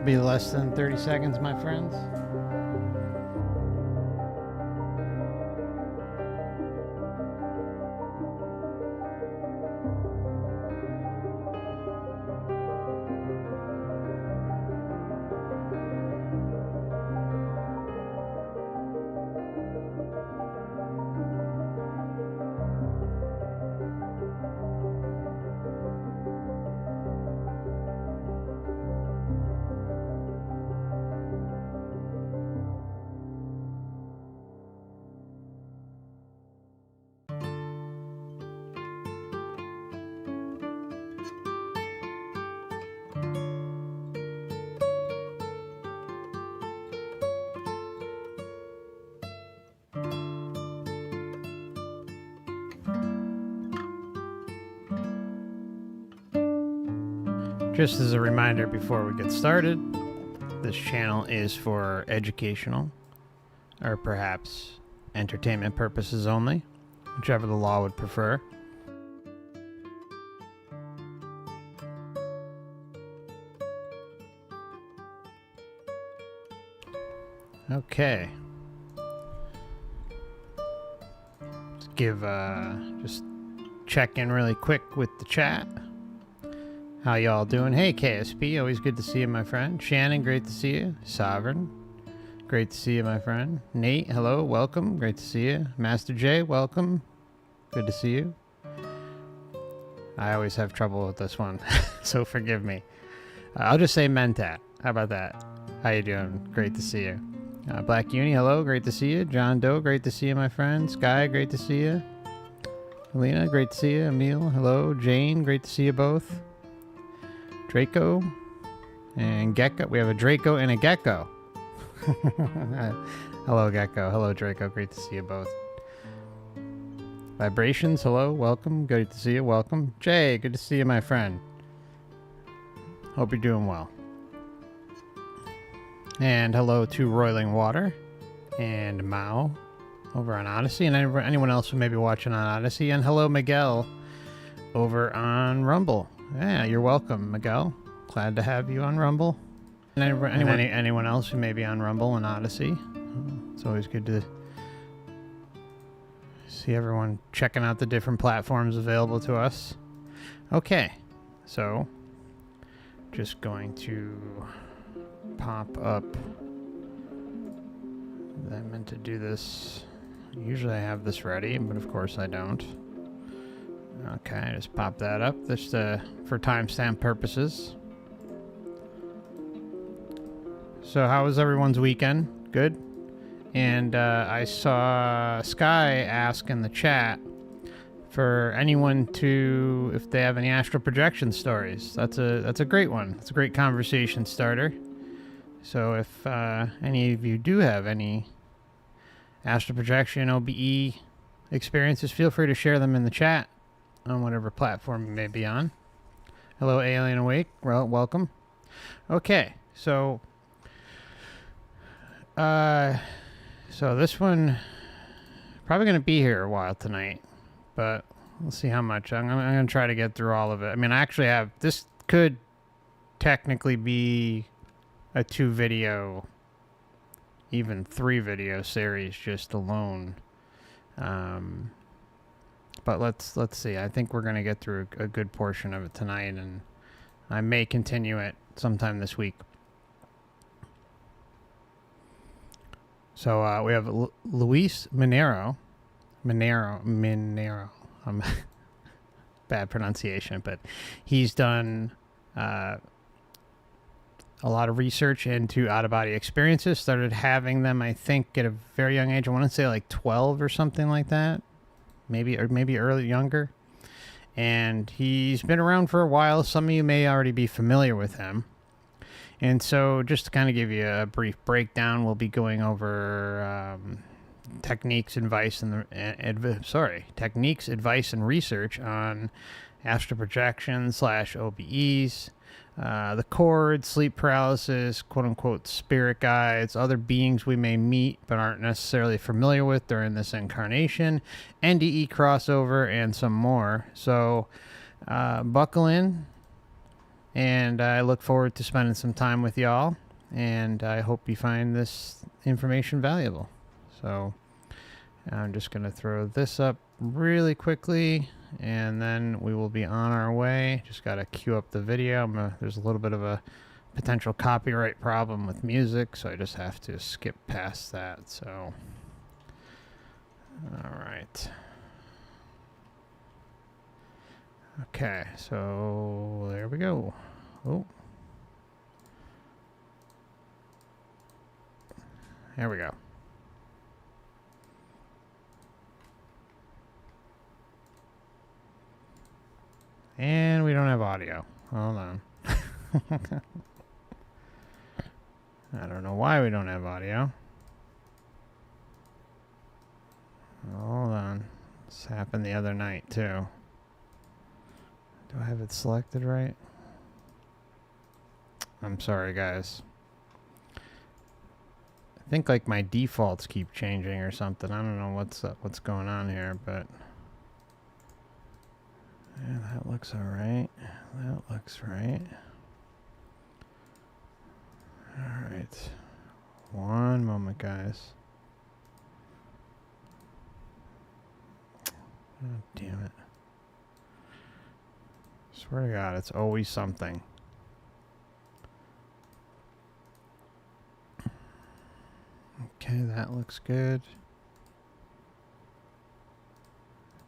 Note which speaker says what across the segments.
Speaker 1: Be less than 30 seconds, my friends. Just as a reminder before we get started, this channel is for educational or perhaps entertainment purposes only, whichever the law would prefer. Okay. Let's give just check in really quick with the chat. How y'all doing? Hey, KSP, always good to see you, my friend. Shannon, great to see you. Sovereign, great to see you, my friend. Nate, hello, welcome, great to see you. Master J, welcome, good to see you. I always have trouble with this one, so forgive me. I'll just say Mentat. How about that? How you doing? Great to see you. Black Uni, hello, great to see you. John Doe, great to see you, my friend. Sky, great to see you. Alina, great to see you. Emil, hello. Jane, great to see you both. Draco and Gecko. We have a Draco and a Gecko. Hello, Gecko. Hello, Draco. Great to see you both. Vibrations. Hello. Welcome. Good to see you. Welcome. Jay. Good to see you, my friend. Hope you're doing well. And hello to Roiling Water and Mao over on Odysee, and anyone else who may be watching on Odysee. And hello, Miguel over on Rumble. Yeah, you're welcome, Miguel. Glad to have you on Rumble. And anyone else who may be on Rumble and Odysee. It's always good to see everyone checking out the different platforms available to us. Okay, so just going to pop up. I meant to do this. Usually I have this ready, but of course I don't. Okay, just pop that up just for timestamp purposes. So how was everyone's weekend? Good? And I saw Sky ask in the chat for anyone to, if they have any astral projection stories. That's a great one. It's a great conversation starter. So if any of you do have any astral projection, OBE experiences, feel free to share them in the chat on whatever platform you may be on. Hello, Alien Awake. Well, welcome. Okay, so this one probably going to be here a while tonight, but we'll see how much. I'm going to try to get through all of it. I mean, I actually have, this could technically be a 2-video, even 3-video series just alone. But let's see. I think we're going to get through a good portion of it tonight, and I may continue it sometime this week. So we have Luis Minero. Bad pronunciation, but he's done a lot of research into out-of-body experiences. Started having them, I think, at a very young age. I want to say like 12 or something like that. Maybe early, younger. And he's been around for a while. Some of you may already be familiar with him. And so just to kind of give you a brief breakdown, we'll be going over techniques, advice, and research on astral projection / OBEs, the cord, sleep paralysis, quote-unquote spirit guides, other beings we may meet but aren't necessarily familiar with during this incarnation, NDE crossover, and some more. So buckle in, And I look forward to spending some time with y'all. And I hope you find this information valuable. So I'm just going to throw this up really quickly, and then we will be on our way. Just got to queue up the video. There's a little bit of a potential copyright problem with music, so I just have to skip past that. So, all right. Okay, so there we go. Oh. There we go. And we don't have audio. Hold on. I don't know why we don't have audio. Hold on. This happened the other night too. Do I have it selected right? I'm sorry, guys. I think like my defaults keep changing or something. I don't know what's going on here, but yeah, that looks all right. That looks right. All right. One moment, guys. Oh, damn it. Swear to God, it's always something. Okay, that looks good.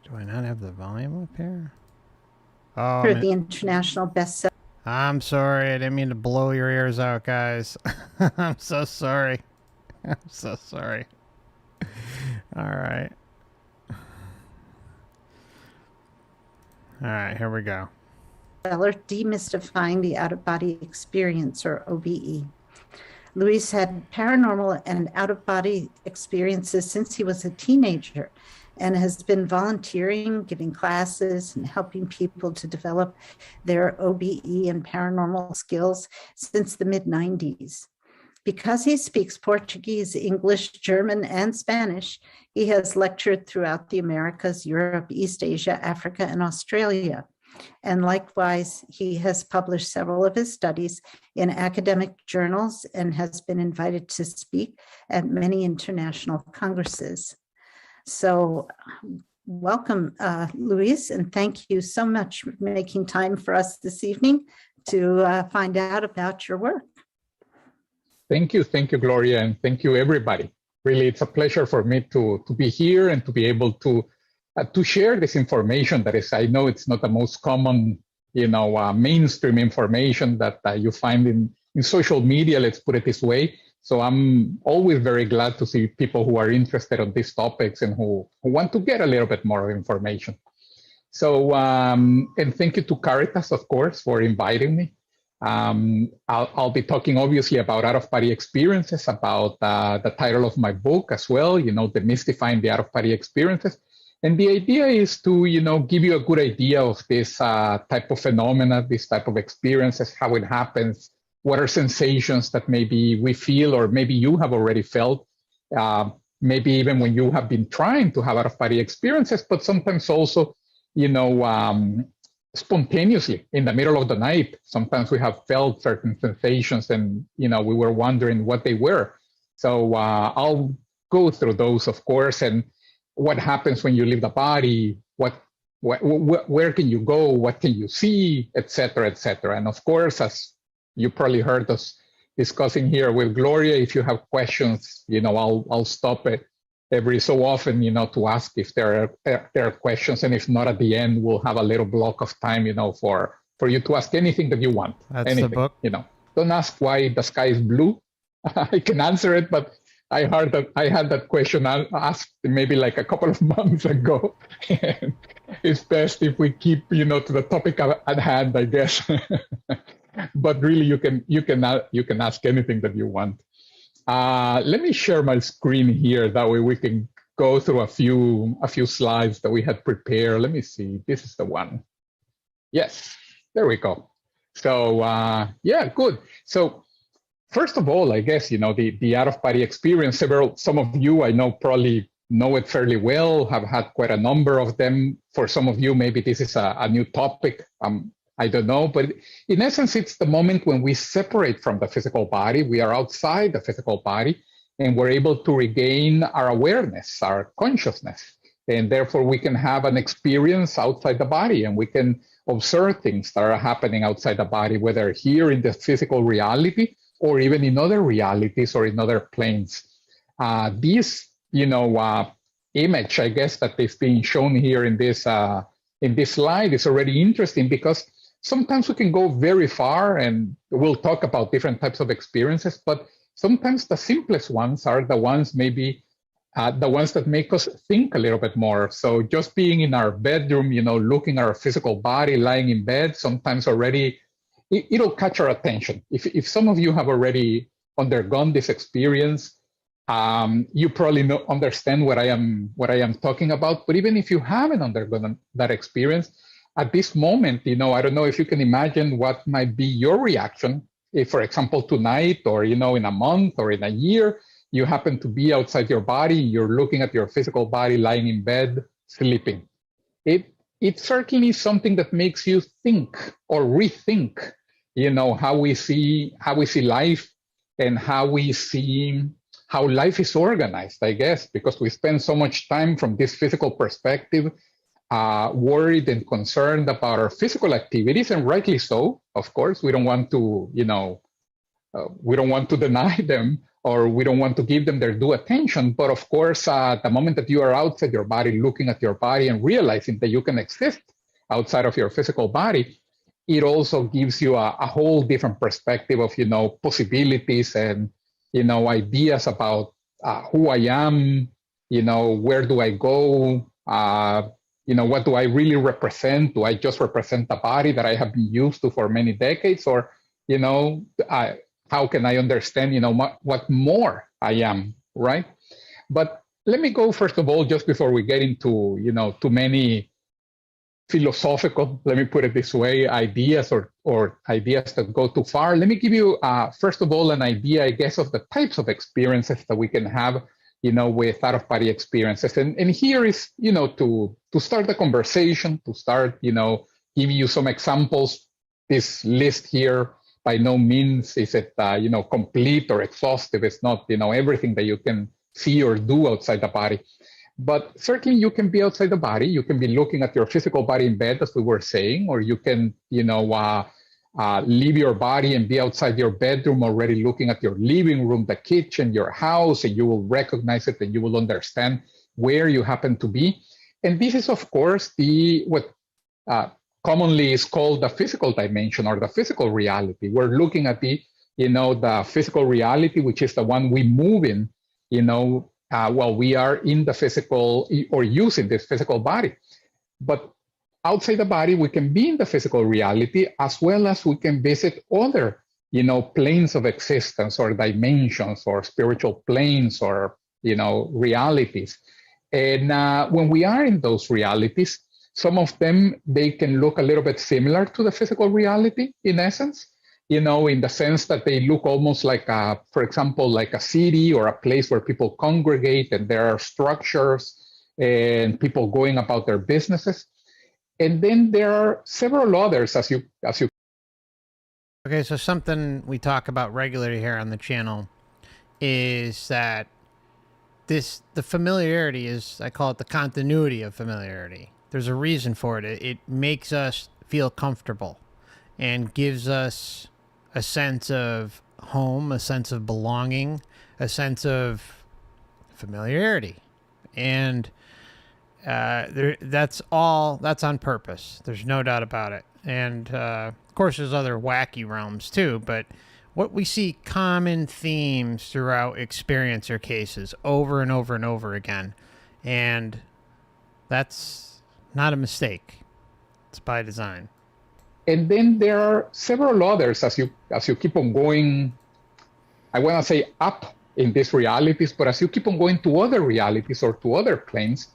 Speaker 1: Do I not have the volume up here? Oh,
Speaker 2: For the international bestseller.
Speaker 1: I'm sorry. I didn't mean to blow your ears out, guys. I'm so sorry. I'm so sorry. All right. All right, here we go.
Speaker 2: Demystifying the Out-of-Body Experience, or OBE. Luis had paranormal and out-of-body experiences since he was a teenager and has been volunteering, giving classes, and helping people to develop their OBE and paranormal skills since the mid-90s. Because he speaks Portuguese, English, German, and Spanish, he has lectured throughout the Americas, Europe, East Asia, Africa, and Australia. And likewise, he has published several of his studies in academic journals and has been invited to speak at many international congresses. So welcome, Luis, and thank you so much for making time for us this evening to find out about your work.
Speaker 3: Thank you, Gloria, and thank you, everybody. Really, it's a pleasure for me to be here and to be able to share this information that is, I know it's not the most common, mainstream information that you find in social media, let's put it this way. So I'm always very glad to see people who are interested on these topics and who want to get a little bit more information. So, and thank you to Caritas, of course, for inviting me. I'll be talking obviously about out-of-body experiences, about the title of my book as well, demystifying the out-of-body experiences. And the idea is to, give you a good idea of this type of phenomena, this type of experiences, how it happens, what are sensations that maybe we feel or maybe you have already felt, maybe even when you have been trying to have out-of-body experiences, but sometimes also, spontaneously in the middle of the night. Sometimes we have felt certain sensations and, we were wondering what they were. So I'll go through those, of course, and what happens when you leave the body, where can you go, what can you see, et cetera, et cetera. And of course, as you probably heard us discussing here with Gloria, if you have questions, I'll stop it every so often, to ask if there are questions, and if not, at the end, we'll have a little block of time, for you to ask anything that you want.
Speaker 1: That's
Speaker 3: anything,
Speaker 1: the book.
Speaker 3: Don't ask why the sky is blue. I can answer it, but I had that question asked maybe like a couple of months ago. And it's best if we keep, to the topic at hand, I guess. But really, you can ask anything that you want. Let me share my screen here. That way we can go through a few slides that we had prepared. Let me see. This is the one. Yes, there we go. So yeah, good. So first of all, I guess, the out-of-body experience, some of you I know probably know it fairly well, have had quite a number of them. For some of you, maybe this is a new topic. I don't know. But in essence, it's the moment when we separate from the physical body. We are outside the physical body, and we're able to regain our awareness, our consciousness. And therefore, we can have an experience outside the body, and we can observe things that are happening outside the body, whether here in the physical reality or even in other realities or in other planes. This, image, I guess, that is being shown here in this slide is already interesting, because sometimes we can go very far, and we'll talk about different types of experiences, but sometimes the simplest ones are the ones maybe the ones that make us think a little bit more. So just being in our bedroom, looking at our physical body, lying in bed, sometimes already it'll catch our attention. If some of you have already undergone this experience, you probably understand what I am talking about. But even if you haven't undergone that experience, at this moment, I don't know if you can imagine what might be your reaction if, for example, tonight or in a month or in a year, you happen to be outside your body, you're looking at your physical body lying in bed, sleeping. It's certainly something that makes you think or rethink, how we see life and how life is organized, I guess, because we spend so much time from this physical perspective, worried and concerned about our physical activities, and rightly so. Of course, we don't want to, we don't want to deny them, or we don't want to give them their due attention. But of course, the moment that you are outside your body, looking at your body and realizing that you can exist outside of your physical body, it also gives you a whole different perspective of, possibilities and, ideas about who I am, where do I go, what do I really represent? Do I just represent the body that I have been used to for many decades? Or, how can I understand, what more I am, right? But let me go, first of all, just before we get into, too many philosophical, let me put it this way, ideas or ideas that go too far. Let me give you, first of all, an idea, I guess, of the types of experiences that we can have, with out-of-body experiences. And here is, to start the conversation, to start, giving you some examples. This list here, by no means is it, complete or exhaustive. It's not, everything that you can see or do outside the body. But certainly you can be outside the body. You can be looking at your physical body in bed, as we were saying, or you can, leave your body and be outside your bedroom already looking at your living room, the kitchen, your house, and you will recognize it and you will understand where you happen to be. And this is, of course, what commonly is called the physical dimension or the physical reality. We're looking at the physical reality, which is the one we move in, while we are in the physical or using this physical body. But outside the body, we can be in the physical reality, as well as we can visit other, planes of existence or dimensions or spiritual planes or, realities. And when we are in those realities, some of them, they can look a little bit similar to the physical reality in essence, in the sense that they look almost like, for example, like a city or a place where people congregate and there are structures and people going about their businesses. And then there are several others, as you.
Speaker 1: Okay, so something we talk about regularly here on the channel is that the familiarity is, I call it the continuity of familiarity. There's a reason for it. It makes us feel comfortable and gives us a sense of home, a sense of belonging, a sense of familiarity. And that's on purpose. There's no doubt about it. And of course, there's other wacky realms too, but what we see common themes throughout experiencer cases over and over and over again. And that's not a mistake. It's by design.
Speaker 3: And then there are several others as you keep on going, I want to say up in these realities, but as you keep on going to other realities or to other planes,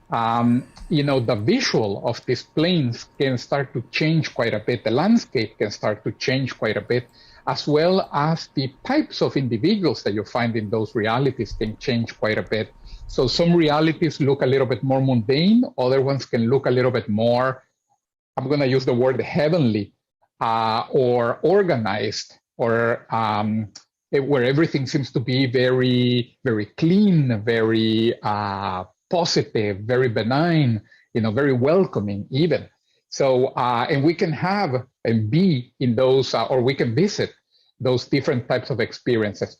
Speaker 3: the visual of these planes can start to change quite a bit. The landscape can start to change quite a bit, as well as the types of individuals that you find in those realities can change quite a bit. So some realities look a little bit more mundane. Other ones can look a little bit more I'm going to use the word heavenly, or organized, or where everything seems to be very, very clean, very positive, very benign, very welcoming even. So, and we can have and be in those, or we can visit those different types of experiences.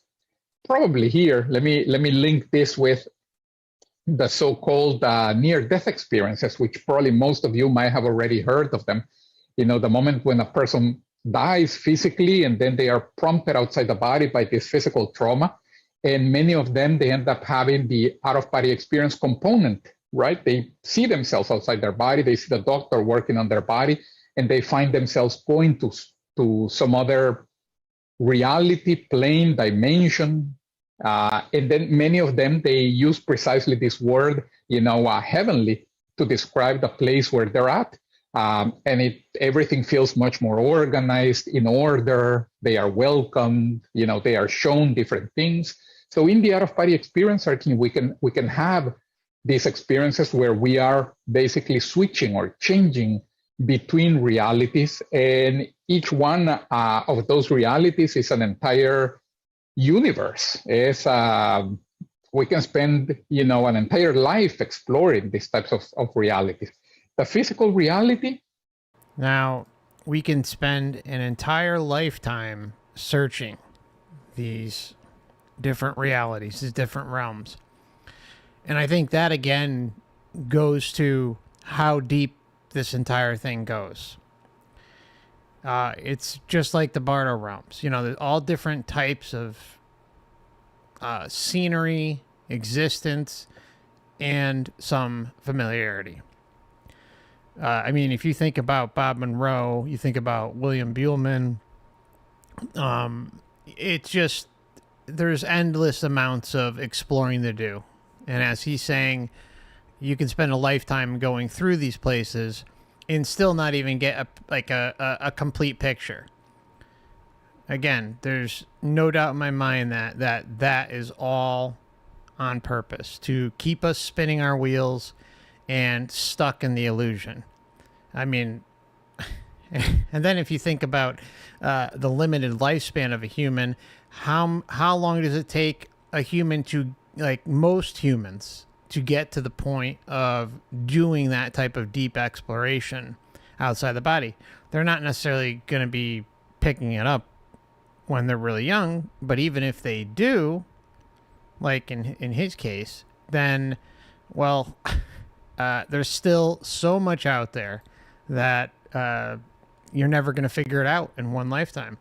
Speaker 3: Probably here, let me link this with the so-called near-death experiences, which probably most of you might have already heard of them. The moment when a person dies physically and then they are prompted outside the body by this physical trauma. And many of them, they end up having the out-of-body experience component, right? They see themselves outside their body, they see the doctor working on their body, and they find themselves going to some other reality, plane, dimension. And then many of them, they use precisely this word, heavenly, to describe the place where they're at. And everything feels much more organized, in order. They are welcomed, they are shown different things. So in the out-of-body experience, certainly we can have these experiences where we are basically switching or changing between realities, and each one of those realities is an entire universe. We can spend, an entire life exploring these types of realities. The physical reality.
Speaker 1: Now, we can spend an entire lifetime searching these different realities, these different realms. And I think that, again, goes to how deep this entire thing goes. It's just like the Bardo realms. There's all different types of scenery, existence, and some familiarity. If you think about Bob Monroe, you think about William Buellman, it's just, there's endless amounts of exploring to do. And as he's saying, you can spend a lifetime going through these places and still not even get a complete picture. Again, there's no doubt in my mind that is all on purpose, to keep us spinning our wheels and stuck in the illusion. And then if you think about the limited lifespan of a human, how long does it take a human to, like most humans, to get to the point of doing that type of deep exploration outside the body? They're not necessarily going to be picking it up when they're really young, but even if they do, like in his case, then, well, there's still so much out there that you're never going to figure it out in one lifetime.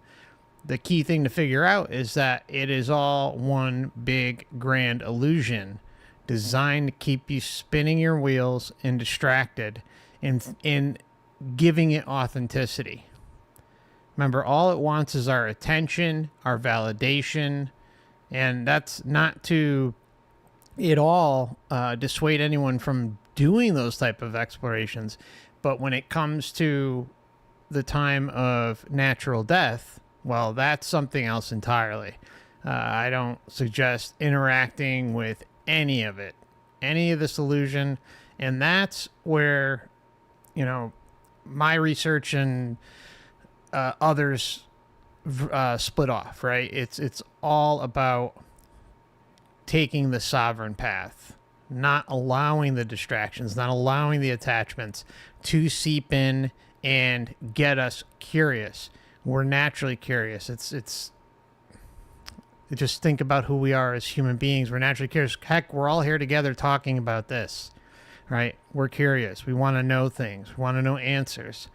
Speaker 1: The key thing to figure out is that it is all one big grand illusion designed to keep you spinning your wheels and distracted in giving it authenticity. Remember, all it wants is our attention, our validation, and that's not to at all dissuade anyone from doing those type of explorations. But when it comes to the time of natural death, well, that's something else entirely. I don't suggest interacting with any of it, any of this illusion. And that's where, my research and others split off, right? It's all about taking the sovereign path, not allowing the distractions, not allowing the attachments to seep in and get us curious. We're naturally curious. It's just think about who we are as human beings. We're naturally curious. Heck, we're all here together talking about this, right? We're curious. We want to know things. We want to know answers.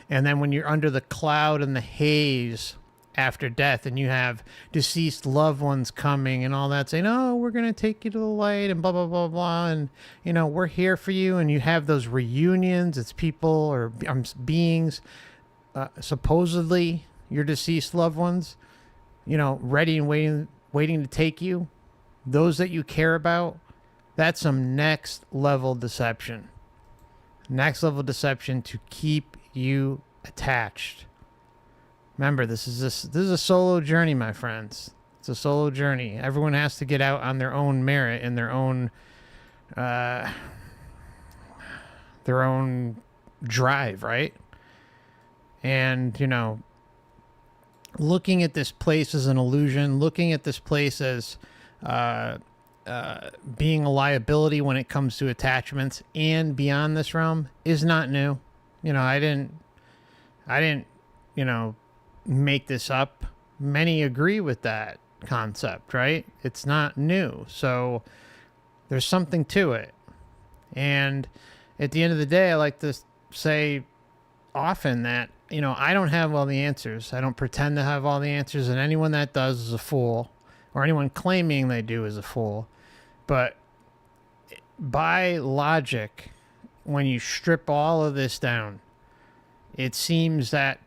Speaker 1: And then when you're under the cloud and the haze after death, and you have deceased loved ones coming and all that, saying, oh, we're going to take you to the light and blah, blah, blah, blah. And, we're here for you. And you have those reunions. It's people or beings, supposedly your deceased loved ones, ready and waiting to take you. Those that you care about, that's some next level deception. Next level deception to keep you attached. Remember, this is a solo journey, my friends. It's a solo journey. Everyone has to get out on their own merit and their own drive, right? And, looking at this place as an illusion, looking at this place as being a liability when it comes to attachments and beyond this realm is not new. I didn't, make this up. Many agree with that concept, right? It's not new. So there's something to it. And at the end of the day, I like to say often that, I don't have all the answers. I don't pretend to have all the answers, and anyone that does is a fool, or anyone claiming they do is a fool. But by logic, when you strip all of this down, it seems that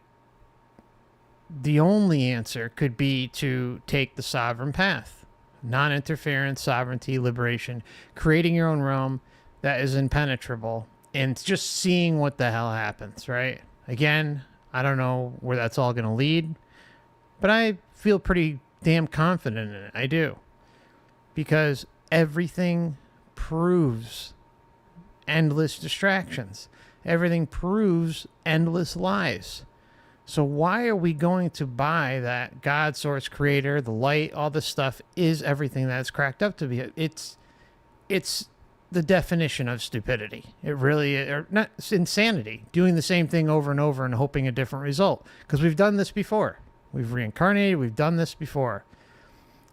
Speaker 1: the only answer could be to take the sovereign path. Non-interference, sovereignty, liberation, creating your own realm that is impenetrable, and just seeing what the hell happens, right? Again, I don't know where that's all going to lead, but I feel pretty damn confident in it. I do. Because everything proves endless distractions. Everything proves endless lies. So why are we going to buy that God, source, creator, the light, all this stuff is everything that it's cracked up to be? It's the definition of stupidity. It really, or not, it's insanity. Doing the same thing over and over and hoping a different result. Because we've done this before. We've reincarnated. We've done this before.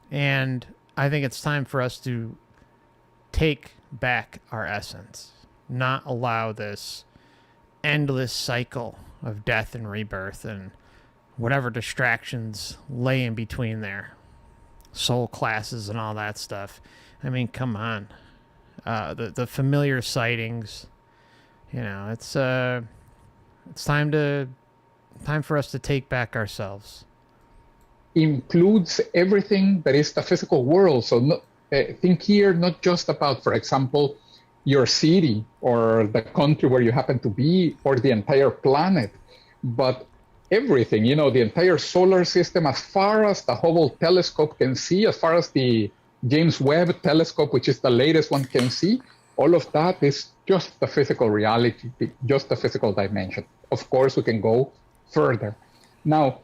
Speaker 1: And I think it's time for us to take back our essence. Not allow this endless cycle of death and rebirth and whatever distractions lay in between there. Soul classes and all that stuff. I mean, come on. The familiar sightings, it's time for us to take back ourselves.
Speaker 3: Includes everything that is the physical world. So think here not just about, for example, your city or the country where you happen to be or the entire planet, but everything, the entire solar system, as far as the Hubble telescope can see, as far as the James Webb telescope, which is the latest one, can see, all of that is just the physical reality, just the physical dimension. Of course, we can go further. Now,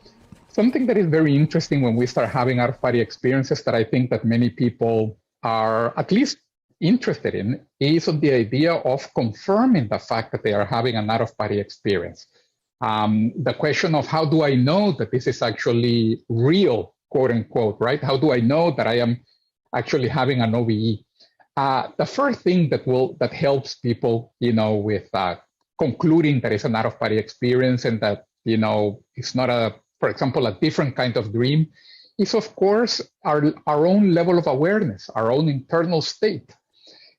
Speaker 3: something that is very interesting when we start having out-of-body experiences that I think that many people are at least interested in is on the idea of confirming the fact that they are having an out-of-body experience. The question of how do I know that this is actually real, quote unquote, right? How do I know that I am actually having an OBE? The first thing that helps people, with concluding that it's an out-of-body experience and that, it's not for example, a different kind of dream, is of course our own level of awareness, our own internal state.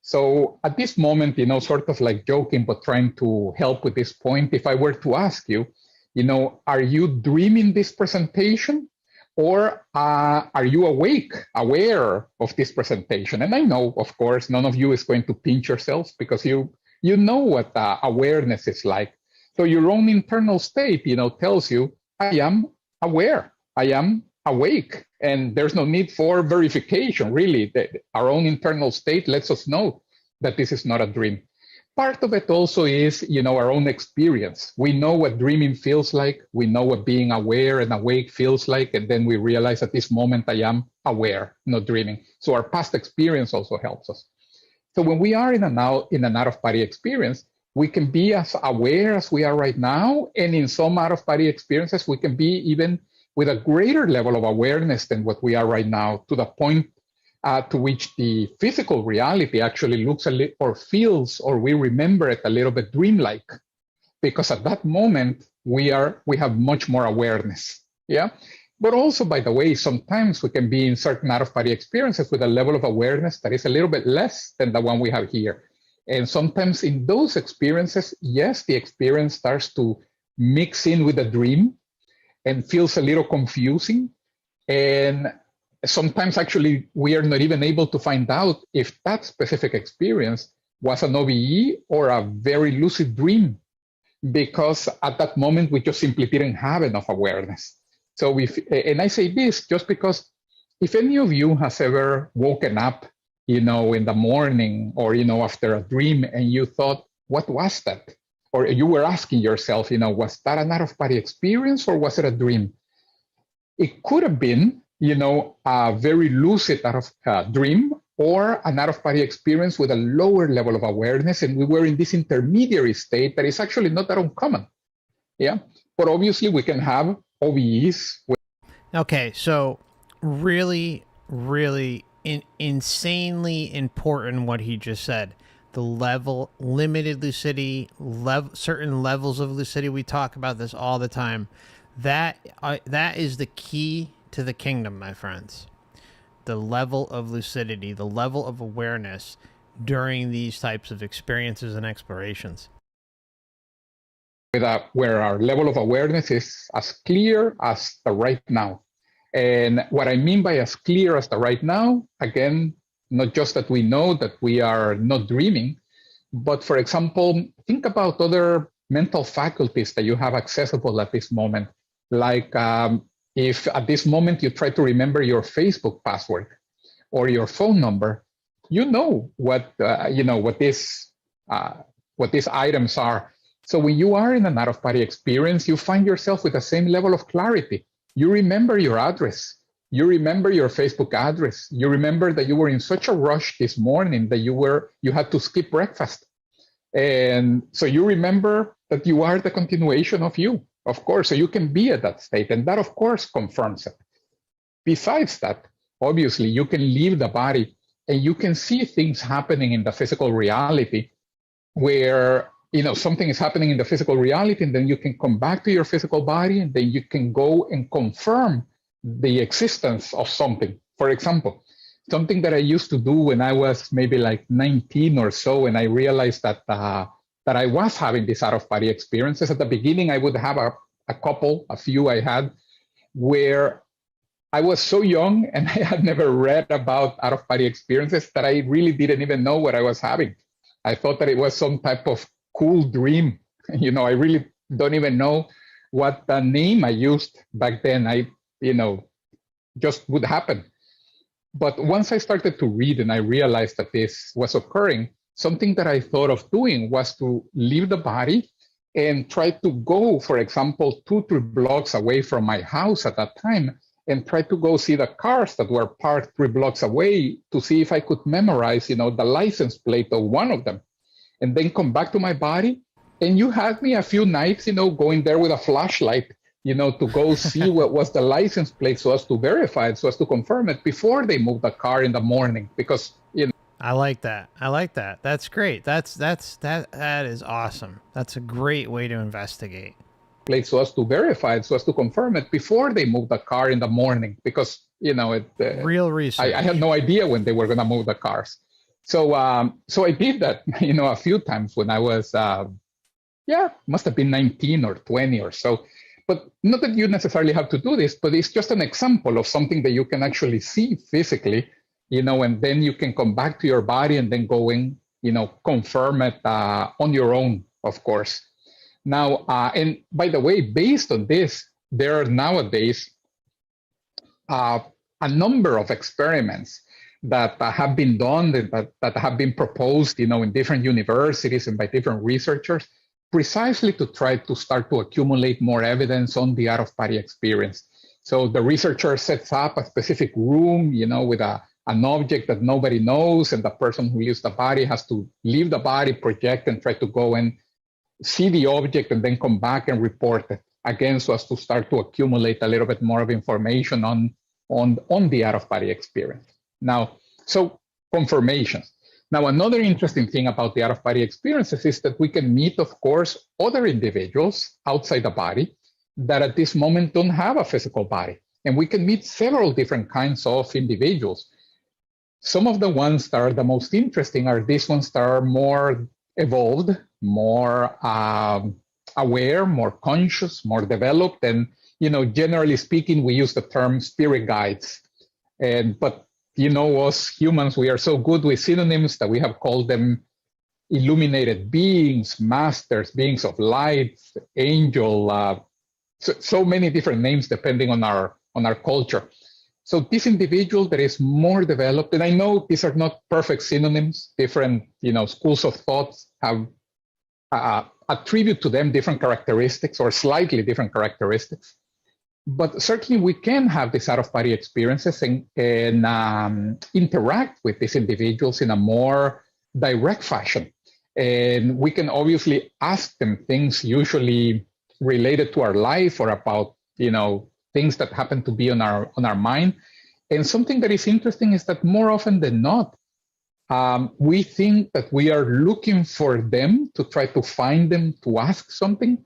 Speaker 3: So at this moment, sort of like joking, but trying to help with this point, if I were to ask you, are you dreaming this presentation? Or are you awake, aware of this presentation? And I know, of course, none of you is going to pinch yourselves because you know what awareness is like. So your own internal state, tells you, I am aware, I am awake, and there's no need for verification, really. Our own internal state lets us know that this is not a dream. Part of it also is, our own experience. We know what dreaming feels like. We know what being aware and awake feels like. And then we realize at this moment, I am aware, not dreaming. So our past experience also helps us. So when we are in an out-of-body experience, we can be as aware as we are right now. And in some out-of-body experiences, we can be even with a greater level of awareness than what we are right now, to the point to which the physical reality actually looks or feels, or we remember it a little bit dreamlike, because at that moment we have much more awareness. Yeah. But also, by the way, sometimes we can be in certain out-of-body experiences with a level of awareness that is a little bit less than the one we have here. And sometimes in those experiences, yes, the experience starts to mix in with the dream and feels a little confusing. And sometimes actually we are not even able to find out if that specific experience was an OBE or a very lucid dream, because at that moment we just simply didn't have enough awareness. So and I say this just because if any of you has ever woken up, in the morning or, after a dream and you thought, what was that? or you were asking yourself, was that an out-of-body experience or was it a dream? It could have been, a very lucid dream or an out-of-body experience with a lower level of awareness, and we were in this intermediary state that is actually not that uncommon. Yeah, but obviously we can have OBEs.
Speaker 1: Okay, so really, really insanely important what he just said. The limited lucidity, certain levels of lucidity. We talk about this all the time. That is the key to the kingdom, my friends. The level of lucidity, the level of awareness during these types of experiences and explorations.
Speaker 3: Where our level of awareness is as clear as the right now. And what I mean by as clear as the right now, again, not just that we know that we are not dreaming, but for example, think about other mental faculties that you have accessible at this moment. Like if at this moment you try to remember your Facebook password or your phone number, what these items are. So when you are in an out-of-body experience, you find yourself with the same level of clarity. You remember your address. You remember your Facebook address. You remember that you were in such a rush this morning that you had to skip breakfast. And so you remember that you are the continuation of you, of course, so you can be at that state. And that, of course, confirms it. Besides that, obviously, you can leave the body and you can see things happening in the physical reality where something is happening in the physical reality, and then you can come back to your physical body, and then you can go and confirm the existence of something. For example, something that I used to do when I was maybe like 19 or so, and I realized that I was having these out-of-body experiences. At the beginning, I would have a few I had, where I was so young and I had never read about out-of-body experiences that I really didn't even know what I was having. I thought that it was some type of cool dream. I really don't even know what the name I used back then. Just would happen. But once I started to read and I realized that this was occurring, something that I thought of doing was to leave the body and try to go, for example, 2-3 blocks away from my house at that time, and try to go see the cars that were parked 3 blocks away to see if I could memorize, the license plate of one of them. And then come back to my body. And you had me a few nights, going there with a flashlight, to go see what was the license plate so as to verify it, so as to confirm it before they moved the car in the morning. Because,
Speaker 1: I like that. That's great. That is awesome. That's a great way to investigate.
Speaker 3: Plate so as to verify it, so as to confirm it before they moved the car in the morning. Because,
Speaker 1: real research.
Speaker 3: I had no idea when they were going to move the cars. So I did that, a few times when I was, must have been 19 or 20 or so. But not that you necessarily have to do this, but it's just an example of something that you can actually see physically, and then you can come back to your body and then go and, confirm it on your own, of course. Now, and by the way, based on this, there are nowadays a number of experiments that have been done, that have been proposed, in different universities and by different researchers, precisely to try to start to accumulate more evidence on the out-of-body experience. So the researcher sets up a specific room, with an object that nobody knows, and the person who used the body has to leave the body, project, and try to go and see the object and then come back and report it again, so as to start to accumulate a little bit more of information on the out-of-body experience. Now, so confirmations. Now, another interesting thing about the out-of-body experiences is that we can meet, of course, other individuals outside the body that at this moment don't have a physical body. And we can meet several different kinds of individuals. Some of the ones that are the most interesting are these ones that are more evolved, more aware, more conscious, more developed. And, generally speaking, we use the term spirit guides. But us humans, we are so good with synonyms that we have called them illuminated beings, masters, beings of light, angel, so many different names depending on our culture. So this individual that is more developed, and I know these are not perfect synonyms, different schools of thought have attribute to them different characteristics or slightly different characteristics. But certainly we can have these out-of-body experiences and interact with these individuals in a more direct fashion. And we can obviously ask them things usually related to our life or about, things that happen to be on our mind. And something that is interesting is that more often than not, we think that we are looking for them to try to find them to ask something.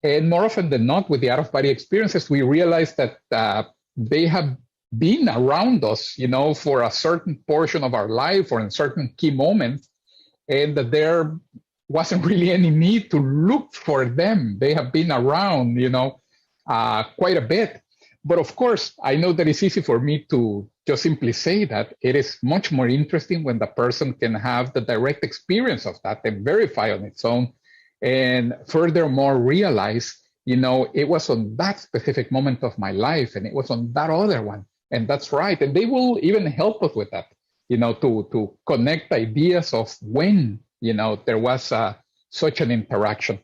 Speaker 3: And more often than not, with the out-of-body experiences, we realize that they have been around us, for a certain portion of our life or in certain key moments, and that there wasn't really any need to look for them. They have been around, quite a bit. But of course, I know that it's easy for me to just simply say that. It is much more interesting when the person can have the direct experience of that and verify on its own. And furthermore, realize, it was on that specific moment of my life and it was on that other one. And that's right. And they will even help us with that, to connect ideas of when, there was such an interaction.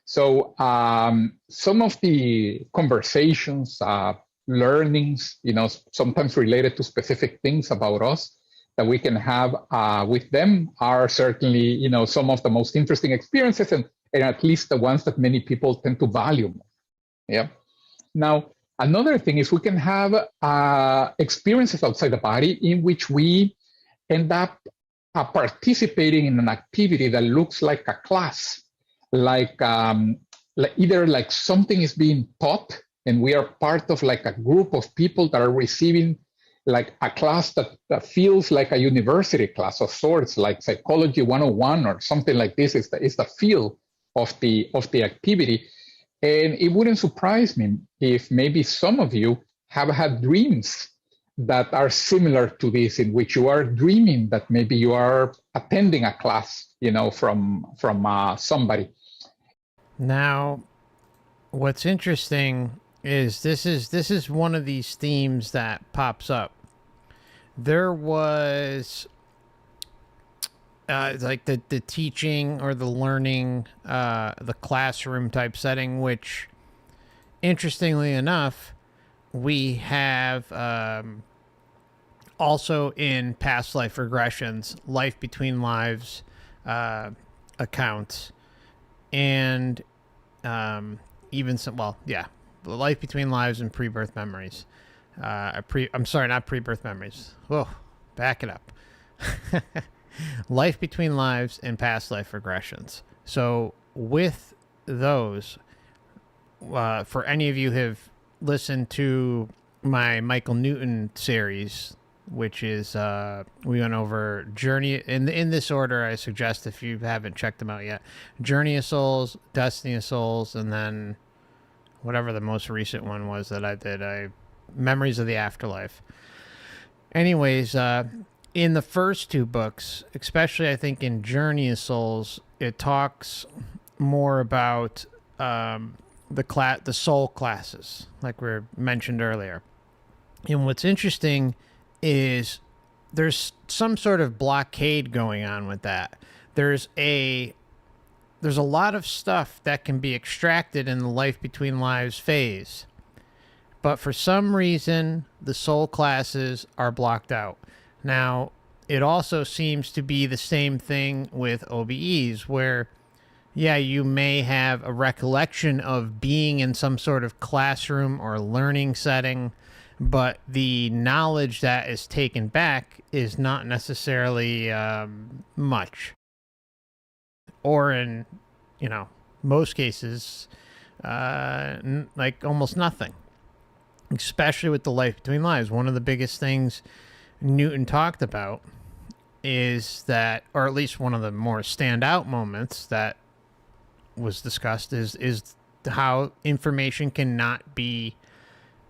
Speaker 3: So some of the conversations, learnings, sometimes related to specific things about us that we can have with them are certainly, some of the most interesting experiences and at least the ones that many people tend to value more. Yeah. Now, another thing is we can have experiences outside the body in which we end up participating in an activity that looks like a class, like either like something is being taught and we are part of like a group of people that are receiving like a class that feels like a university class of sorts, like Psychology 101 or something like this is the feel of the activity. And it wouldn't surprise me if maybe some of you have had dreams that are similar to this, in which you are dreaming that maybe you are attending a class, from somebody.
Speaker 1: Now, what's interesting is this is one of these themes that pops up. There was like the teaching or the learning, the classroom type setting, which, interestingly enough, we have also in past life regressions, life between lives accounts, and even some, the life between lives and pre-birth memories. I'm sorry, not pre-birth memories. Whoa, back it up. Life between lives and past life regressions. So with those, for any of you who have listened to my Michael Newton series, which is we went over Journey in this order. I suggest if you haven't checked them out yet, Journey of Souls, Destiny of Souls, and then whatever the most recent one was that I did, Memories of the Afterlife. Anyways, in the first two books, especially I think in Journey of Souls, it talks more about the soul classes, like we mentioned earlier. And what's interesting is there's some sort of blockade going on with that. There's a lot of stuff that can be extracted in the life between lives phase, but for some reason the soul classes are blocked out. Now, it also seems to be the same thing with OBEs, where, yeah, you may have a recollection of being in some sort of classroom or learning setting, but the knowledge that is taken back is not necessarily much. Or in, most cases, like almost nothing. Especially with the life between lives. One of the biggest things Newton talked about is that, or at least one of the more standout moments that was discussed is how information cannot be,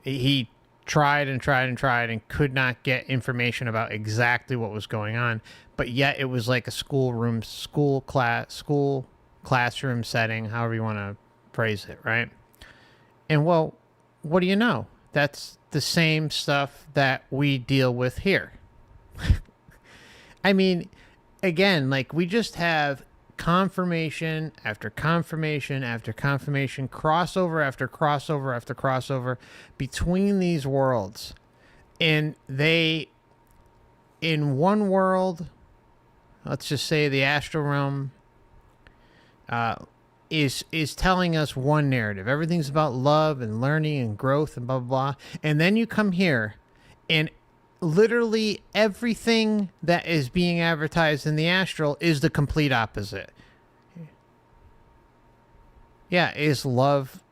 Speaker 1: he tried and tried and tried and could not get information about exactly what was going on, but yet it was like a school classroom setting, however you want to phrase it, right? And well, what do you know? That's the same stuff that we deal with here. I mean, again, like we just have confirmation after confirmation after confirmation, crossover after crossover after crossover between these worlds. And they, in one world, let's just say the astral realm, is telling us one narrative. Everything's about love and learning and growth and blah, blah, blah. And then you come here and literally everything that is being advertised in the astral is the complete opposite. Yeah, is love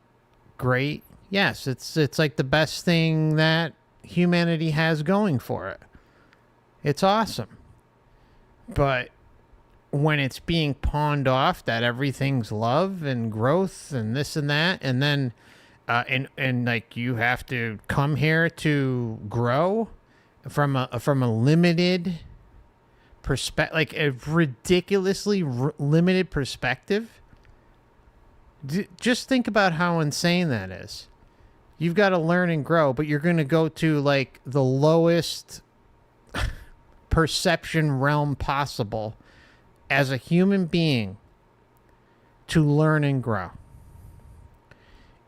Speaker 1: great? Yes, it's like the best thing that humanity has going for it. It's awesome. But when it's being pawned off that everything's love and growth and this and that, and then and like you have to come here to grow from a limited perspective, like a ridiculously limited perspective. Just think about how insane that is. You've got to learn and grow, but you're going to go to like the lowest perception realm possible as a human being to learn and grow.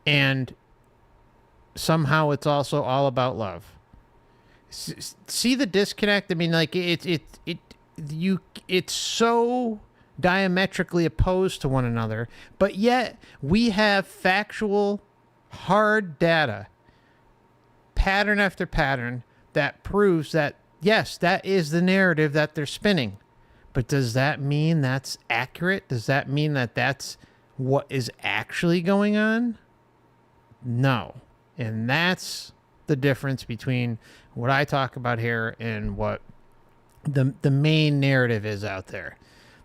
Speaker 1: And somehow it's also all about love. See the disconnect? I mean, like it's so diametrically opposed to one another, but yet we have factual, hard data, pattern after pattern, that proves that yes, that is the narrative that they're spinning. But does that mean that's accurate? Does that mean that that's what is actually going on? No. And that's the difference between what I talk about here and what the main narrative is out there.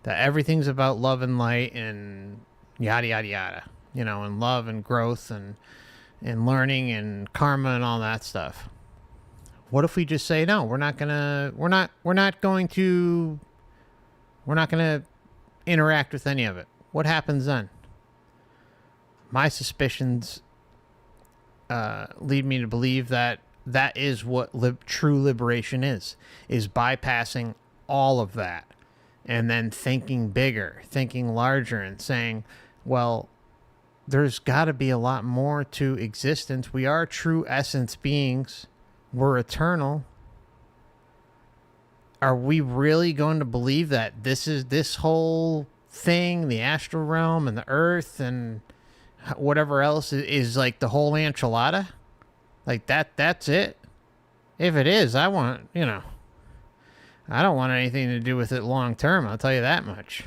Speaker 1: That everything's about love and light and yada, yada, yada. You know, and love and growth and learning and karma and all that stuff. What if we just say, no, we're not going to interact with any of it? What happens then? My suspicions lead me to believe that that is what true liberation is bypassing all of that and then thinking bigger, thinking larger, and saying, well, there's got to be a lot more to existence. We are true essence beings. We're eternal. Are we really going to believe that this whole thing, the astral realm and the earth and whatever else is like the whole enchilada? Like that's it? If it is, I don't want anything to do with it long term, I'll tell you that much.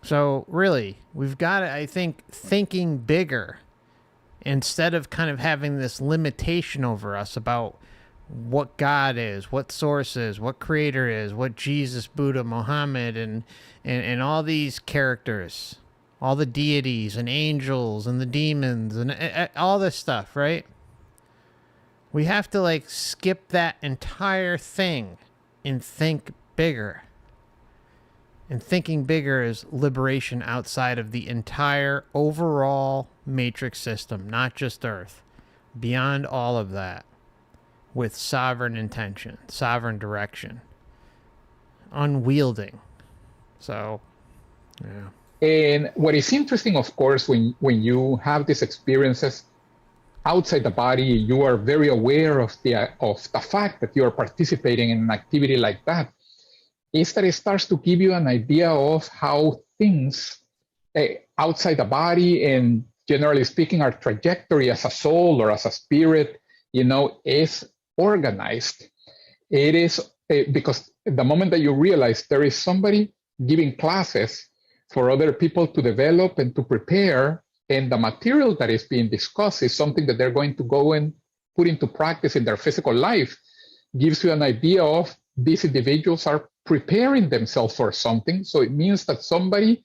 Speaker 1: So really, we've got to, I think, thinking bigger instead of kind of having this limitation over us about what God is, what source is, what creator is, what Jesus, Buddha, Muhammad, and all these characters, all the deities and angels and the demons and all this stuff, right? We have to like skip that entire thing and think bigger. And thinking bigger is liberation outside of the entire overall matrix system, not just Earth. Beyond all of that, with sovereign intention, sovereign direction, unwielding. So, yeah.
Speaker 3: And what is interesting, of course, when you have these experiences outside the body, you are very aware of the fact that you are participating in an activity like that, is that it starts to give you an idea of how things outside the body and generally speaking, our trajectory as a soul or as a spirit, is organized. It is because the moment that you realize there is somebody giving classes for other people to develop and to prepare, and the material that is being discussed is something that they're going to go and put into practice in their physical life, gives you an idea of these individuals are preparing themselves for something. So it means that somebody,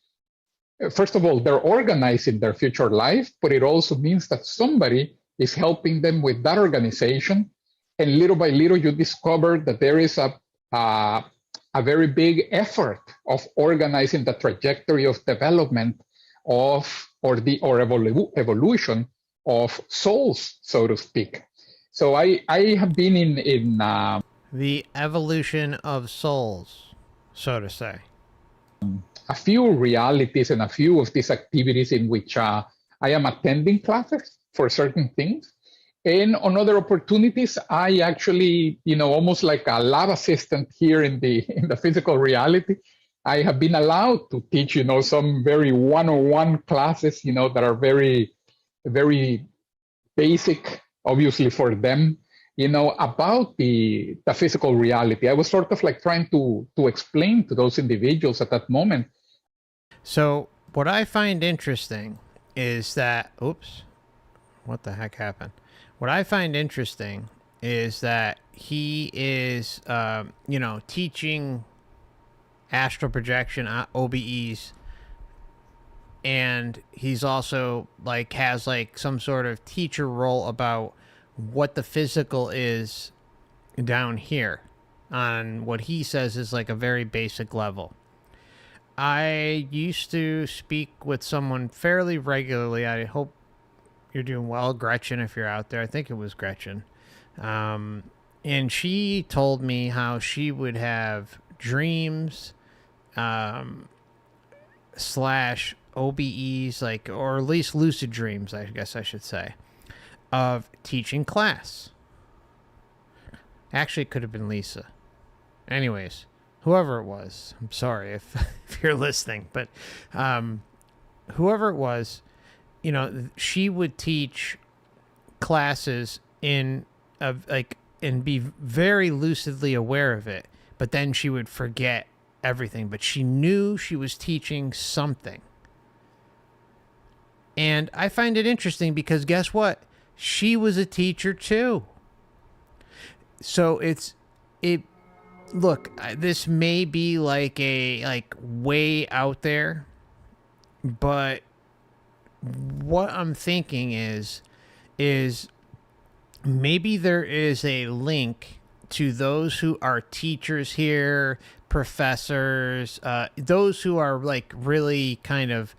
Speaker 3: first of all, they're organizing their future life, but it also means that somebody is helping them with that organization. And little by little, you discover that there is a very big effort of organizing the trajectory of development or evolution of souls, so to speak. So I have been in
Speaker 1: the evolution of souls, so to say.
Speaker 3: a few realities and a few of these activities in which I am attending classes for certain things. And on other opportunities, I actually, almost like a lab assistant here in the physical reality, I have been allowed to teach, some very one-on-one classes, that are very, very basic, obviously for them, about the physical reality. I was sort of like trying to explain to those individuals at that moment.
Speaker 1: So what I find interesting is that, oops, what the heck happened? What I find interesting is that he is, teaching astral projection, OBEs, and he's also has some sort of teacher role about what the physical is down here on what he says is a very basic level. I used to speak with someone fairly regularly. I hope you're doing well, Gretchen, if you're out there. I think it was Gretchen. And she told me how she would have dreams slash OBEs, or at least lucid dreams, I guess I should say, of teaching class. Actually, it could have been Lisa. Anyways, whoever it was, I'm sorry if you're listening, but whoever it was, she would teach classes and be very lucidly aware of it, but then she would forget everything, but she knew she was teaching something. And I find it interesting because guess what? She was a teacher too. So look, this may be way out there, but what I'm thinking is maybe there is a link to those who are teachers here, professors, those who are really kind of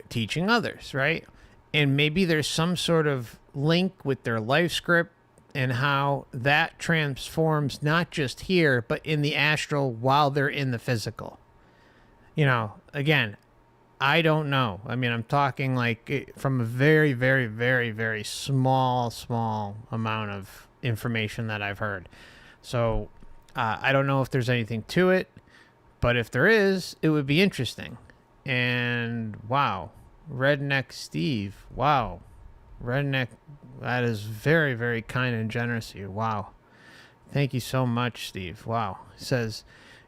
Speaker 1: teaching others, right? And maybe there's some sort of link with their life script and how that transforms not just here, but in the astral while they're in the physical. Again, I don't know. I mean, I'm talking from a very, very, very, very small amount of information that I've heard. So I don't know if there's anything to it, but if there is, it would be interesting. And wow, Redneck Steve, wow. Redneck, that is very, very kind and generous of you. Wow. Thank you so much, Steve. Wow. He says,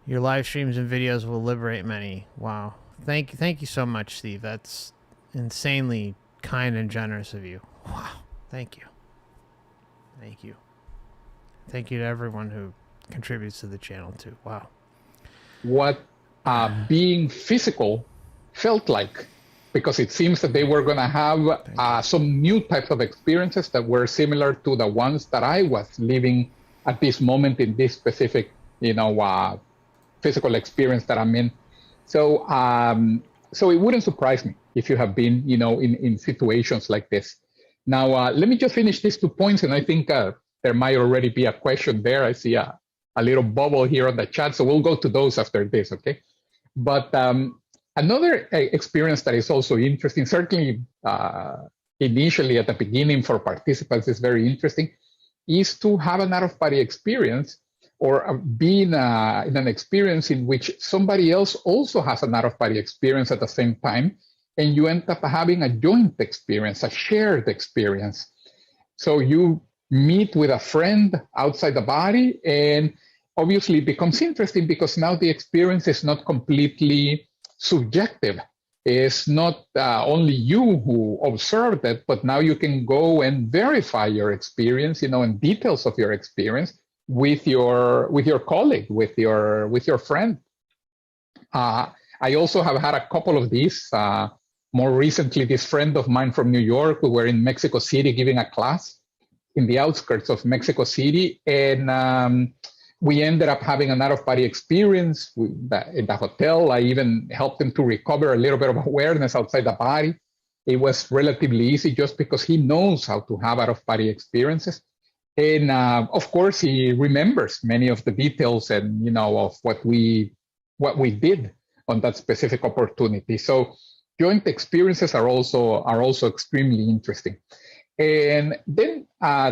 Speaker 1: your live streams and videos will liberate many. Wow. Thank you so much, Steve. That's insanely kind and generous of you. Wow. Thank you. Thank you. Thank you to everyone who contributes to the channel too. Wow.
Speaker 3: What being physical felt like, because it seems that they were going to have some new types of experiences that were similar to the ones that I was living at this moment in this specific, physical experience that I'm in. So, so it wouldn't surprise me if you have been, in situations like this. Now, let me just finish these 2 points, and I think there might already be a question there. I see a little bubble here on the chat, so we'll go to those after this, okay? But another experience that is also interesting, certainly initially at the beginning for participants is very interesting, is to have an out-of-body experience or be in an experience in which somebody else also has an out-of-body experience at the same time, and you end up having a joint experience, a shared experience. So you meet with a friend outside the body, and obviously it becomes interesting because now the experience is not completely subjective. It's not only you who observed it, but now you can go and verify your experience, and details of your experience with your colleague, with your friend. I also have had a couple of these. More recently, this friend of mine from New York, we were in Mexico City giving a class in the outskirts of Mexico City, and we ended up having an out-of-body experience in the hotel. I even helped him to recover a little bit of awareness outside the body. It was relatively easy just because he knows how to have out-of-body experiences. And of course, he remembers many of the details and, of what we what we did on that specific opportunity. So joint experiences are also extremely interesting. And then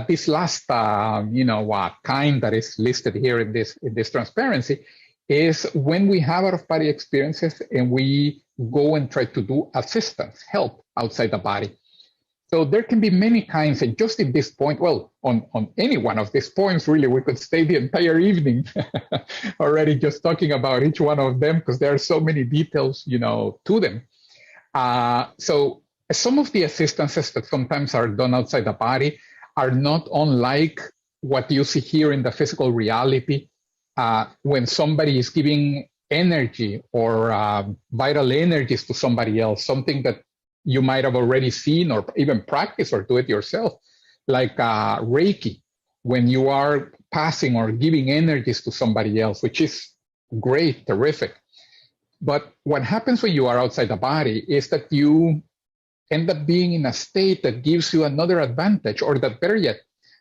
Speaker 3: this last kind that is listed here in this transparency is when we have out-of-body experiences and we go and try to do assistance, help outside the body. So there can be many kinds, and just in this point, well, on any one of these points, really, we could stay the entire evening already just talking about each one of them because there are so many details, to them. So some of the assistances that sometimes are done outside the body are not unlike what you see here in the physical reality. When somebody is giving energy or vital energies to somebody else, something that you might have already seen or even practice or do it yourself, like Reiki, when you are passing or giving energies to somebody else, which is great, terrific. But what happens when you are outside the body is that you end up being in a state that gives you another advantage, or that better yet,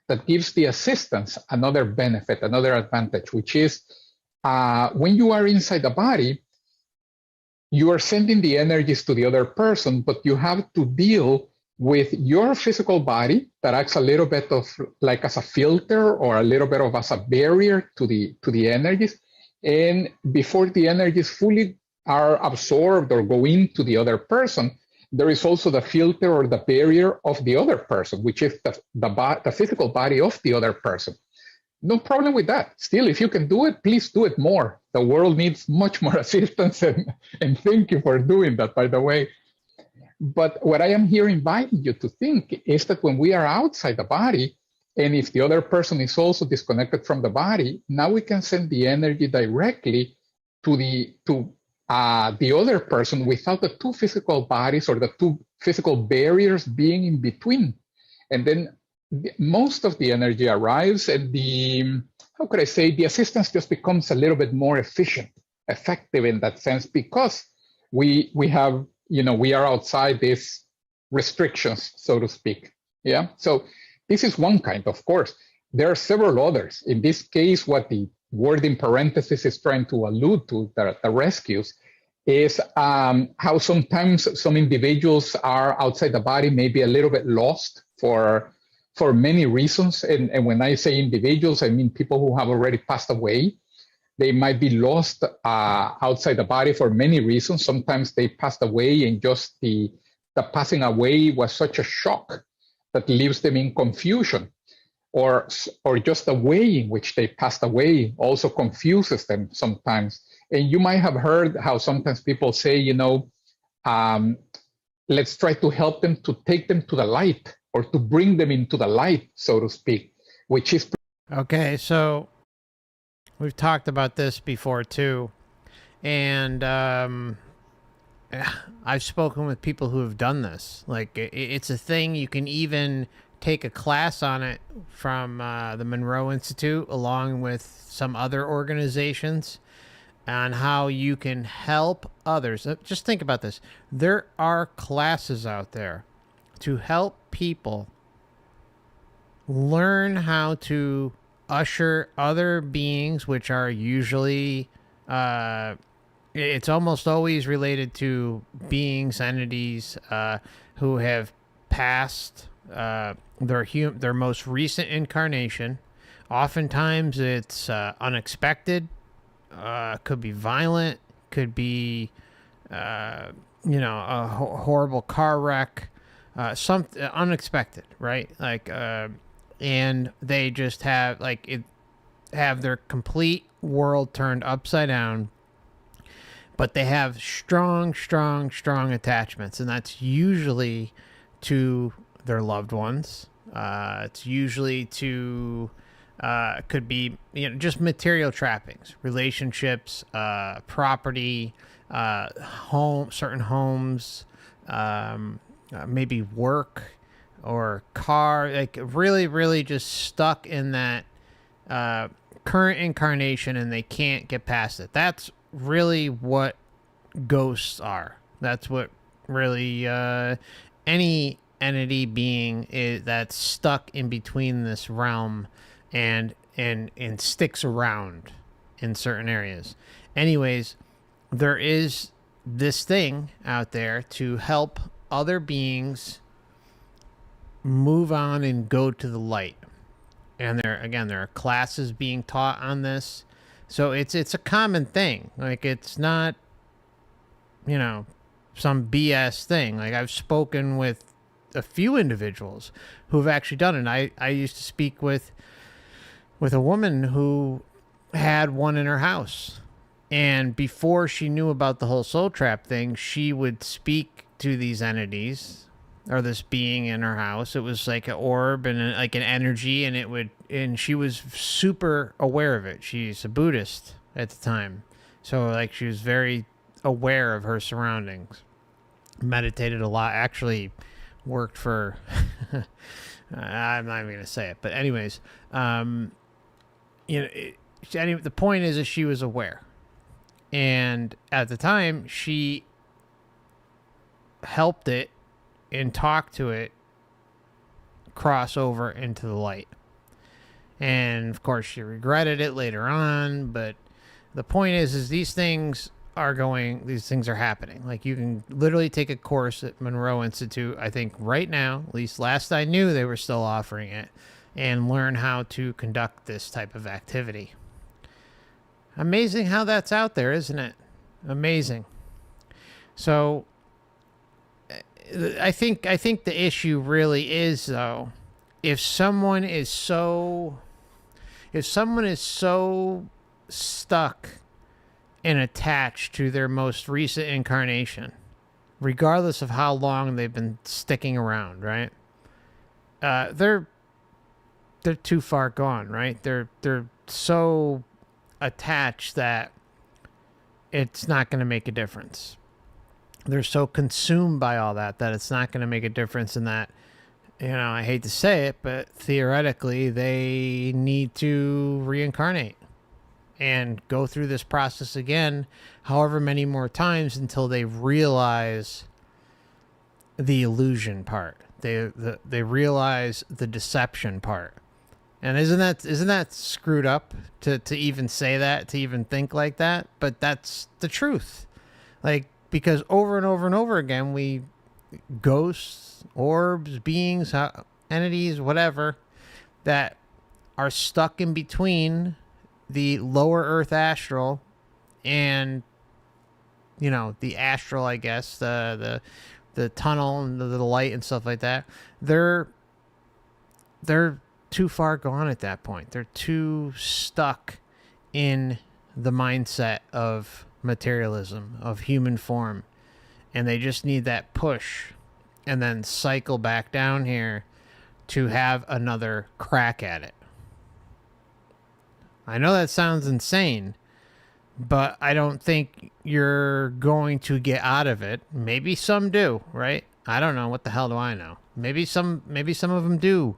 Speaker 3: that gives the assistance another benefit, another advantage, which is when you are inside the body, you are sending the energies to the other person, but you have to deal with your physical body that acts a little bit of like as a filter or a little bit of as a barrier to the energies. And before the energies fully are absorbed or go into the other person, there is also the filter or the barrier of the other person, which is the physical body of the other person. No problem with that. Still, if you can do it, please do it more. The world needs much more assistance, and thank you for doing that, by the way. But what I am here inviting you to think is that when we are outside the body, and if the other person is also disconnected from the body, now we can send the energy directly to the other person without the two physical bodies or the two physical barriers being in between. And then most of the energy arrives, and the assistance just becomes a little bit more efficient, effective in that sense, because we have, we are outside these restrictions, so to speak. Yeah. So this is one kind, of course. There are several others. In this case, what the word in parentheses is trying to allude to, the rescues, is how sometimes some individuals are outside the body, maybe a little bit lost for many reasons. And when I say individuals, I mean people who have already passed away. They might be lost outside the body for many reasons. Sometimes they passed away and just the passing away was such a shock that leaves them in confusion. Or just the way in which they passed away also confuses them sometimes. And you might have heard how sometimes people say, let's try to help them to take them to the light, or to bring them into the light, so to speak, which is...
Speaker 1: Okay, so we've talked about this before too. And I've spoken with people who have done this. Like, it's a thing. You can even take a class on it from the Monroe Institute, along with some other organizations, on how you can help others. Just think about this. There are classes out there to help people learn how to usher other beings, which are usually, it's almost always related to beings, entities who have passed their most recent incarnation. Oftentimes it's unexpected, could be violent, could be, a horrible car wreck, something unexpected, right? Like, and they just have have their complete world turned upside down, but they have strong attachments, and that's usually to their loved ones. It's usually to could be just material trappings, relationships, property, certain homes, maybe work or car, like really just stuck in that current incarnation, and they can't get past it. That's really what ghosts are. That's what really any entity being is, that's stuck in between this realm and sticks around in certain areas. Anyways, there is this thing out there to help other beings move on and go to the light. And there are classes being taught on this. So it's a common thing. Like, it's not, you know, some BS thing. Like, I've spoken with a few individuals who have actually done it. I used to speak with a woman who had one in her house. And before she knew about the whole soul trap thing, she would speak to these entities or this being in her house. It was like an orb and like an energy, and she was super aware of it. She's a Buddhist at the time. So like she was very aware of her surroundings. Meditated a lot, actually worked for I'm not even going to say it, but anyways, the point is that she was aware. And at the time, she helped it and talked to it cross over into the light. And of course, she regretted it later on. But the point is these things are happening. Like, you can literally take a course at Monroe Institute, I think right now, at least last I knew, they were still offering it, and learn how to conduct this type of activity. Amazing how that's out there, isn't it? Amazing. So I think the issue really is, though, if someone is so stuck and attached to their most recent incarnation, regardless of how long they've been sticking around, right? They're too far gone, right? They're so attached that it's not going to make a difference. They're so consumed by all that it's not going to make a difference, in that, I hate to say it, but theoretically they need to reincarnate and go through this process again, however many more times, until they realize the illusion part. They realize the deception part. And isn't that screwed up to even say that, to even think like that? But that's the truth. Like, because over and over and over again, ghosts, orbs, beings, entities, whatever, that are stuck in between the lower earth astral and, the astral, I guess, the tunnel and the light and stuff like that. They're too far gone at that point. They're too stuck in the mindset of materialism, of human form, and they just need that push and then cycle back down here to have another crack at it. I know that sounds insane, but I don't think you're going to get out of it. Maybe some do, right? I don't know. What the hell do I know? Maybe some of them do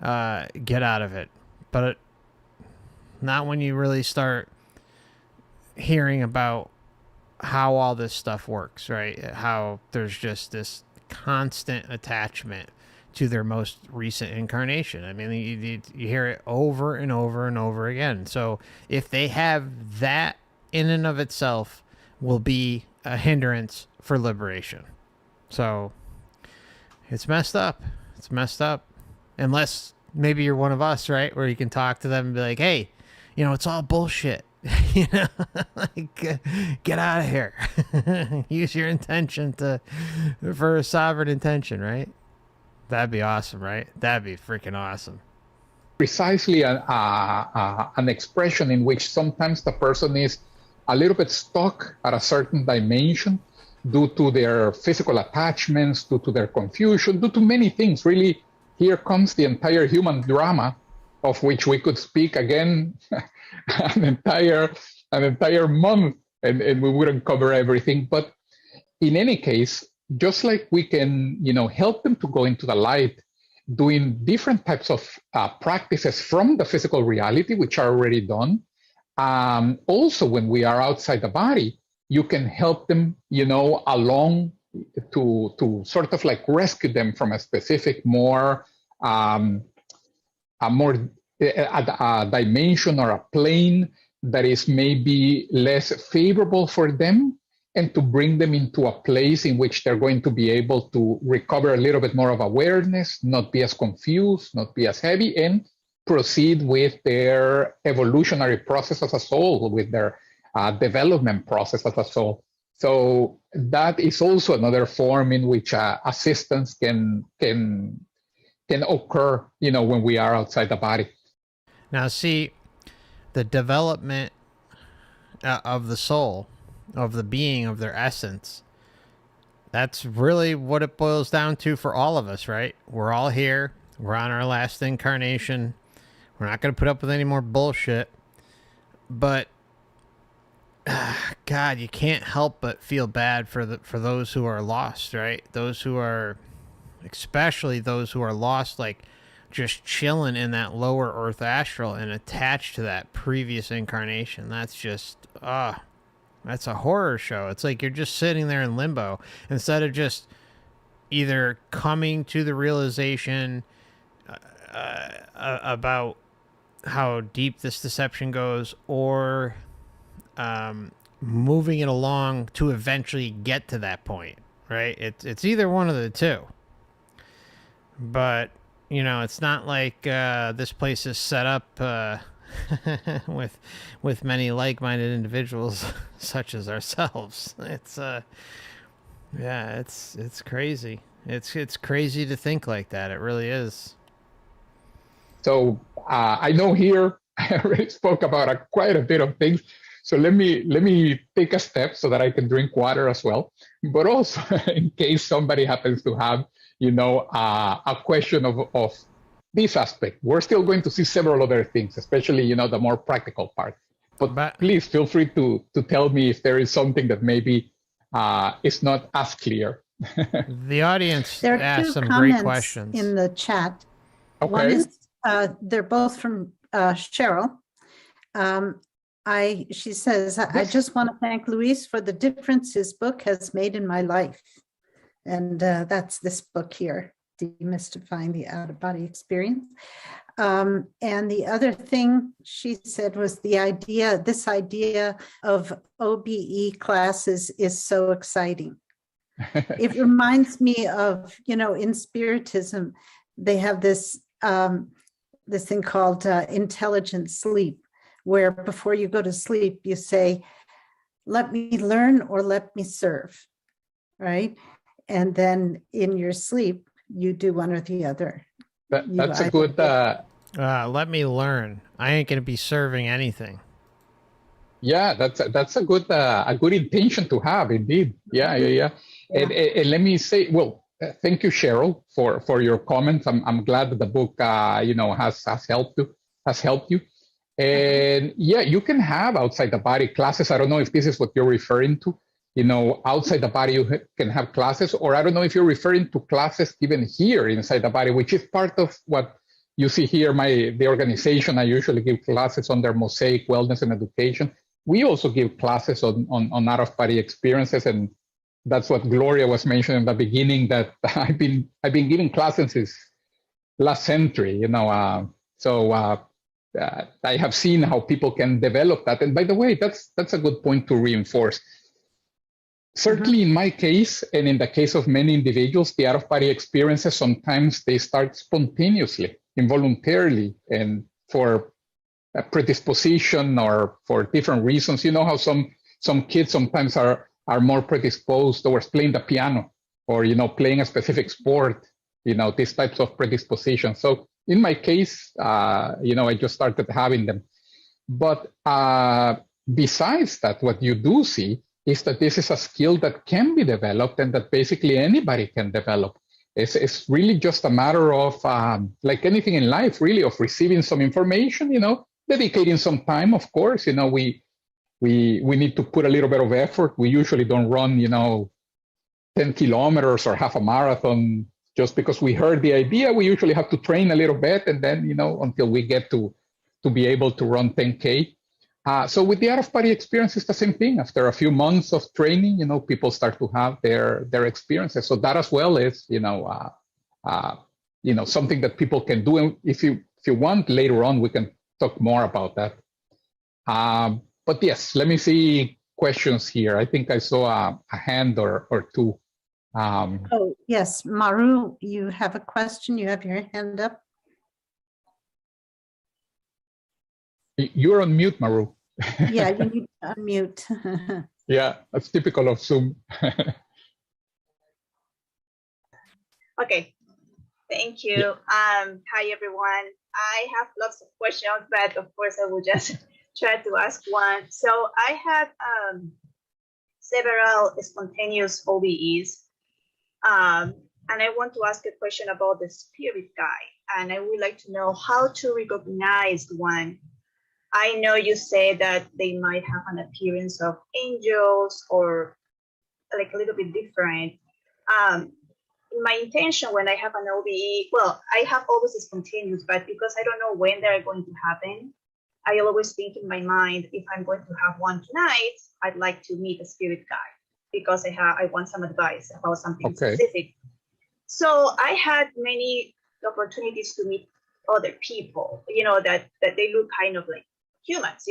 Speaker 1: get out of it, but not when you really start hearing about how all this stuff works, right? How there's just this constant attachment to their most recent incarnation. I mean, you hear it over and over and over again. So if they have that, in and of itself will be a hindrance for liberation. So it's messed up. It's messed up. Unless maybe you're one of us, right? Where you can talk to them and be like, hey, it's all bullshit. Like, get out of here. Use your intention for a sovereign intention, right? That'd be awesome, right? That'd be freaking awesome.
Speaker 3: Precisely an expression in which sometimes the person is a little bit stuck at a certain dimension due to their physical attachments, due to their confusion, due to many things. Really, here comes the entire human drama, of which we could speak again an entire month, and we wouldn't cover everything. But in any case, just like we can, help them to go into the light, doing different types of practices from the physical reality, which are already done. Also, when we are outside the body, you can help them, along to sort of like rescue them from a specific a dimension or a plane that is maybe less favorable for them, and to bring them into a place in which they're going to be able to recover a little bit more of awareness, not be as confused, not be as heavy, and proceed with their evolutionary process as a soul, with their development process as a soul. So that is also another form in which assistance can occur, when we are outside the body.
Speaker 1: Now, see, the development of the soul, of the being, of their essence, that's really what it boils down to for all of us, right? We're all here. We're on our last incarnation. We're not going to put up with any more bullshit. But, God, you can't help but feel bad for those who are lost, right? Those who are, especially those who are lost, like just chilling in that lower earth astral and attached to that previous incarnation. That's just, that's a horror show. It's like you're just sitting there in limbo instead of just either coming to the realization about how deep this deception goes, or moving it along to eventually get to that point, right? It's either one of the two. But, it's not like this place is set up with many like-minded individuals such as ourselves. It's it's crazy. It's crazy to think like that. It really is.
Speaker 3: So I know here I already spoke about quite a bit of things. So let me take a step so that I can drink water as well. But also, in case somebody happens to have, a question of this aspect, we're still going to see several other things, especially, the more practical part. But please feel free to tell me if there is something that maybe is not as clear.
Speaker 1: The audience
Speaker 2: There are
Speaker 1: asked
Speaker 2: two
Speaker 1: some
Speaker 2: comments
Speaker 1: great questions
Speaker 2: in the chat.
Speaker 3: Okay.
Speaker 2: One is they're both from Cheryl. She says, I just want to thank Luis for the difference his book has made in my life. And that's this book here, Demystifying the Out-of-Body Experience. And the other thing she said was this idea of OBE classes is so exciting. It reminds me of, in Spiritism, they have this thing called intelligent sleep, where before you go to sleep, you say, let me learn or let me serve, right? And then in your sleep, you do one or the other.
Speaker 3: That's a good...
Speaker 1: let me learn. I ain't going to be serving anything.
Speaker 3: Yeah, that's a good intention to have, indeed. Yeah. And let me say, well, thank you, Cheryl, for your comments. I'm glad that the book, has helped you. And yeah, you can have outside the body classes. I don't know if this is what you're referring to. Outside the body, you can have classes, or I don't know if you're referring to classes even here inside the body, which is part of what you see here. The organization, I usually give classes on their Mosaic Wellness and Education. We also give classes on out-of-body experiences, and that's what Gloria was mentioning in the beginning, that I've been giving classes since last century, so I have seen how people can develop that. And by the way, that's a good point to reinforce. Certainly in my case, and in the case of many individuals, the out-of-body experiences, sometimes they start spontaneously, involuntarily, and for a predisposition or for different reasons. You know how some kids sometimes are more predisposed towards playing the piano, or playing a specific sport, these types of predispositions. So in my case, I just started having them. But besides that, what you do see is that this is a skill that can be developed, and that basically anybody can develop. It's really just a matter of, like anything in life, really, of receiving some information, dedicating some time, of course. We need to put a little bit of effort. We usually don't run, 10 kilometers or half a marathon just because we heard the idea. We usually have to train a little bit, and then, until we get to be able to run 10K. So with the out-of-body experience, it's the same thing. After a few months of training, people start to have their experiences. So that as well is, something that people can do. And if you want, later on, we can talk more about that. But yes, let me see questions here. I think I saw a hand or two.
Speaker 2: Oh, yes, Maru, you have a question? You have your hand up?
Speaker 3: You're on mute, Maru.
Speaker 2: Yeah, you need to unmute.
Speaker 3: Yeah, that's typical of Zoom.
Speaker 4: Okay, thank you. Hi everyone. I have lots of questions, but of course I will just try to ask one. So I had several spontaneous OBEs, and I want to ask a question about the spirit guide, and I would like to know how to recognize one. I know you say that they might have an appearance of angels or like a little bit different. My intention when I have an OBE, well, I have always spontaneous, but because I don't know when they're going to happen, I always think in my mind, if I'm going to have one tonight, I'd like to meet a spirit guide because I want some advice about something specific. So I had many opportunities to meet other people, that they look kind of like humans,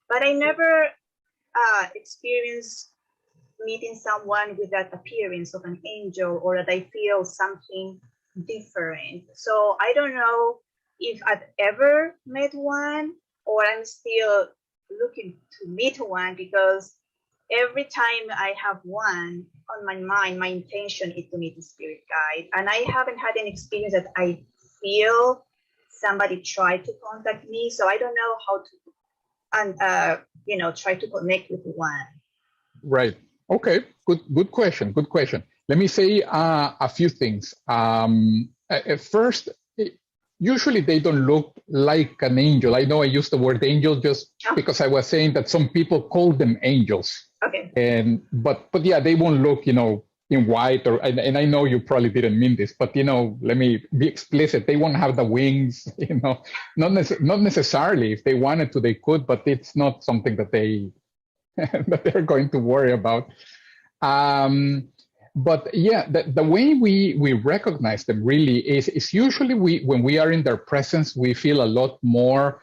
Speaker 4: but I never experienced meeting someone with that appearance of an angel or that I feel something different. So I don't know if I've ever met one or I'm still looking to meet one, because every time I have one on my mind, my intention is to meet a spirit guide. And I haven't had an experience that I feel somebody tried to contact me. So I don't know how to, try to connect with one.
Speaker 3: Right. Okay. Good question. Good question. Let me say a few things. At first, usually they don't look like an angel. I know I used the word angel just because I was saying that some people call them angels.
Speaker 4: Okay.
Speaker 3: But yeah, they won't look, in white and I know you probably didn't mean this, but let me be explicit. They won't have the wings, not necessarily. If they wanted to, they could, but it's not something that that they're going to worry about. But yeah, the way we recognize them really is usually when we are in their presence, we feel a lot more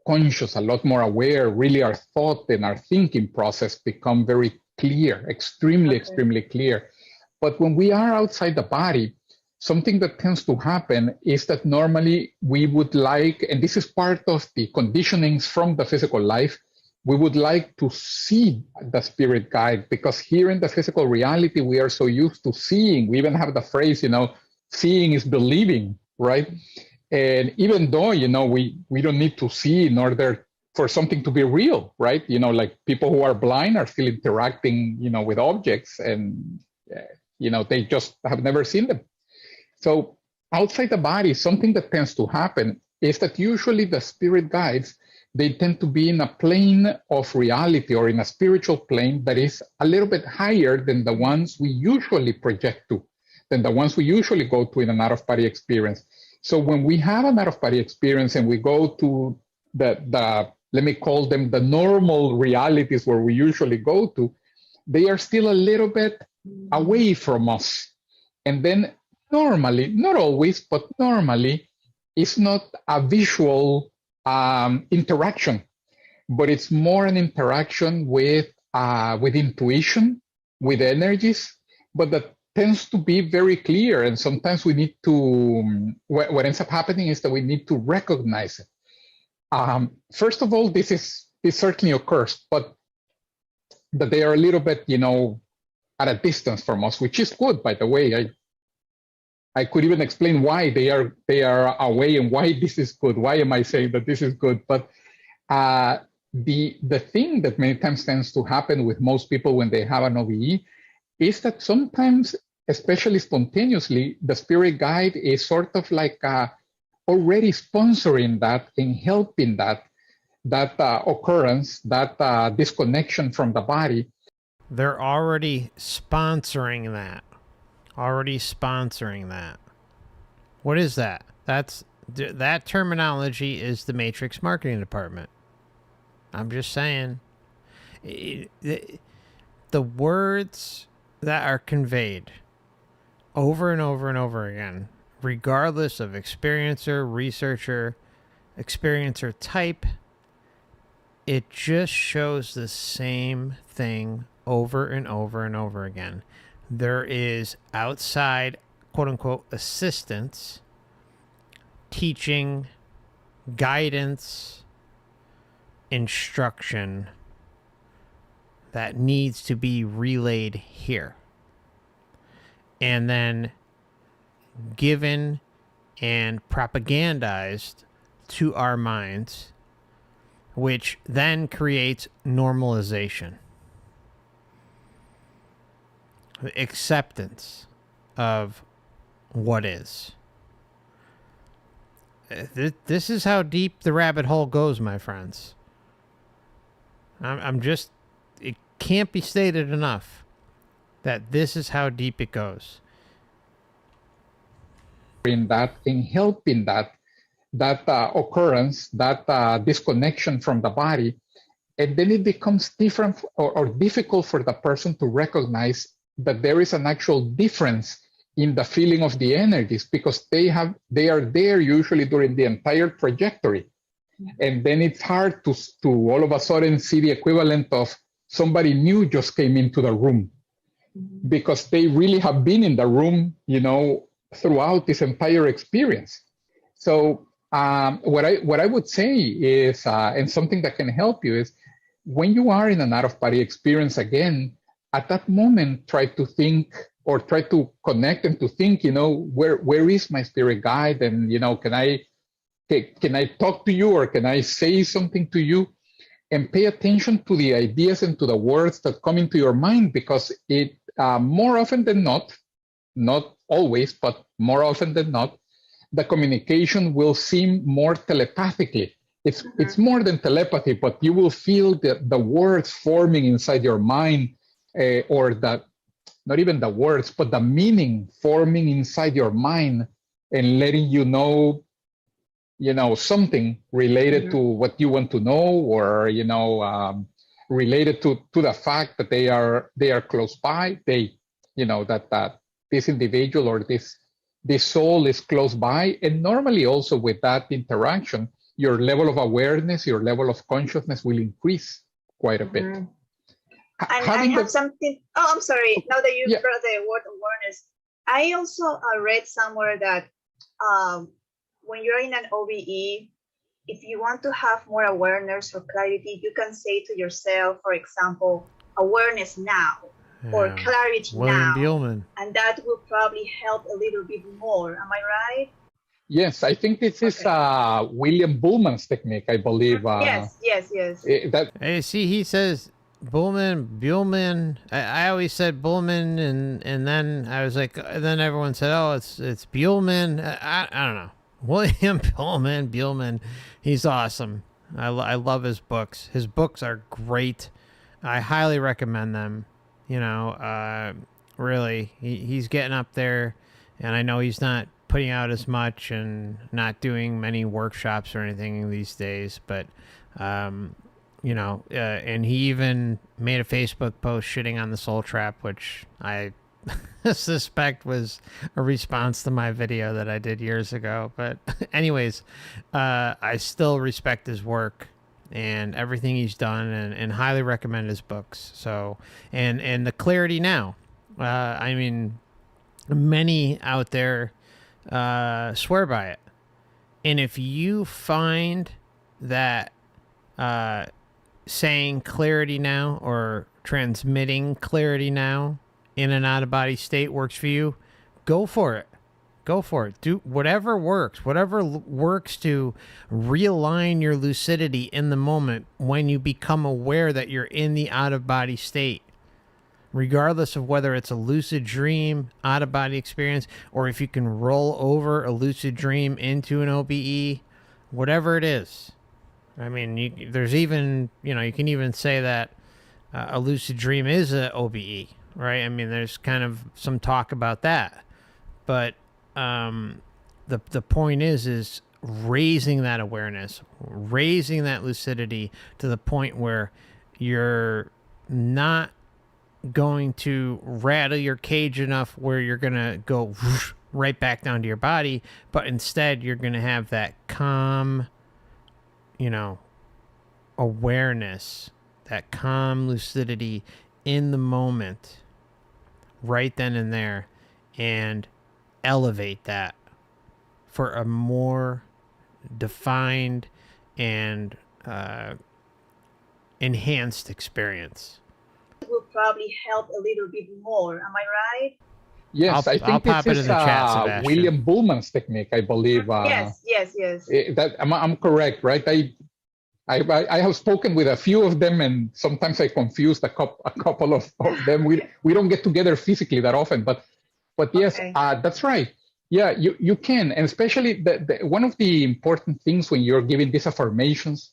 Speaker 3: conscious, a lot more aware. Really, our thought and our thinking process become very clear, extremely clear. But when we are outside the body, something that tends to happen is that normally we would like, and this is part of the conditionings from the physical life, we would like to see the spirit guide, because here in the physical reality, we are so used to seeing. We even have the phrase, seeing is believing, right? And even though, we don't need to see in order for something to be real, right? Like people who are blind are still interacting, with objects, and, they just have never seen them. So outside the body, something that tends to happen is that usually the spirit guides, they tend to be in a plane of reality or in a spiritual plane that is a little bit higher than the ones we usually project to, than the ones we usually go to in an out-of-body experience. So when we have an out-of-body experience and we go to the let me call them the normal realities where we usually go to, they are still a little bit away from us. And then normally, not always, but normally, it's not a visual interaction, but it's more an interaction with intuition, with energies, but that tends to be very clear. And sometimes we need to, what ends up happening is that we need to recognize it. First of all, this certainly occurs, but that they are a little bit, at a distance from us, which is good, by the way. I could even explain why they are away and why this is good. Why am I saying that this is good? But the thing that many times tends to happen with most people when they have an OBE is that sometimes, especially spontaneously, the spirit guide is sort of like already sponsoring that and helping that occurrence, that disconnection from the body.
Speaker 1: They're already sponsoring that. What is that? That terminology is the Matrix marketing department. I'm just saying. The words that are conveyed over and over and over again, regardless of experiencer, researcher, experiencer type, it just shows the same thing over and over and over again. There is outside, quote unquote, assistance, teaching, guidance, instruction that needs to be relayed here. And then given and propagandized to our minds, which then creates normalization, acceptance of what is. This is how deep the rabbit hole goes, my friends. I'm just, it can't be stated enough that this is how deep it goes.
Speaker 3: In that, in helping that occurrence, that disconnection from the body, and then it becomes different or difficult for the person to recognize that there is an actual difference in the feeling of the energies, because they are there usually during the entire trajectory. And then it's hard to all of a sudden see the equivalent of somebody new just came into the room, because they really have been in the room, throughout this entire experience. So what I would say is, and something that can help you is, when you are in an out-of-body experience again, at that moment, try to think or try to connect and to think, where is my spirit guide? And, can I talk to you, or can I say something to you? And pay attention to the ideas and to the words that come into your mind, because it, more often than not always, but more often than not, the communication will seem more telepathically. It's more than telepathy, but you will feel the words forming inside your mind, or not even the words, but the meaning forming inside your mind and letting you know something related to what you want to know, or, related to the fact that they are close by. That this individual or this soul is close by. And normally also with that interaction, your level of awareness, your level of consciousness will increase quite a bit.
Speaker 4: And I have something. Oh, I'm sorry. Now that you brought the word awareness, I also read somewhere that when you're in an OBE, if you want to have more awareness or clarity, you can say to yourself, for example, awareness now, or clarity
Speaker 1: William
Speaker 4: now.
Speaker 1: Bielman.
Speaker 4: And that will probably help a little bit more. Am I right?
Speaker 3: Yes, I think this is William Bullman's technique, I believe.
Speaker 4: Yes.
Speaker 1: Hey, see, he says Bielman. I always said Bullman, and then I was like, then everyone said, oh, it's Bielman. I don't know. William Bielman. He's awesome. I love his books. His books are great. I highly recommend them. Really, he's getting up there, and I know he's not putting out as much and not doing many workshops or anything these days, but and he even made a Facebook post shitting on the Soul Trap, which I suspect was a response to my video that I did years ago. But anyways, I still respect his work and everything he's done, and highly recommend his books. So, and the clarity now, I mean, many out there swear by it. And if you find that saying clarity now or transmitting clarity now in an out-of-body state works for you, go for it. Go for it. Do whatever works to realign your lucidity in the moment when you become aware that you're in the out-of-body state. Regardless of whether it's a lucid dream, out-of-body experience, or if you can roll over a lucid dream into an OBE, whatever it is. I mean, there's even, you can even say that a lucid dream is an OBE, right? I mean, there's kind of some talk about that. But the point is raising that awareness, raising that lucidity to the point where you're not going to rattle your cage enough where you're going to go right back down to your body, but instead you're going to have that calm, awareness, that calm lucidity in the moment, right then and there, and elevate that for a more defined and enhanced experience.
Speaker 4: It will probably help a little bit more. Am I right?
Speaker 3: Yes, I
Speaker 1: I'll
Speaker 3: think
Speaker 1: pop
Speaker 3: this
Speaker 1: it
Speaker 3: is
Speaker 1: in the chat, Sebastian.
Speaker 3: William Bullman's technique, I believe.
Speaker 4: Yes.
Speaker 3: That I'm correct, right? I have spoken with a few of them, and sometimes I confused a couple of them. We don't get together physically that often, but yes,
Speaker 4: Okay.
Speaker 3: that's right. Yeah, you can, and especially one of the important things when you're giving these affirmations,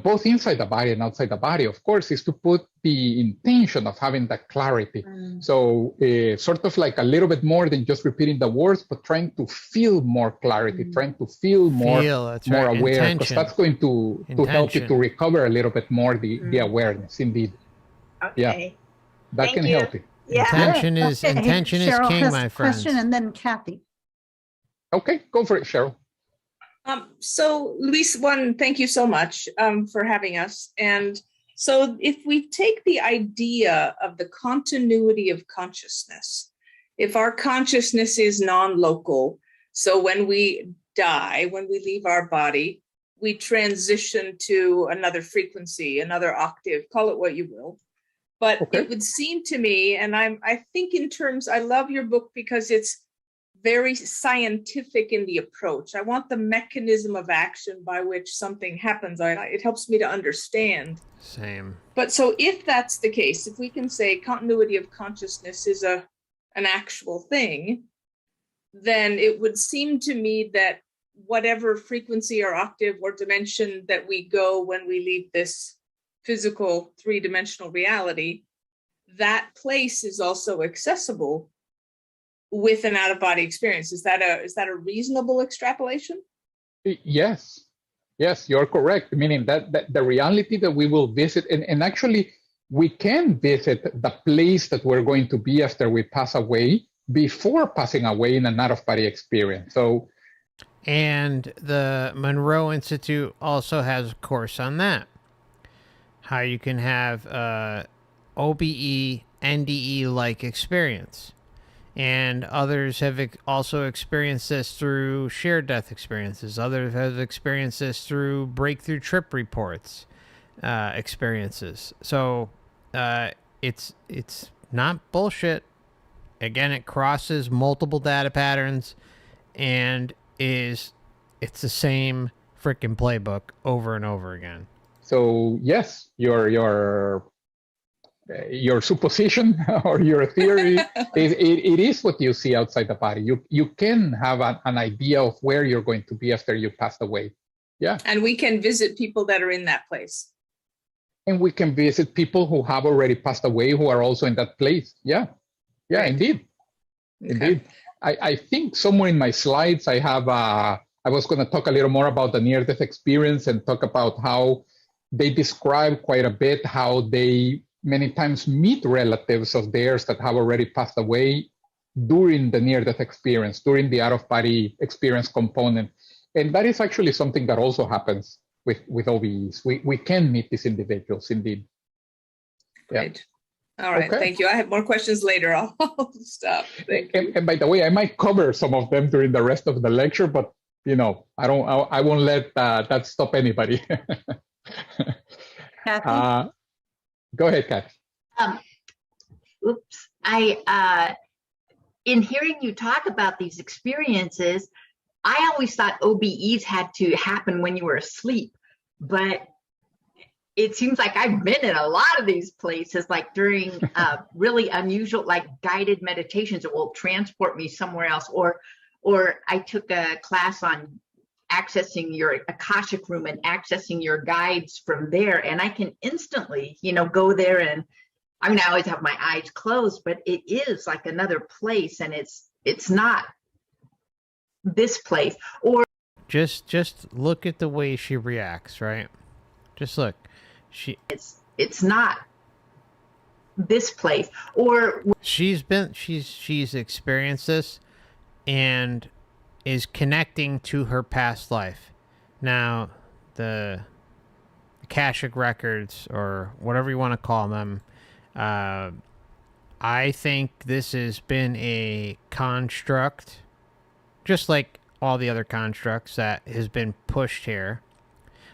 Speaker 3: both inside the body and outside the body, of course, is to put the intention of having that clarity. So sort of like a little bit more than just repeating the words, but trying to feel more clarity, trying to feel more
Speaker 1: That's right.
Speaker 3: aware, because
Speaker 1: Intention.
Speaker 3: that's going to help you to recover a little bit more the awareness. Indeed,
Speaker 4: Okay.
Speaker 3: yeah, that
Speaker 4: Thank
Speaker 3: can
Speaker 4: you.
Speaker 3: help you.
Speaker 4: Yeah.
Speaker 1: Intention is
Speaker 2: Cheryl
Speaker 1: king,
Speaker 2: has
Speaker 1: my
Speaker 2: a
Speaker 1: friends.
Speaker 2: question, and then Kathy.
Speaker 3: Okay, go for it, Cheryl.
Speaker 5: So Luis, thank you so much for having us. And so if we take the idea of the continuity of consciousness, if our consciousness is non-local, so when we die, when we leave our body, we transition to another frequency, another octave, call it what you will. But It would seem to me, and I think in terms, I love your book because it's very scientific in the approach. I want the mechanism of action by which something happens. It helps me to understand.
Speaker 1: Same.
Speaker 5: But so if that's the case, if we can say continuity of consciousness is an actual thing, then it would seem to me that whatever frequency or octave or dimension that we go when we leave this physical three-dimensional reality, that place is also accessible with an out-of-body experience. Is that a reasonable extrapolation?
Speaker 3: Yes, you're correct. Meaning that the reality that we will visit, and actually we can visit the place that we're going to be after we pass away before passing away in an out-of-body experience. So,
Speaker 1: and the Monroe Institute also has a course on that. How you can have OBE, NDE-like experience. And others have also experienced this through shared death experiences. Others have experienced this through breakthrough trip reports experiences. So it's not bullshit. Again, it crosses multiple data patterns, and it's the same freaking playbook over and over again.
Speaker 3: So yes, your supposition or your theory it is what you see outside the body. You can have an idea of where you're going to be after you passed away. Yeah.
Speaker 5: And we can visit people that are in that place.
Speaker 3: And we can visit people who have already passed away who are also in that place. Yeah. Yeah, right. Indeed. Okay. Indeed. I think somewhere in my slides I have I was going to talk a little more about the near-death experience and talk about how they describe quite a bit how they many times meet relatives of theirs that have already passed away during the near-death experience, during the out-of-body experience component. And that is actually something that also happens with OBEs. We can meet these individuals, indeed.
Speaker 5: Great. Yeah. All right, okay. Thank you. I have more questions later. I'll stop. Thank you.
Speaker 3: And by the way, I might cover some of them during the rest of the lecture, but I won't let that stop anybody.
Speaker 2: Kathy?
Speaker 3: Go ahead, Kat.
Speaker 6: In hearing you talk about these experiences, I always thought OBEs had to happen when you were asleep, but it seems like I've been in a lot of these places, like during really unusual, like guided meditations that will transport me somewhere else, or I took a class on accessing your Akashic room and accessing your guides from there. And I can instantly, go there, and I mean, I always have my eyes closed, but it is like another place, and it's not this place. Or
Speaker 1: just look at the way she reacts, right? Just look.
Speaker 6: It's not this place. Or
Speaker 1: she's experienced this and is connecting to her past life. Now, the Akashic records, or whatever you want to call them. I think this has been a construct, just like all the other constructs that has been pushed here,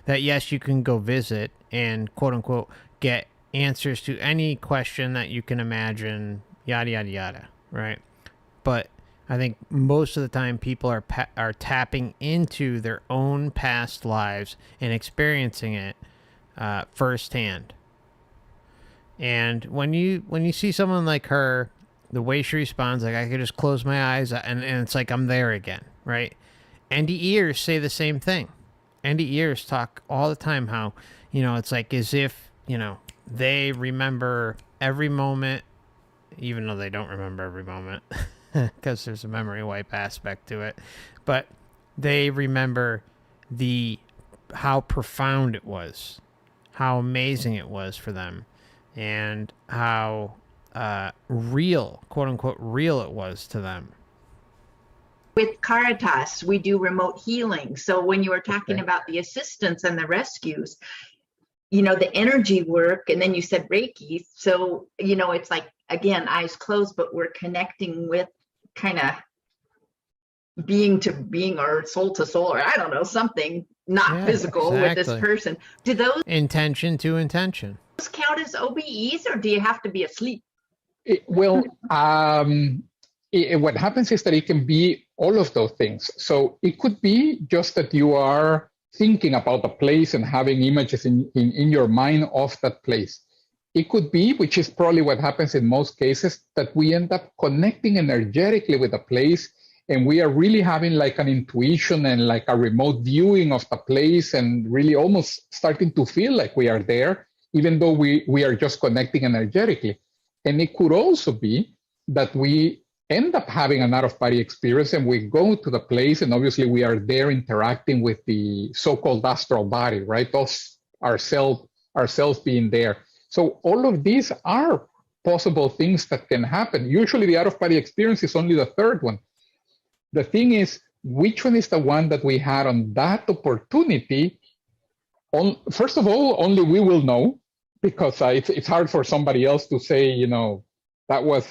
Speaker 1: that yes, you can go visit and quote unquote get answers to any question that you can imagine, yada yada yada, right? But I think most of the time people are tapping into their own past lives and experiencing it firsthand. And when you see someone like her, the way she responds, like I could just close my eyes and it's like I'm there again, right? NDEers say the same thing. NDEers talk all the time how, it's like as if, they remember every moment, even though they don't remember every moment because there's a memory wipe aspect to it. But they remember how profound it was, how amazing it was for them, and how real, quote unquote, real it was to them.
Speaker 6: With Caritas, we do remote healing. So when you were talking about the assistance and the rescues, the energy work, and then you said Reiki. So, it's like, again, eyes closed, but we're connecting with kind of being to being or soul to soul, or I don't know, something not physical with this person. Do those
Speaker 1: intention to intention
Speaker 6: count as OBEs, or do you have to be asleep?
Speaker 3: What happens is that it can be all of those things. So it could be just that you are thinking about the place and having images in your mind of that place. It could be, which is probably what happens in most cases, that we end up connecting energetically with the place, and we are really having like an intuition and like a remote viewing of the place, and really almost starting to feel like we are there, even though we are just connecting energetically. And it could also be that we end up having an out-of-body experience and we go to the place, and obviously we are there interacting with the so-called astral body, right? Us, ourselves being there. So all of these are possible things that can happen. Usually the out-of-body experience is only the third one. The thing is, which one is the one that we had on that opportunity? First of all, only we will know, because it's hard for somebody else to say, that was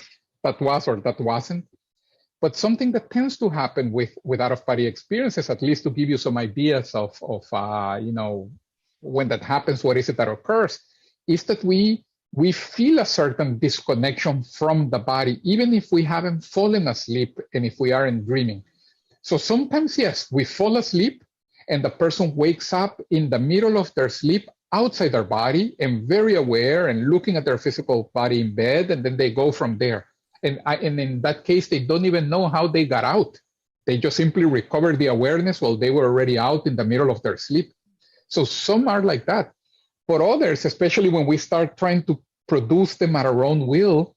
Speaker 3: or that wasn't. But something that tends to happen with out-of-body experiences, at least to give you some ideas of when that happens, what is it that occurs, is that we feel a certain disconnection from the body, even if we haven't fallen asleep and if we aren't dreaming. So sometimes, yes, we fall asleep and the person wakes up in the middle of their sleep outside their body and very aware and looking at their physical body in bed, and then they go from there. And in that case, they don't even know how they got out. They just simply recovered the awareness while they were already out in the middle of their sleep. So some are like that. But others, especially when we start trying to produce them at our own will,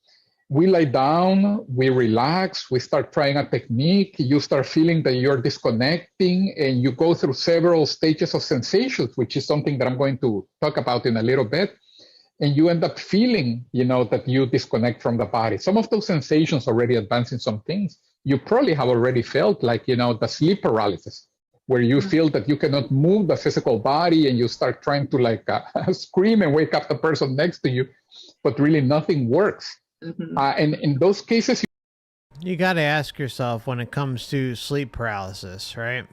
Speaker 3: we lie down, we relax, we start trying a technique, you start feeling that you're disconnecting, and you go through several stages of sensations, which is something that I'm going to talk about in a little bit. And you end up feeling, that you disconnect from the body. Some of those sensations already advancing some things, you probably have already felt, like, the sleep paralysis, where you feel that you cannot move the physical body and you start trying to scream and wake up the person next to you, but really nothing works.
Speaker 6: Mm-hmm.
Speaker 3: And in those cases,
Speaker 1: you got to ask yourself when it comes to sleep paralysis, right?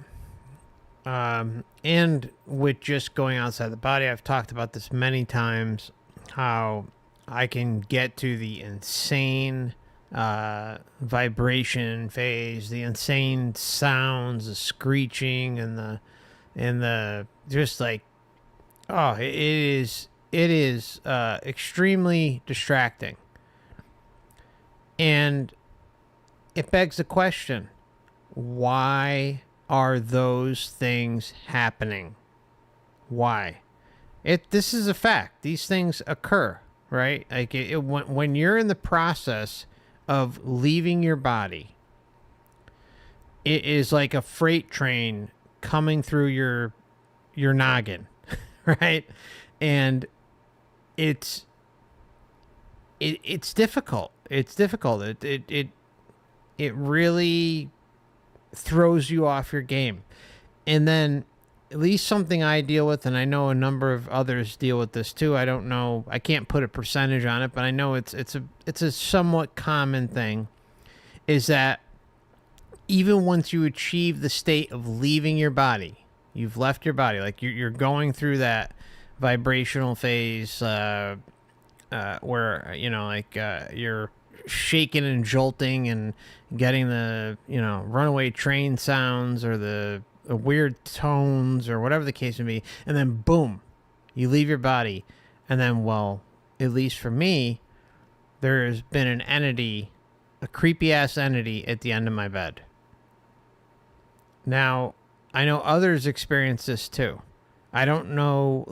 Speaker 1: And with just going outside the body, I've talked about this many times, how I can get to the insane vibration phase, the insane sounds, the screeching, and the just like, oh, it is extremely distracting. And it begs the question, why are those things happening? Why? This is a fact. These things occur, right? Like when you're in the process of leaving your body, it is like a freight train coming through your noggin, right? And it's difficult. It's difficult. It really throws you off your game. And then at least something I deal with, and I know a number of others deal with this too. I don't know, I can't put a percentage on it, but I know it's a somewhat common thing, is that even once you achieve the state of leaving your body, you've left your body, like you're going through that vibrational phase, where you're shaking and jolting and getting the runaway train sounds or the weird tones or whatever the case may be, and then boom, you leave your body, and then, well, at least for me, there's been an entity, a creepy ass entity at the end of my bed. Now, I know others experience this too. I don't know,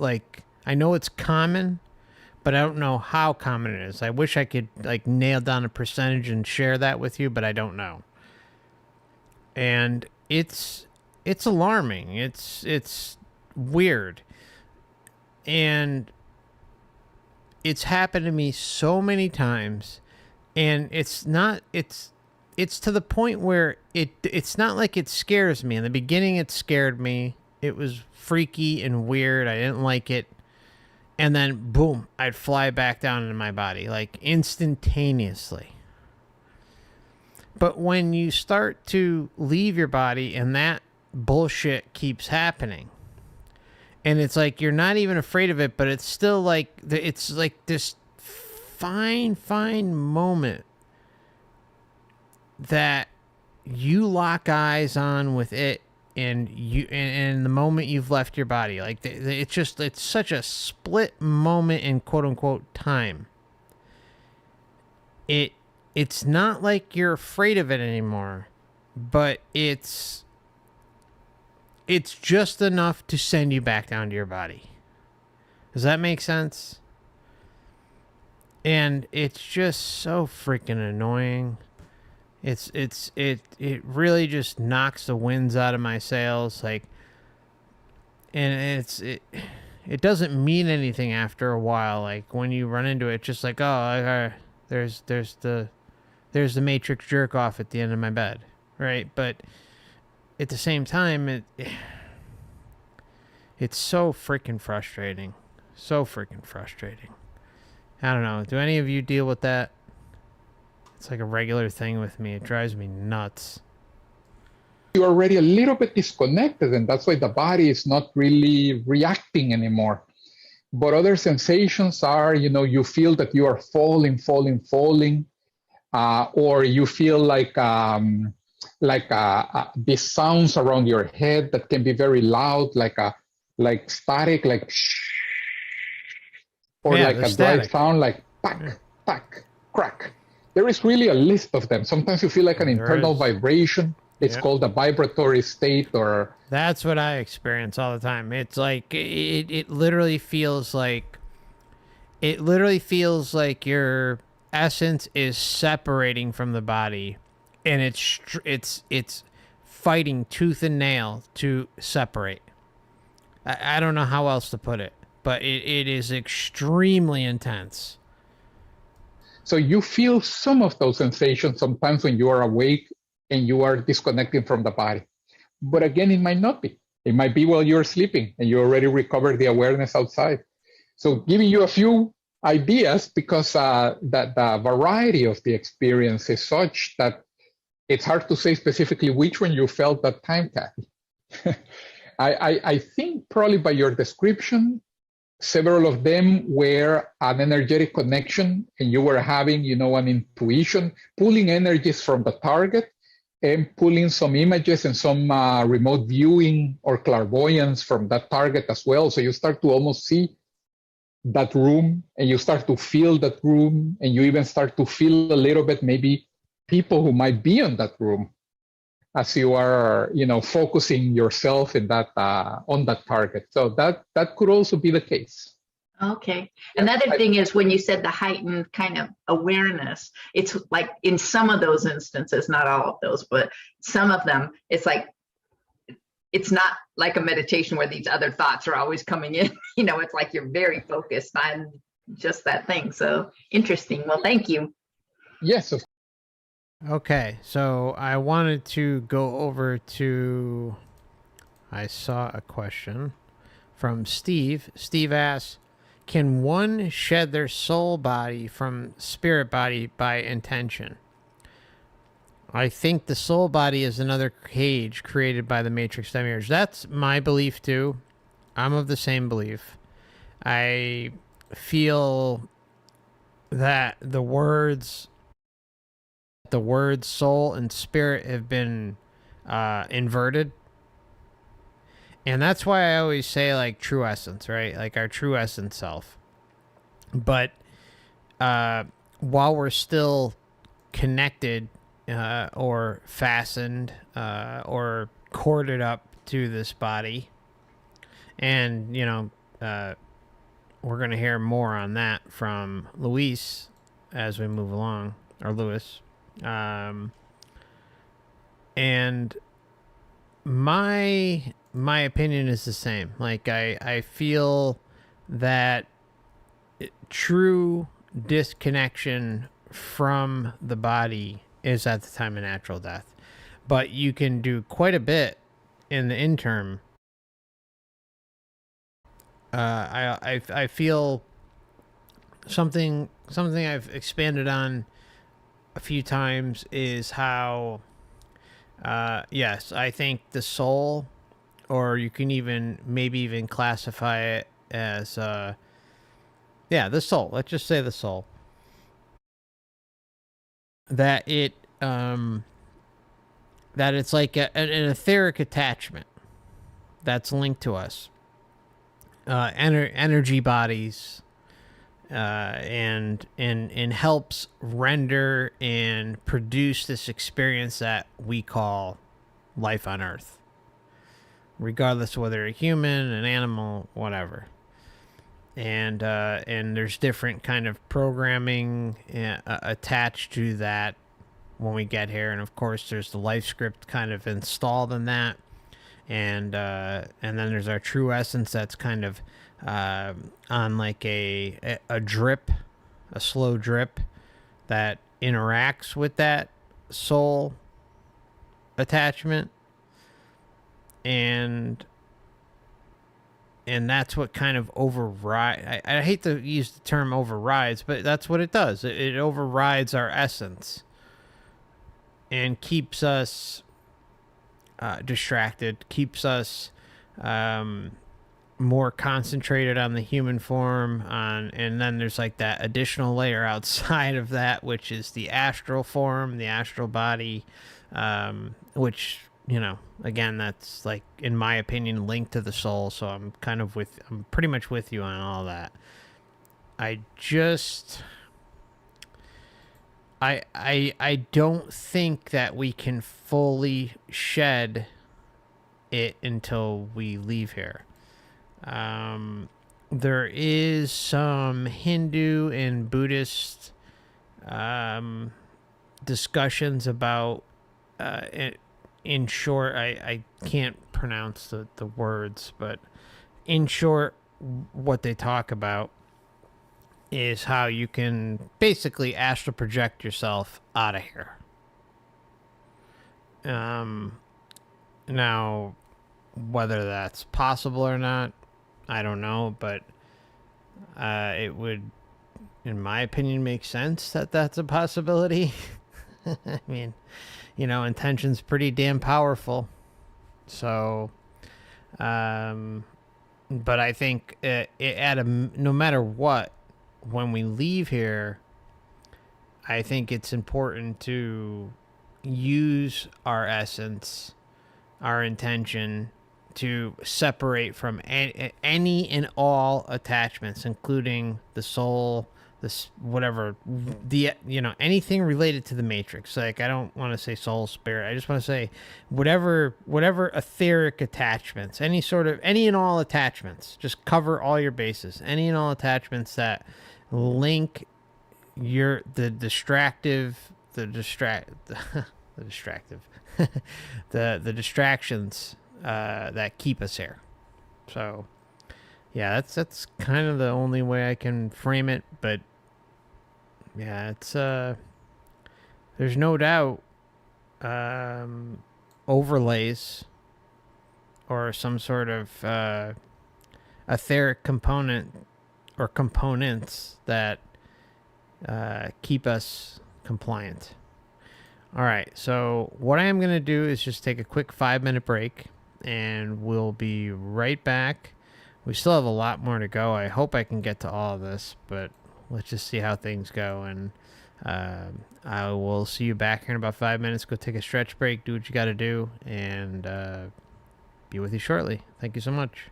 Speaker 1: I know it's common, but I don't know how common it is. I wish I could nail down a percentage and share that with you, but I don't know. And it's alarming. It's weird. And it's happened to me so many times, and it's to the point where it's not like it scares me. In the beginning it scared me. It was freaky and weird. I didn't like it. And then, boom, I'd fly back down into my body, instantaneously. But when you start to leave your body and that bullshit keeps happening, and it's like you're not even afraid of it, but it's still it's like this fine moment that you lock eyes on with it, and the moment you've left your body, it's such a split moment in quote unquote time. It's not like you're afraid of it anymore, but it's just enough to send you back down to your body. Does that make sense? And it's just so freaking annoying. It really just knocks the winds out of my sails, and it doesn't mean anything after a while. When you run into it, it's just there's the Matrix jerk off at the end of my bed, right? But at the same time, it's so freaking frustrating, I don't know. Do any of you deal with that? It's like a regular thing with me. It drives me nuts.
Speaker 3: You're already a little bit disconnected, and that's why the body is not really reacting anymore. But other sensations are, you feel that you are falling, or you feel these sounds around your head that can be very loud, like static, or
Speaker 1: Yeah,
Speaker 3: like a
Speaker 1: static.
Speaker 3: dry sound, like tack, tack, crack. There is really a list of them. Sometimes you feel like an internal vibration. It's called a vibratory state, or
Speaker 1: that's what I experience all the time. It's like it literally feels like your essence is separating from the body, and it's fighting tooth and nail to separate. I don't know how else to put it, but it is extremely intense.
Speaker 3: So you feel some of those sensations sometimes when you are awake and you are disconnecting from the body. But again, it might not be. It might be while you're sleeping and you already recovered the awareness outside. So giving you a few ideas, because the variety of the experience is such that it's hard to say specifically which one you felt that time, Kathy. I think probably by your description, several of them were an energetic connection, and you were having, an intuition, pulling energies from the target and pulling some images and some remote viewing or clairvoyance from that target as well. So you start to almost see that room, and you start to feel that room, and you even start to feel a little bit maybe people who might be in that room as you are, focusing yourself in that on that target. So that could also be the case.
Speaker 6: Okay. Another thing is when you said the heightened kind of awareness, it's like in some of those instances, not all of those, but some of them, it's like, it's not like a meditation where these other thoughts are always coming in. It's like you're very focused on just that thing. So interesting. Well, thank you.
Speaker 3: Yes.
Speaker 1: Okay, so I wanted to go over to, I saw a question from Steve. Steve asks, can one shed their soul body from spirit body by intention? I think the soul body is another cage created by the Matrix demiurge. That's my belief too. I'm of the same belief. I feel that the words soul and spirit have been inverted. And that's why I always say, like, true essence, right? Like our true essence self. But while we're still connected or fastened or corded up to this body, and, you know, we're going to hear more on that from Luis as we move along, or Lewis. And my opinion is the same. Like, I feel that true disconnection from the body is at the time of natural death. But you can do quite a bit in the interim. I feel something I've expanded on a few times is how yes, I think the soul, or you can maybe even classify it as the soul. Let's just say the soul. That it's like an etheric attachment that's linked to us. Energy bodies, and helps render and produce this experience that we call life on Earth, regardless of whether a human, an animal, whatever. And there's different kind of programming attached to that when we get here, and of course there's the life script kind of installed in that. And then there's our true essence that's kind of on like a drip, a slow drip that interacts with that soul attachment, and that's what kind of override. I hate to use the term overrides, but that's what it does. It overrides our essence and keeps us distracted, keeps us more concentrated on the human form, and then there's like that additional layer outside of that, which is the astral form, the astral body, which, you know, again, that's like, in my opinion, linked to the soul. So I'm pretty much with you on all that. I don't think that we can fully shed it until we leave here. There is some Hindu and Buddhist discussions about, in short, I can't pronounce the words, but in short, what they talk about is how you can basically astral project yourself out of here. Now, whether that's possible or not, I don't know, but it would, in my opinion, make sense that that's a possibility. I mean, you know, intention's pretty damn powerful. So, but I think no matter what, when we leave here, I think it's important to use our essence, our intention, to separate from any and all attachments, including the soul, this whatever, anything related to the Matrix. Like, I don't want to say soul, spirit. I just want to say whatever etheric attachments, any and all attachments. Just cover all your bases. Any and all attachments that link the distractions that keep us here. So yeah, that's kind of the only way I can frame it. But yeah, it's there's no doubt overlays or some sort of etheric component or components that keep us compliant. All right, so what I am going to do is just take a quick 5-minute break, and we'll be right back. We still have a lot more to go. I hope I can get to all of this, but let's just see how things go. And I will see you back here in about 5 minutes. Go take a stretch break, do what you got to do, and be with you shortly. Thank you so much.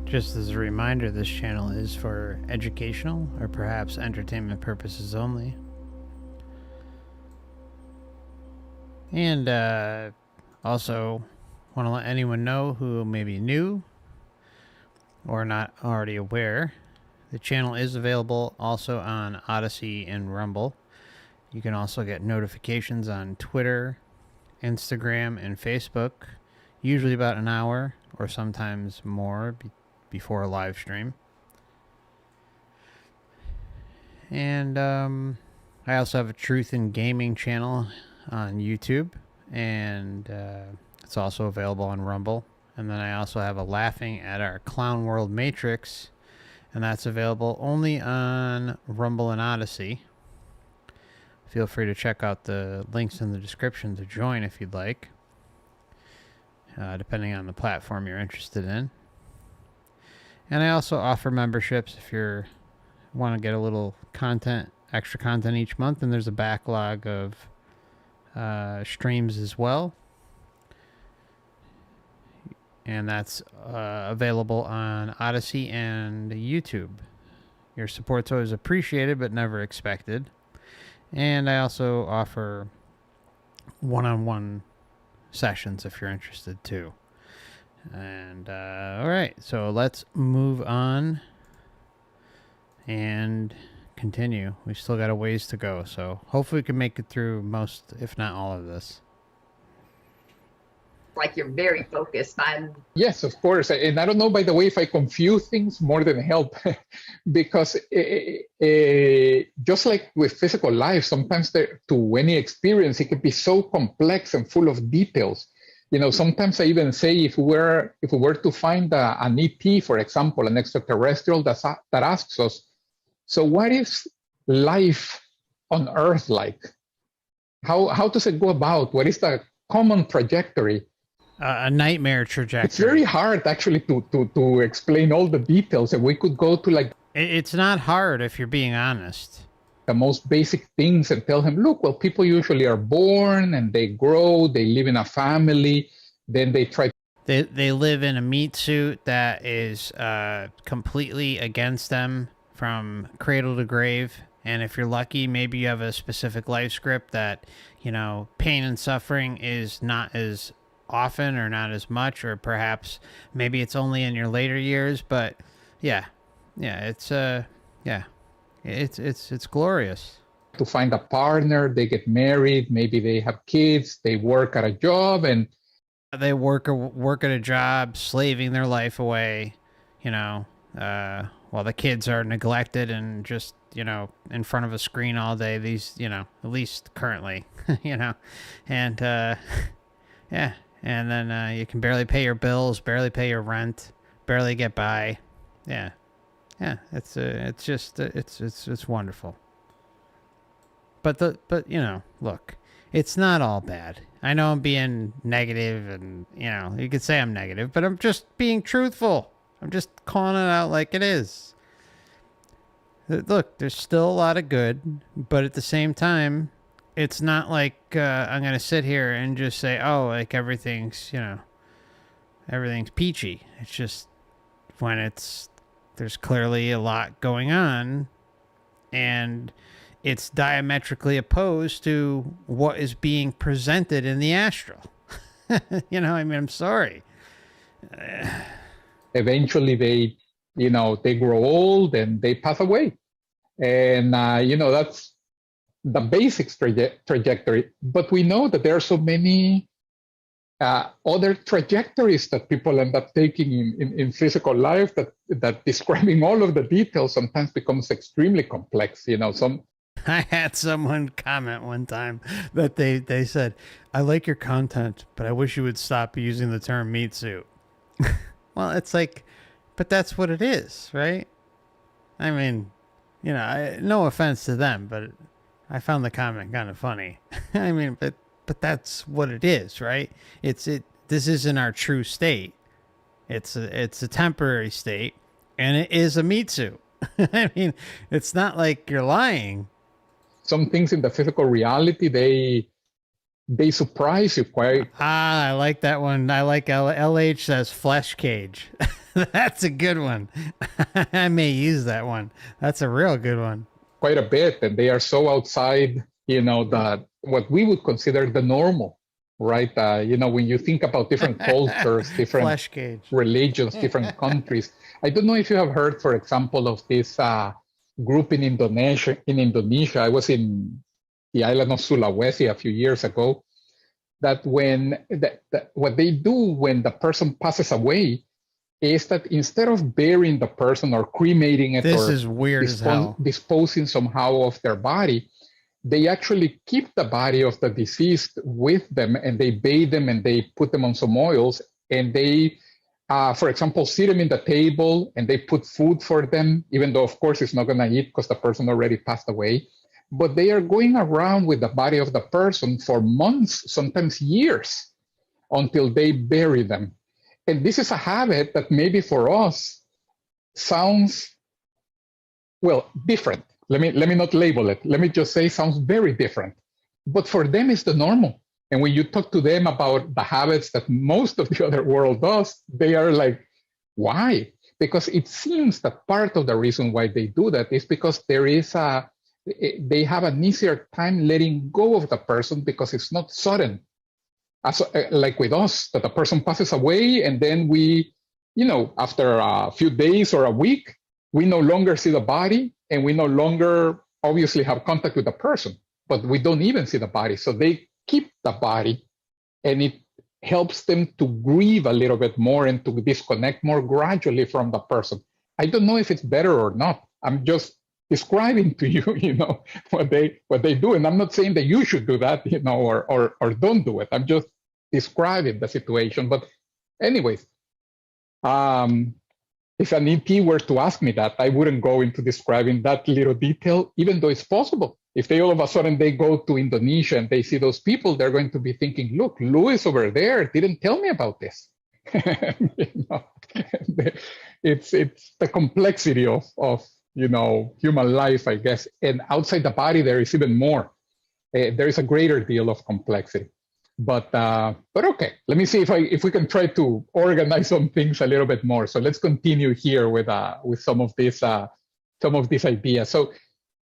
Speaker 1: Just as a reminder, this channel is for educational or perhaps entertainment purposes only. And also want to let anyone know who may be new or not already aware, the channel is available also on Odysee and Rumble. You can also get notifications on Twitter, Instagram, and Facebook, usually about an hour or sometimes more before a live stream. And I also have a Truth in Gaming channel on YouTube, and it's also available on Rumble. And then I also have a Laughing at Our Clown World Matrix, and that's available only on Rumble and Odysee. Feel free to check out the links in the description to join if you'd like, depending on the platform you're interested in. And I also offer memberships if you want to get a little content, extra content each month, and there's a backlog of streams as well. And that's available on Odysee and YouTube. Your support's always appreciated, but never expected. And I also offer one-on-one sessions if you're interested too. And all right, so let's move on and continue. We still got a ways to go, so hopefully we can make it through most, if not all of this.
Speaker 6: Like you're very focused on.
Speaker 3: Yes, of course. And I don't know, by the way, if I confuse things more than help, because just like with physical life, sometimes to any experience, it can be so complex and full of details. You know, sometimes I even say if we were to find an ET, for example, an extraterrestrial that asks us, so what is life on Earth like? How does it go about? What is the common trajectory?
Speaker 1: A nightmare trajectory.
Speaker 3: It's very hard actually to explain all the details, and we could go to like
Speaker 1: It's not hard if you're being honest.
Speaker 3: the most basic things and tell him, look, well, people usually are born and they grow, they live in a family, then they try.
Speaker 1: They live in a meat suit that is completely against them from cradle to grave. And if you're lucky, maybe you have a specific life script that, you know, pain and suffering is not as often or not as much, or perhaps maybe it's only in your later years. But it's glorious.
Speaker 3: To find a partner, they get married, maybe they have kids, they work at a job, and
Speaker 1: they work at a job, slaving their life away, you know, while the kids are neglected and just, you know, in front of a screen all day. These, you know, at least currently, you know, and yeah, and then you can barely pay your bills, barely pay your rent, barely get by. Yeah, it's wonderful. But you know, look, it's not all bad. I know I'm being negative, and you know, you could say I'm negative, but I'm just being truthful. I'm just calling it out like it is. Look, there's still a lot of good, but at the same time, it's not like I'm gonna sit here and just say, oh, like everything's, you know, everything's peachy. It's just when there's clearly a lot going on, and it's diametrically opposed to what is being presented in the astral. You know, I mean, I'm sorry.
Speaker 3: eventually they grow old and they pass away. And, that's the basic trajectory. But we know that there are so many other trajectories that people end up taking in physical life that describing all of the details sometimes becomes extremely complex.
Speaker 1: I had someone comment one time that they said, I like your content, but I wish you would stop using the term meat suit. Well, it's like, but that's what it is, right? I mean, you know, no offense to them, but I found the comment kind of funny. I mean, but that's what it is, right? This isn't our true state. It's a temporary state, and it is a meat suit. I mean, it's not like you're lying.
Speaker 3: Some things in the physical reality, they surprise you quite.
Speaker 1: I like that one. I like LH says flesh cage. That's a good one. I may use that one. That's a real good one.
Speaker 3: Quite a bit, and they are so outside, the what we would consider the normal, right? When you think about different cultures, different
Speaker 1: Flesh cage.
Speaker 3: religions, different countries. I don't know if you have heard, for example, of this group in Indonesia. I was in the island of Sulawesi a few years ago. That what they do when the person passes away is that instead of burying the person or cremating it
Speaker 1: This
Speaker 3: or
Speaker 1: is weird as hell.
Speaker 3: disposing somehow of their body, they actually keep the body of the deceased with them, and they bathe them and they put them on some oils, and they, for example, sit them in the table and they put food for them, even though of course it's not going to eat because the person already passed away. But they are going around with the body of the person for months, sometimes years, until they bury them. And this is a habit that maybe for us sounds, well, different. Let me not label it. Let me just say sounds very different. But for them, it's the normal. And when you talk to them about the habits that most of the other world does, they are like, why? Because it seems that part of the reason why they do that is because they have an easier time letting go of the person because it's not sudden. Like with us, that the person passes away and then we, after a few days or a week, we no longer see the body and we no longer obviously have contact with the person, but we don't even see the body. So they keep the body, and it helps them to grieve a little bit more and to disconnect more gradually from the person. I don't know if it's better or not. I'm just describing to you, what they do. And I'm not saying that you should do that, or don't do it. I'm just describing the situation. But anyways, if an EP were to ask me that, I wouldn't go into describing that little detail, even though it's possible. If they all of a sudden they go to Indonesia and they see those people, they're going to be thinking, look, Luis over there didn't tell me about this. It's the complexity of human life, I guess. And outside the body, there is even more. There is a greater deal of complexity. But okay, let me see if we can try to organize some things a little bit more. So let's continue here with some of these ideas.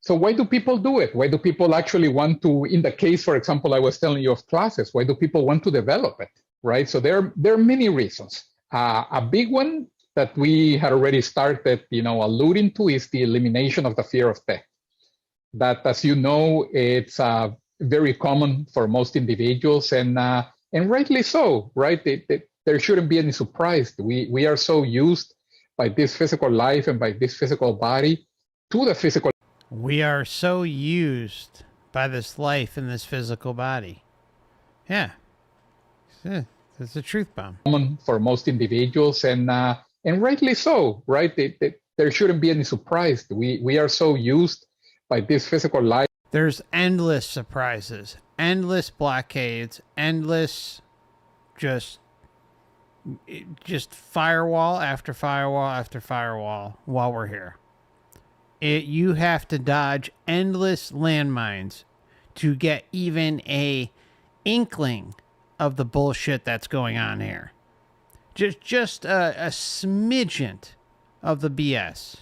Speaker 3: So why do people do it? Why do people actually want to? In the case, for example, I was telling you of classes. Why do people want to develop it? Right. So there are many reasons. A big one that we had already started, alluding to is the elimination of the fear of death. That, as you know, it's very common for most individuals, and rightly so, right? There shouldn't be any surprise. We are so used by this physical life and by this physical body to the physical.
Speaker 1: We are so used by this life and this physical body. Yeah. It's a truth bomb.
Speaker 3: Common for most individuals, and rightly so, right? There shouldn't be any surprise. We are so used by this physical life.
Speaker 1: There's endless surprises, endless blockades, endless just firewall after firewall after firewall while we're here. You have to dodge endless landmines to get even a inkling of the bullshit that's going on here. Just a smidgen of the BS.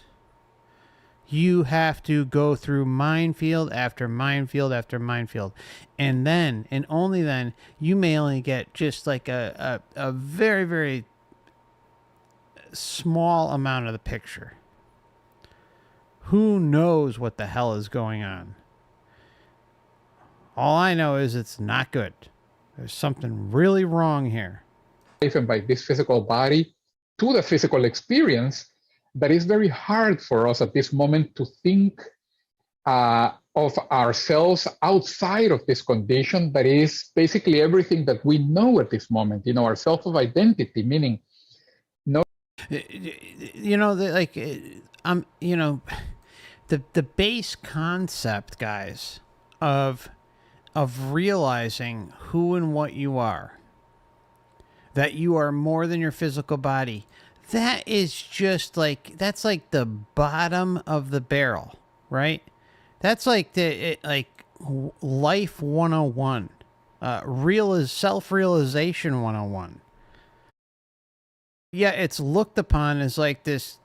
Speaker 1: You have to go through minefield after minefield after minefield. And then, and only then, you may only get just like a very, very small amount of the picture. Who knows what the hell is going on? All I know is it's not good. There's something really wrong here.
Speaker 3: And by this physical body to the physical experience, that is very hard for us at this moment to think of ourselves outside of this condition that is basically everything that we know at this moment, our self of identity, meaning no.
Speaker 1: The base concept, guys, of realizing who and what you are, that you are more than your physical body. That is just that's like the bottom of the barrel, right? That's like life 101, self-realization 101. yeah, it's looked upon as like this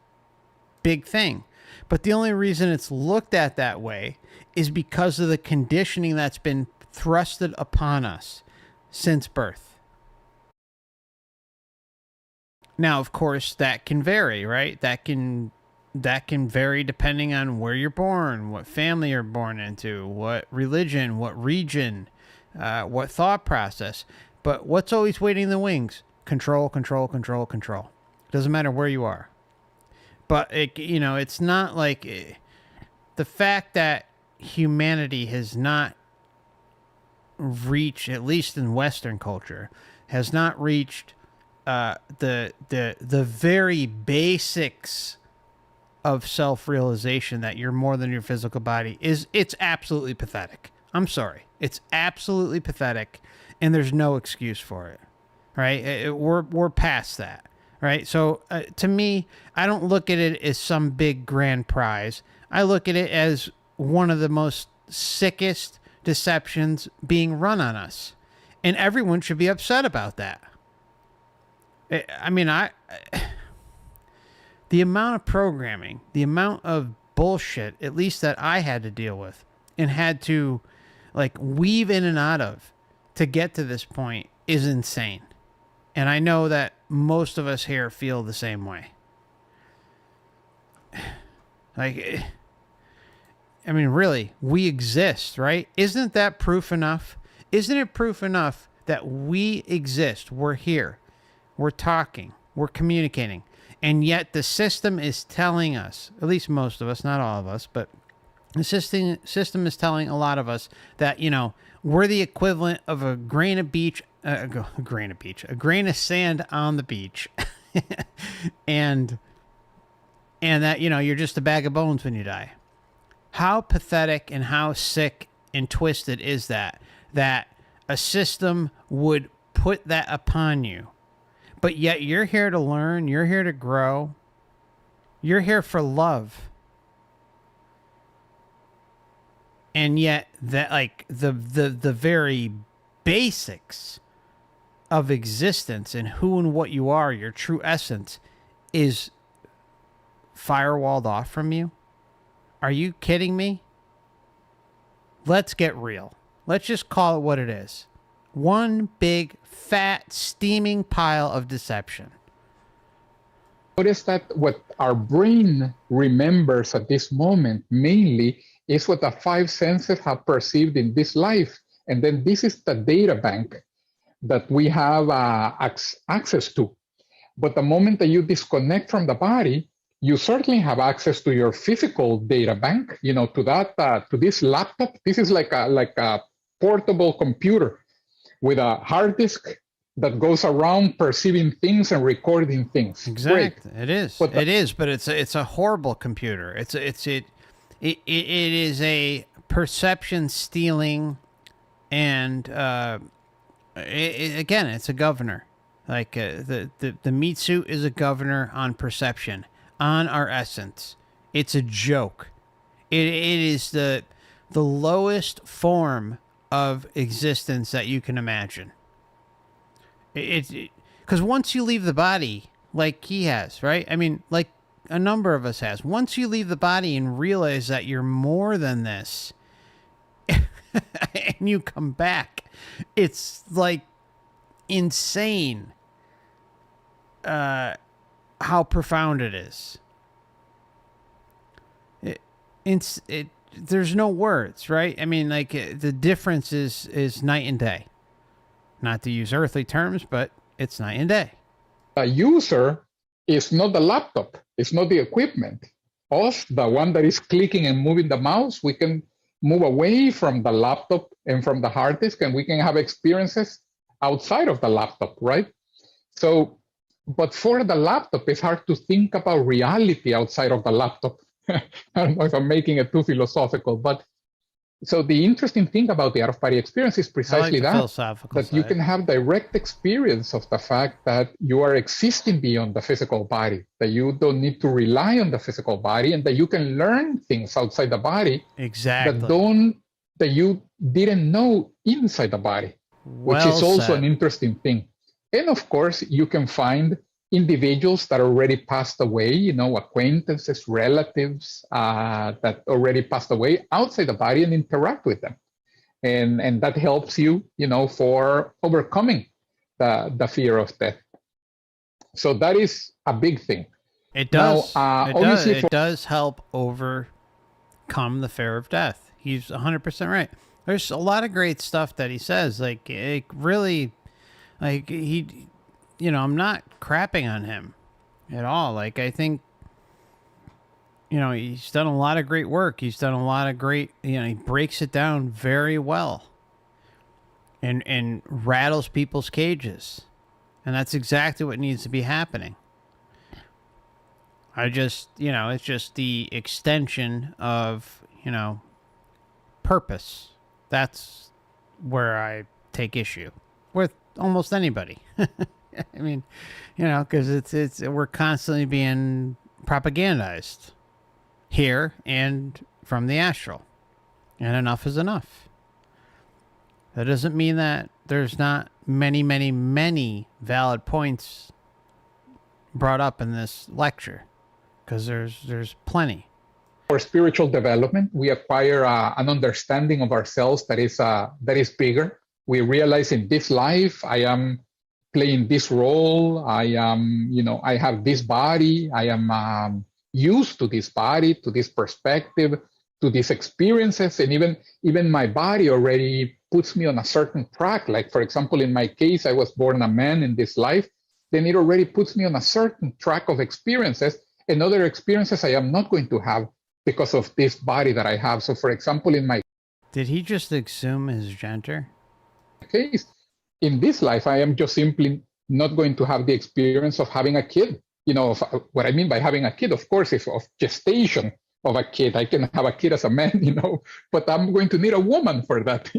Speaker 1: big thing. But the only reason it's looked at that way is because of the conditioning that's been thrusted upon us since birth. Now, of course, that can vary, right? That can vary depending on where you're born, what family you're born into, what religion, what region, what thought process. But what's always waiting in the wings? Control, control, control, control. Doesn't matter where you are. But it's not like the fact that humanity has not reached, at least in Western culture, has not reached the very basics of self-realization that you're more than your physical body it's absolutely pathetic. I'm sorry. It's absolutely pathetic, and there's no excuse for it. Right? We're past that. Right? So to me, I don't look at it as some big grand prize. I look at it as one of the most sickest deceptions being run on us. And everyone should be upset about that. I mean, the amount of programming, the amount of bullshit, at least that I had to deal with and had to like weave in and out of to get to this point is insane. And I know that most of us here feel the same way. Like, I mean, really, we exist, right? Isn't that proof enough? Isn't it proof enough that we exist? We're here. We're talking. We're communicating. And yet the system is telling us, at least most of us, not all of us, but the system is telling a lot of us that, we're the equivalent of a grain of sand on the beach. and that, you're just a bag of bones when you die. How pathetic and how sick and twisted is that a system would put that upon you, but yet you're here to learn, you're here to grow, you're here for love. And yet that, like, the very basics of existence and who and what you are, your true essence, is firewalled off from you. Are you kidding me? Let's get real. Let's just call it what it is. One big, fat, steaming pile of deception.
Speaker 3: Notice that what our brain remembers at this moment mainly is what the five senses have perceived in this life. And then this is the data bank that we have access to. But the moment that you disconnect from the body, you certainly have access to your physical data bank, to that, to this laptop. This is like a portable computer with a hard disk that goes around perceiving things and recording things.
Speaker 1: Exactly.
Speaker 3: Great.
Speaker 1: It is. But it's a horrible computer. It is a perception stealing, and again, it's a governor. Like the meat suit is a governor on perception, on our essence. It's a joke. It is the lowest form of existence that you can imagine. Because once you leave the body, like he has, right? I mean, like a number of us has. Once you leave the body and realize that you're more than this, and you come back, it's like insane how profound it is. There's no words, right? I mean, like the difference is night and day. Not to use earthly terms, but it's night and day.
Speaker 3: The user is not the laptop. It's not the equipment. Us, the one that is clicking and moving the mouse, we can move away from the laptop and from the hard disk, and we can have experiences outside of the laptop, right? So, but for the laptop, it's hard to think about reality outside of the laptop. I don't know if I'm making it too philosophical, but so the interesting thing about the out-of-body experience is precisely that you can have direct experience of the fact that you are existing beyond the physical body, that you don't need to rely on the physical body, and that you can learn things outside the body that you didn't know inside the body, which is also an interesting thing. And of course, you can find individuals that already passed away, acquaintances, relatives that already passed away outside the body and interact with them. And that helps you, for overcoming the fear of death. So that is a big thing.
Speaker 1: It does.
Speaker 3: Now,
Speaker 1: It does help overcome the fear of death. He's 100% right. There's a lot of great stuff that he says. Like, it really, like, he, I'm not crapping on him at all. Like, I think, he's done a lot of great work. He's done a lot of great, he breaks it down very well and rattles people's cages. And that's exactly what needs to be happening. I just, it's just the extension of, purpose. That's where I take issue with almost anybody. I mean, because we're constantly being propagandized here and from the astral. And enough is enough. That doesn't mean that there's not many, many, many valid points brought up in this lecture, because there's plenty.
Speaker 3: For spiritual development, we acquire an understanding of ourselves that is bigger. We realize in this life, I am playing this role. I am, I have this body. I am used to this body, to this perspective, to these experiences, and even my body already puts me on a certain track. Like, for example, in my case, I was born a man in this life. Then it already puts me on a certain track of experiences, and other experiences I am not going to have because of this body that I have. So, for example, in my
Speaker 1: Did he just assume his gender?
Speaker 3: case, in this life, I am just simply not going to have the experience of having a kid. What I mean by having a kid, of course, is of gestation of a kid. I can have a kid as a man, but I'm going to need a woman for that,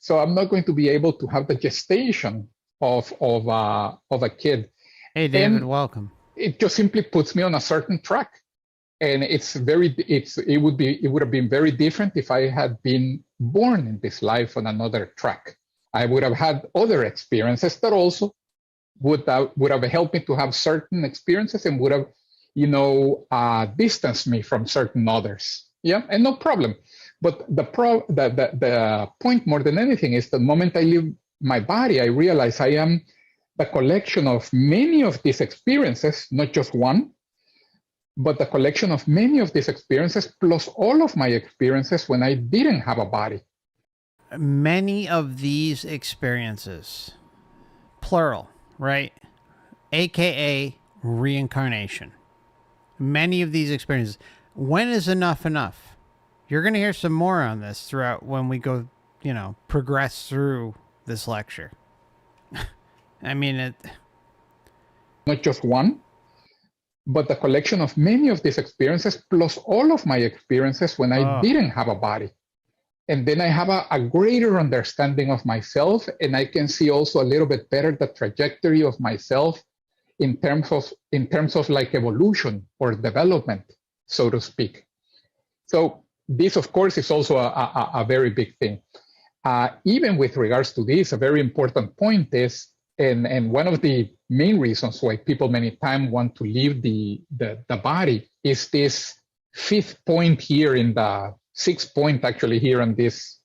Speaker 3: So I'm not going to be able to have the gestation of a kid.
Speaker 1: Hey, David,
Speaker 3: And
Speaker 1: welcome.
Speaker 3: it just simply puts me on a certain track. And it would have been very different if I had been born in this life on another track. I would have had other experiences that also would have helped me to have certain experiences and would have, distanced me from certain others. Yeah, and no problem. But the point more than anything is the moment I leave my body, I realize I am the collection of many of these experiences, not just one, but the collection of many of these experiences plus all of my experiences when I didn't have a body.
Speaker 1: Many of these experiences, plural, right? AKA reincarnation. Many of these experiences. When is enough enough? You're going to hear some more on this throughout when we go, progress through this lecture. I mean,
Speaker 3: Not just one, but the collection of many of these experiences plus all of my experiences when I didn't have a body. And then I have a greater understanding of myself, and I can see also a little bit better the trajectory of myself in terms of like evolution or development, so to speak. So this, of course, is also a very big thing. Even with regards to this, a very important point is, and one of the main reasons why people many times want to leave the body is this fifth point here in the sixth point actually here on this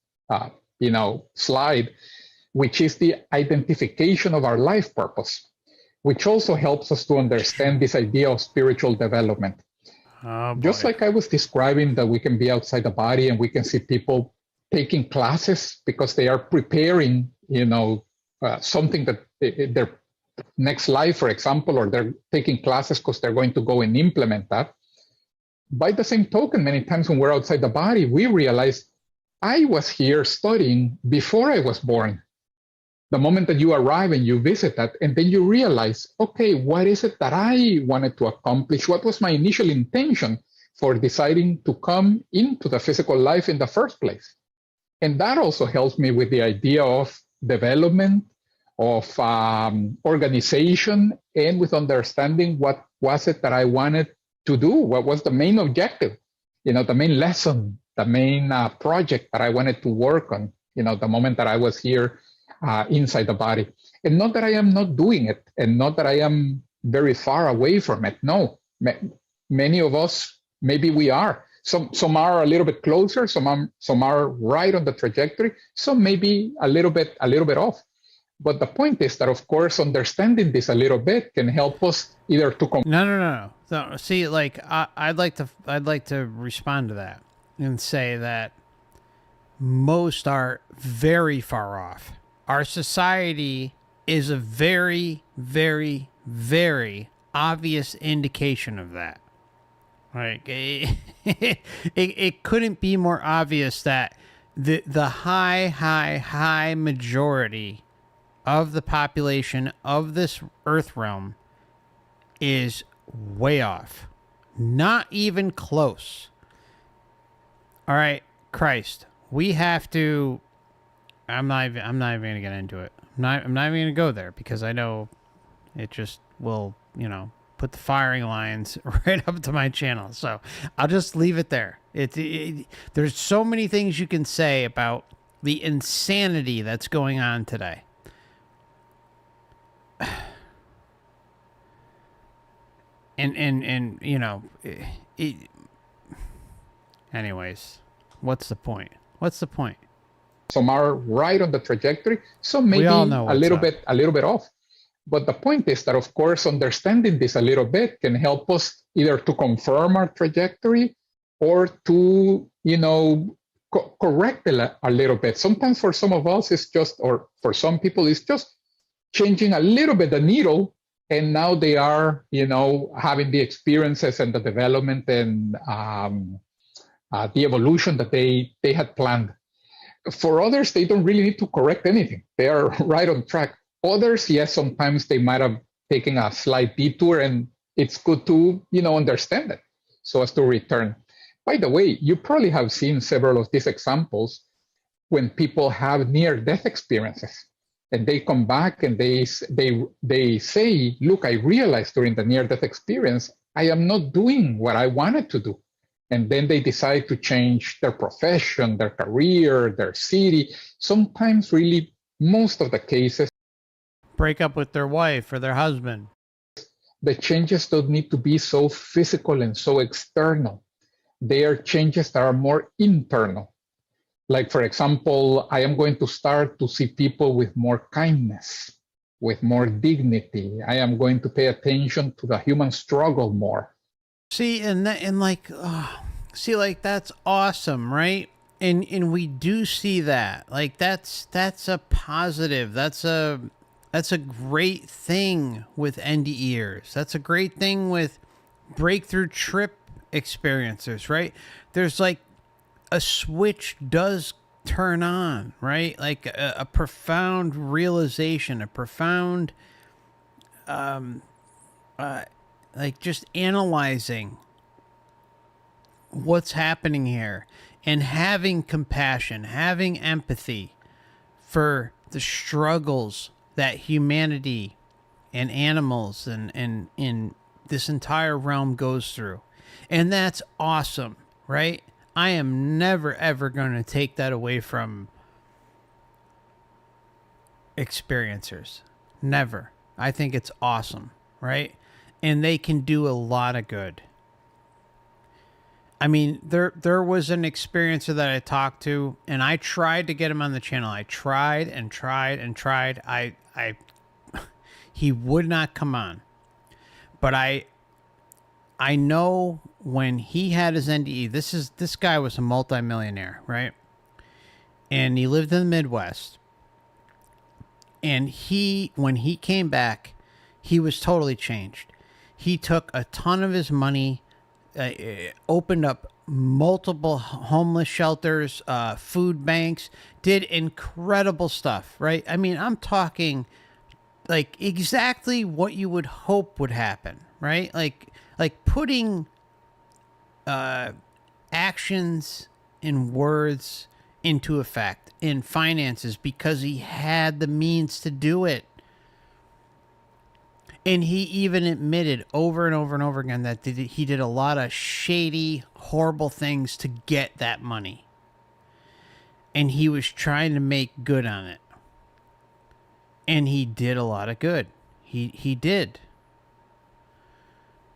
Speaker 3: slide, which is the identification of our life purpose, which also helps us to understand this idea of spiritual development. Just like I was describing that we can be outside the body and we can see people taking classes because they are preparing, something that their next life, for example, or they're taking classes because they're going to go and implement that. By the same token, many times when we're outside the body, we realize I was here studying before I was born. The moment that you arrive and you visit that, and then you realize, okay, what is it that I wanted to accomplish? What was my initial intention for deciding to come into the physical life in the first place? And that also helps me with the idea of development, of organization, and with understanding what was it that I wanted to do, what was the main objective, the main lesson, the main project that I wanted to work on, the moment that I was here inside the body. And not that I am not doing it, and not that I am very far away from it. No, many of us, maybe we are. Some are a little bit closer, some are right on the trajectory, some maybe a little bit off. But the point is that, of course, understanding this a little bit can help us either to
Speaker 1: No. So, see, like I'd like to respond to that and say that most are very far off. Our society is a very, very, very obvious indication of that. Like it couldn't be more obvious that the high majority of the population of this Earth realm is way off. Not even close. All right, Christ, we have to. I'm not even gonna get into it. I'm not even gonna go there because I know it just will, put the firing lines right up to my channel. So I'll just leave it there. There's so many things you can say about the insanity that's going on today. And anyways, what's the point?
Speaker 3: some are right on the trajectory, some maybe
Speaker 1: all know
Speaker 3: a little
Speaker 1: what's
Speaker 3: bit off. But the point is that, of course, understanding this a little bit can help us either to confirm our trajectory or to, correct it a little bit. Sometimes for some of us, it's just, or for some people, it's just changing a little bit the needle. And now they are, having the experiences and the development and the evolution that they had planned. For others, they don't really need to correct anything. They are right on track. Others, yes, sometimes they might have taken a slight detour, and it's good to, understand it so as to return. By the way, you probably have seen several of these examples when people have near-death experiences, and they come back and they say, look, I realized during the near-death experience, I am not doing what I wanted to do. And then they decide to change their profession, their career, their city. Sometimes, really, most of the cases,
Speaker 1: break up with their wife or their husband.
Speaker 3: the changes don't need to be so physical and so external. They are changes that are more internal. Like, for example, I am going to start to see people with more kindness, with more dignity. I am going to pay attention to the human struggle more.
Speaker 1: See, like that's awesome, right? And we do see that. Like that's a positive. That's a great thing with NDEers. That's a great thing with breakthrough trip experiencers, right? There's like a switch does turn on, right? Like a profound realization, a profound like just analyzing what's happening here and having compassion, having empathy for the struggles that humanity and animals and in this entire realm goes through. And that's awesome, right? I am never ever going to take that away from experiencers. Never. I think it's awesome, right? And they can do a lot of good. I mean, there was an experiencer that I talked to, and I tried to get him on the channel. I tried and tried and tried. He would not come on. But I know when he had his NDE, this guy was a multimillionaire, right? And he lived in the Midwest. And when he came back, he was totally changed. He took a ton of his money, opened up multiple homeless shelters, food banks, did incredible stuff, right? I mean, I'm talking like exactly what you would hope would happen, right? Like putting actions and words into effect in finances because he had the means to do it. And he even admitted over and over and over again that he did a lot of shady, horrible things to get that money. And he was trying to make good on it. And he did a lot of good. He did.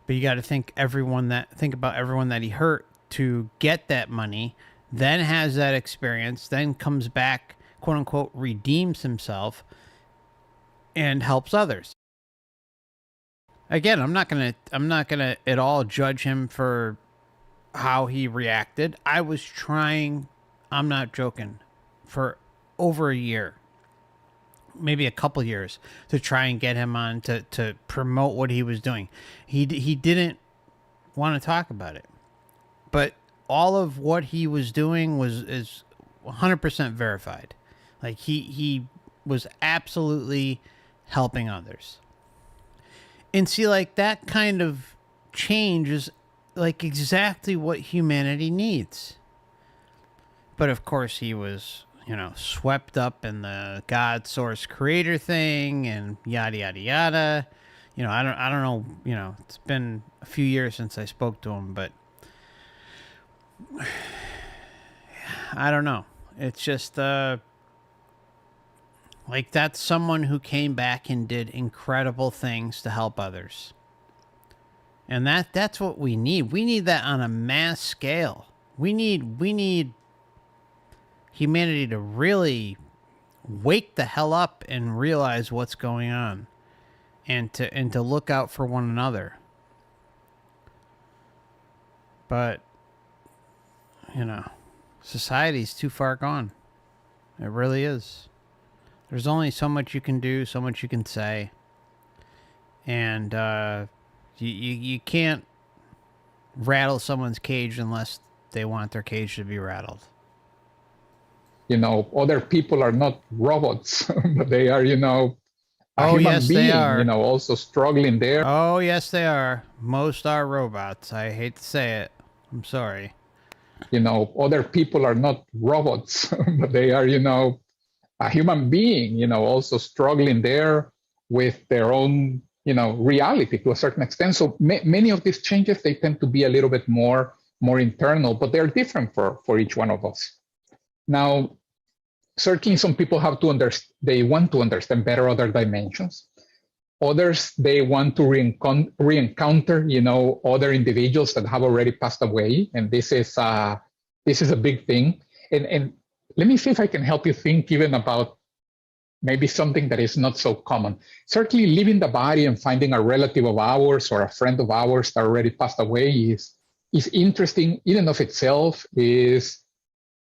Speaker 1: But you got to think about everyone that he hurt to get that money, then has that experience, then comes back, quote unquote, redeems himself and helps others. Again, I'm not gonna at all judge him for how he reacted. I was trying, I'm not joking, for over a year, maybe a couple years, to try and get him on to promote what he was doing. He didn't want to talk about it, but all of what he was doing is 100% verified. Like he was absolutely helping others. And see, like, that kind of change is like exactly what humanity needs. But of course he was, swept up in the God source creator thing and yada yada yada. I don't know, it's been a few years since I spoke to him, but I don't know. It's just like, that's someone who came back and did incredible things to help others. And that's what we need. We need that on a mass scale. We need humanity to really wake the hell up and realize what's going on, and to look out for one another. But society's too far gone. It really is. There's only so much you can do, so much you can say, and you can't rattle someone's cage unless they want their cage to be rattled.
Speaker 3: Other people are not robots, but they are, a human
Speaker 1: yes,
Speaker 3: being,
Speaker 1: they are.
Speaker 3: Also struggling there.
Speaker 1: Oh, yes, they are. Most are robots. I hate to say it. I'm sorry.
Speaker 3: Other people are not robots, but they are, a human being, also struggling there with their own, reality to a certain extent. So many of these changes, they tend to be a little bit more internal, but they're different for each one of us. Now, certainly some people they want to understand better other dimensions. Others, they want to re-encounter, other individuals that have already passed away. And this is a big thing. And let me see if I can help you think even about maybe something that is not so common. Certainly leaving the body and finding a relative of ours or a friend of ours that already passed away is interesting in and of itself, is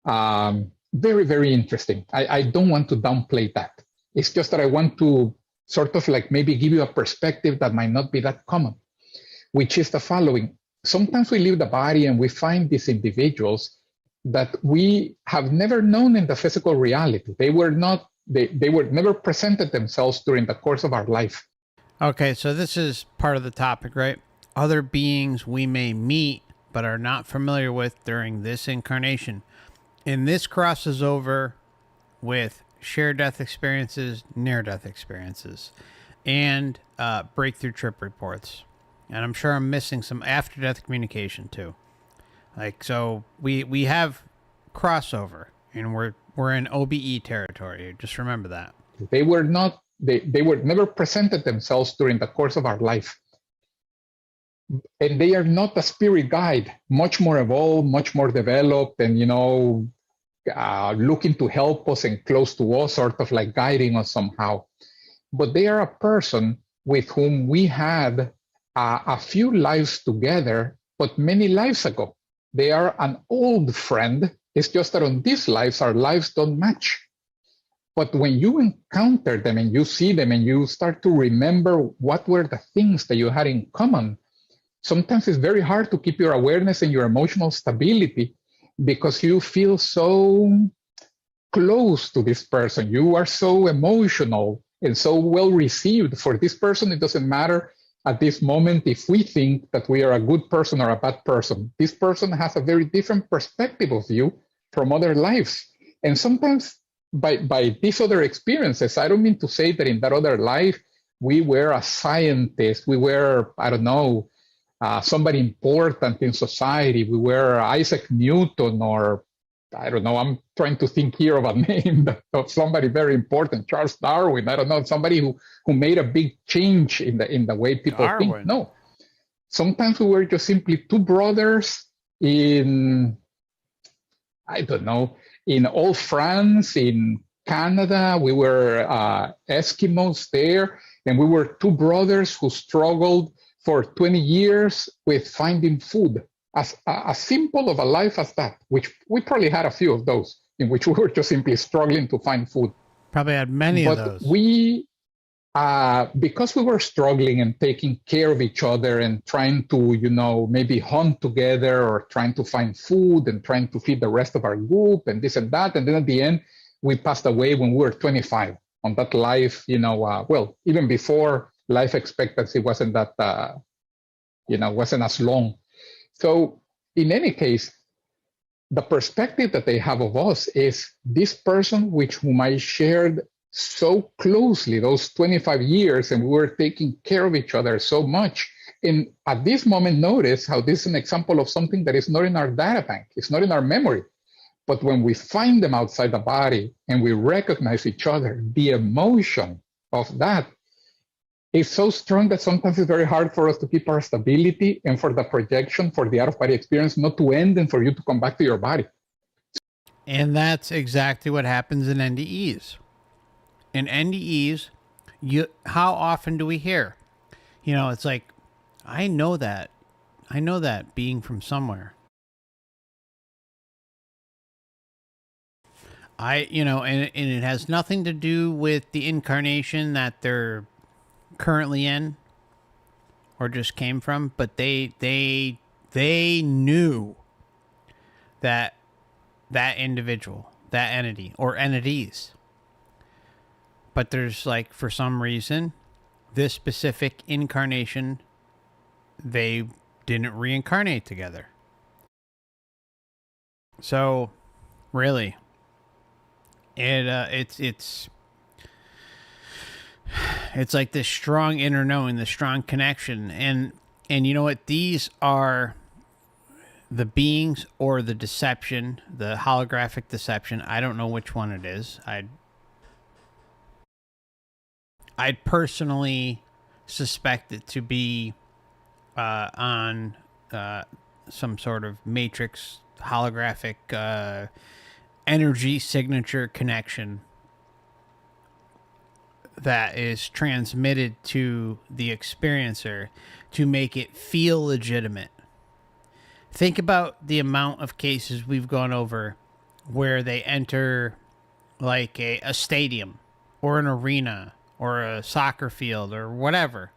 Speaker 3: very, very interesting. I don't want to downplay that. It's just that I want to sort of like maybe give you a perspective that might not be that common, which is the following. Sometimes we leave the body and we find these individuals that we have never known in the physical reality. They were never presented themselves during the course of our life.
Speaker 1: Okay, so this is part of the topic, right? Other beings we may meet but are not familiar with during this incarnation. And this crosses over with shared death experiences, near-death experiences, and breakthrough trip reports. And I'm sure I'm missing some after-death communication too. Like, so we have crossover, and we're in OBE territory. Just remember that.
Speaker 3: They were never presented themselves during the course of our life. And they are not a spirit guide, much more evolved, much more developed, and looking to help us and close to us, sort of like guiding us somehow. But they are a person with whom we had a few lives together, but many lives ago. They are an old friend. It's just that on these lives, our lives don't match. But when you encounter them and you see them and you start to remember what were the things that you had in common, sometimes it's very hard to keep your awareness and your emotional stability because you feel so close to this person. You are so emotional and so well received for this person. It doesn't matter at this moment if we think that we are a good person or a bad person. This person has a very different perspective of you from other lives. And sometimes by these other experiences, I don't mean to say that in that other life, we were a scientist, we were, I don't know, somebody important in society. We were Isaac Newton, or I don't know, I'm trying to think here of a name of somebody very important, Charles Darwin. I don't know, somebody who made a big change in the way people think. No, Sometimes we were just simply two brothers in, I don't know, in old France, in Canada. We were Eskimos there, and we were two brothers who struggled for 20 years with finding food. As simple of a life as that, which we probably had a few of those, in which we were just simply struggling to find food.
Speaker 1: Probably had many of those.
Speaker 3: But we, because we were struggling and taking care of each other and trying to, you know, maybe hunt together or trying to find food and trying to feed the rest of our group and this and that. And then at the end, we passed away when we were 25 on that life, you know, well, even before life expectancy wasn't that, you know, wasn't as long. So in any case, the perspective that they have of us is this person with whom I shared so closely those 25 years, and we were taking care of each other so much. And at this moment, notice how this is an example of something that is not in our data bank. It's not in our memory. But when we find them outside the body and we recognize each other, the emotion of that is so strong that sometimes it's very hard for us to keep our stability and for the projection, for the out-of-body experience not to end and for you to come back to your body.
Speaker 1: And that's exactly what happens in NDEs. In NDEs, how often do we hear? You know, it's like, I know that being from somewhere. You know, and it has nothing to do with the incarnation that they're currently in or just came from, but they knew that individual, that entity or entities. But there's like, for some reason, this specific incarnation, they didn't reincarnate together. So really, it's like this strong inner knowing, this strong connection. And you know what? These are the beings or the deception, the holographic deception. I don't know which one it is. I'd personally suspect it to be on some sort of matrix holographic energy signature connection that is transmitted to the experiencer to make it feel legitimate. Think about the amount of cases we've gone over where they enter like a stadium or an arena or a soccer field or whatever,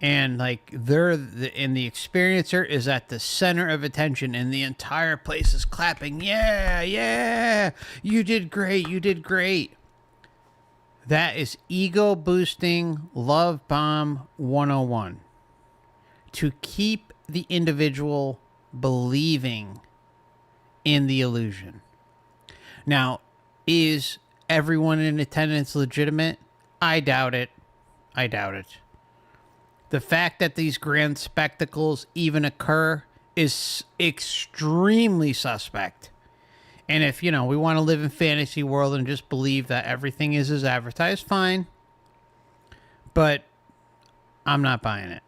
Speaker 1: and like and the experiencer is at the center of attention and the entire place is clapping. Yeah, you did great. That is ego boosting love bomb 101, to keep the individual believing in the illusion. Now, is everyone in attendance legitimate? I doubt it. The fact that these grand spectacles even occur is extremely suspect. And if, you know, we want to live in fantasy world and just believe that everything is as advertised, fine. But I'm not buying it.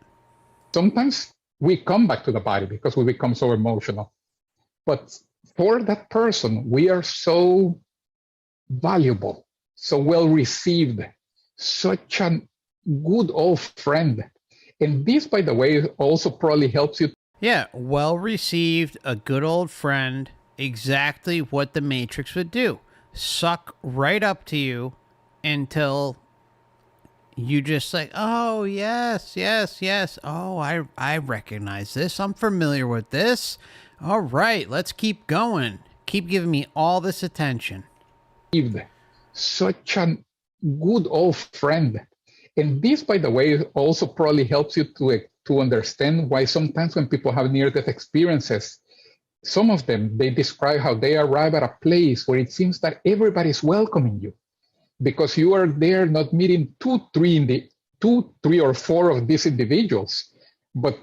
Speaker 3: Sometimes we come back to the body because we become so emotional. But for that person, we are so valuable, so well received, such a good old friend. And this, by the way, also probably helps you.
Speaker 1: Yeah, well received, a good old friend, exactly what the Matrix would do. Suck right up to you until you just like, oh, yes. Oh, I recognize this. I'm familiar with this. All right, let's keep going. Keep giving me all this attention.
Speaker 3: Such a good old friend. And this, by the way, also probably helps you to understand why sometimes when people have near-death experiences, some of them, they describe how they arrive at a place where it seems that everybody's welcoming you, because you are there not meeting two, three, or four of these individuals, but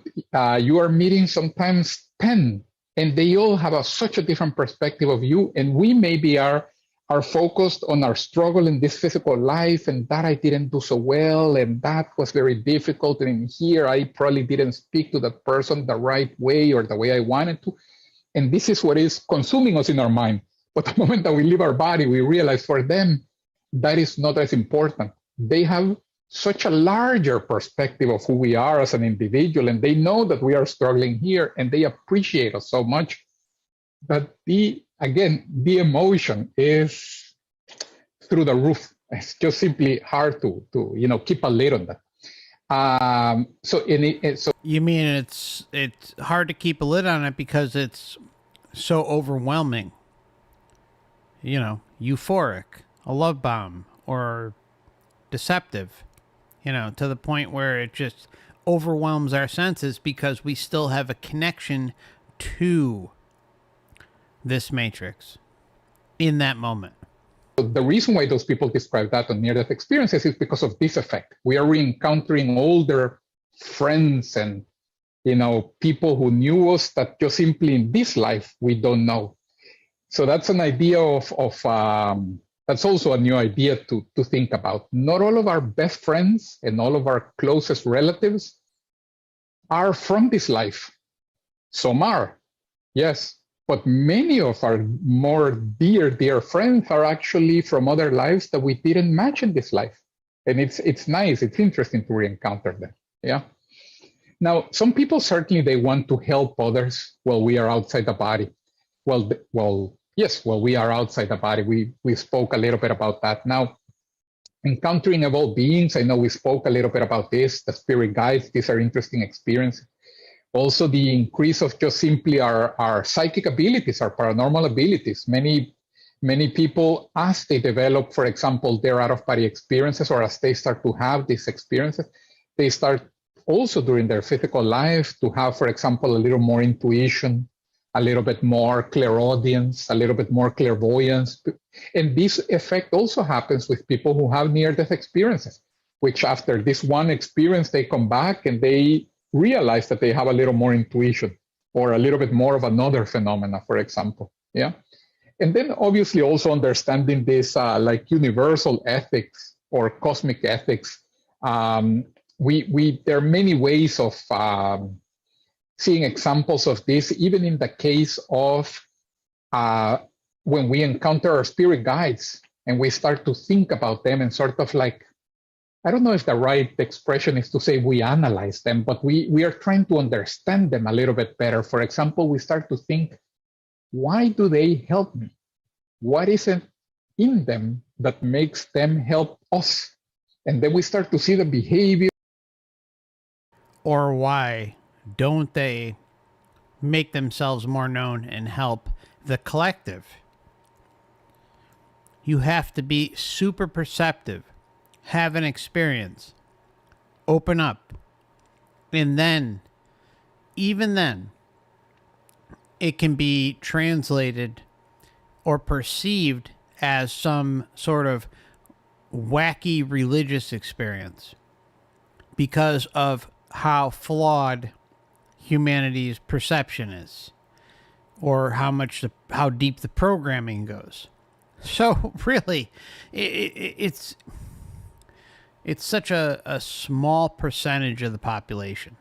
Speaker 3: you are meeting sometimes 10, and they all have such a different perspective of you, and we maybe are are focused on our struggle in this physical life, and that I didn't do so well, and that was very difficult, and here I probably didn't speak to that person the right way or the way I wanted to. And this is what is consuming us in our mind. But the moment that we leave our body, we realize for them, that is not as important. They have such a larger perspective of who we are as an individual, and they know that we are struggling here, and they appreciate us so much that the emotion is through the roof. It's just simply hard to keep a lid on that. So
Speaker 1: you mean it's hard to keep a lid on it because it's so overwhelming, euphoric, a love bomb, or deceptive, to the point where it just overwhelms our senses because we still have a connection to this matrix in that moment.
Speaker 3: The reason why those people describe that on near-death experiences is because of this effect. We are re-encountering older friends and people who knew us that just simply in this life we don't know. So that's an idea of that's also a new idea to think about. Not all of our best friends and all of our closest relatives are from this life. Some are, yes. But many of our more dear friends are actually from other lives that we didn't match in this life. And it's nice, it's interesting to re-encounter them, yeah? Now, some people certainly, they want to help others while we are outside the body. Yes, while we are outside the body, we spoke a little bit about that. Now, encountering evolved beings, I know we spoke a little bit about this, the spirit guides, these are interesting experiences. Also, the increase of just simply our psychic abilities, our paranormal abilities. Many people, as they develop, for example, their out-of-body experiences, or as they start to have these experiences, they start also during their physical life to have, for example, a little more intuition, a little bit more clairaudience, a little bit more clairvoyance. And this effect also happens with people who have near-death experiences, which after this one experience, they come back and they realize that they have a little more intuition or a little bit more of another phenomena, for example, yeah? And then obviously also understanding this like universal ethics or cosmic ethics. There are many ways of seeing examples of this, even in the case of when we encounter our spirit guides and we start to think about them and sort of like, I don't know if the right expression is to say we analyze them, but we are trying to understand them a little bit better. For example, we start to think, why do they help me? What is it in them that makes them help us? And then we start to see the behavior.
Speaker 1: Or why don't they make themselves more known and help the collective? You have to be super perceptive, have an experience, open up, and then, even then, it can be translated or perceived as some sort of wacky religious experience because of how flawed humanity's perception is, or how deep the programming goes. So really, it's such a small percentage of the population.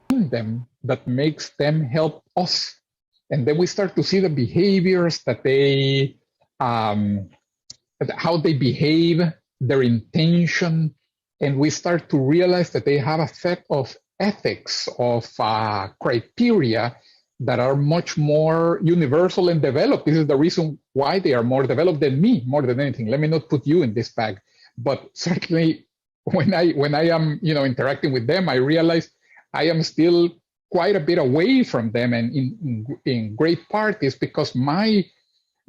Speaker 3: In them that makes them help us. And then we start to see the behaviors that they, how they behave, their intention, and we start to realize that they have a set of ethics, of criteria that are much more universal and developed. This is the reason why they are more developed than me, more than anything. Let me not put you in this bag, but certainly when I am interacting with them, I realize I am still quite a bit away from them, and in great part is because my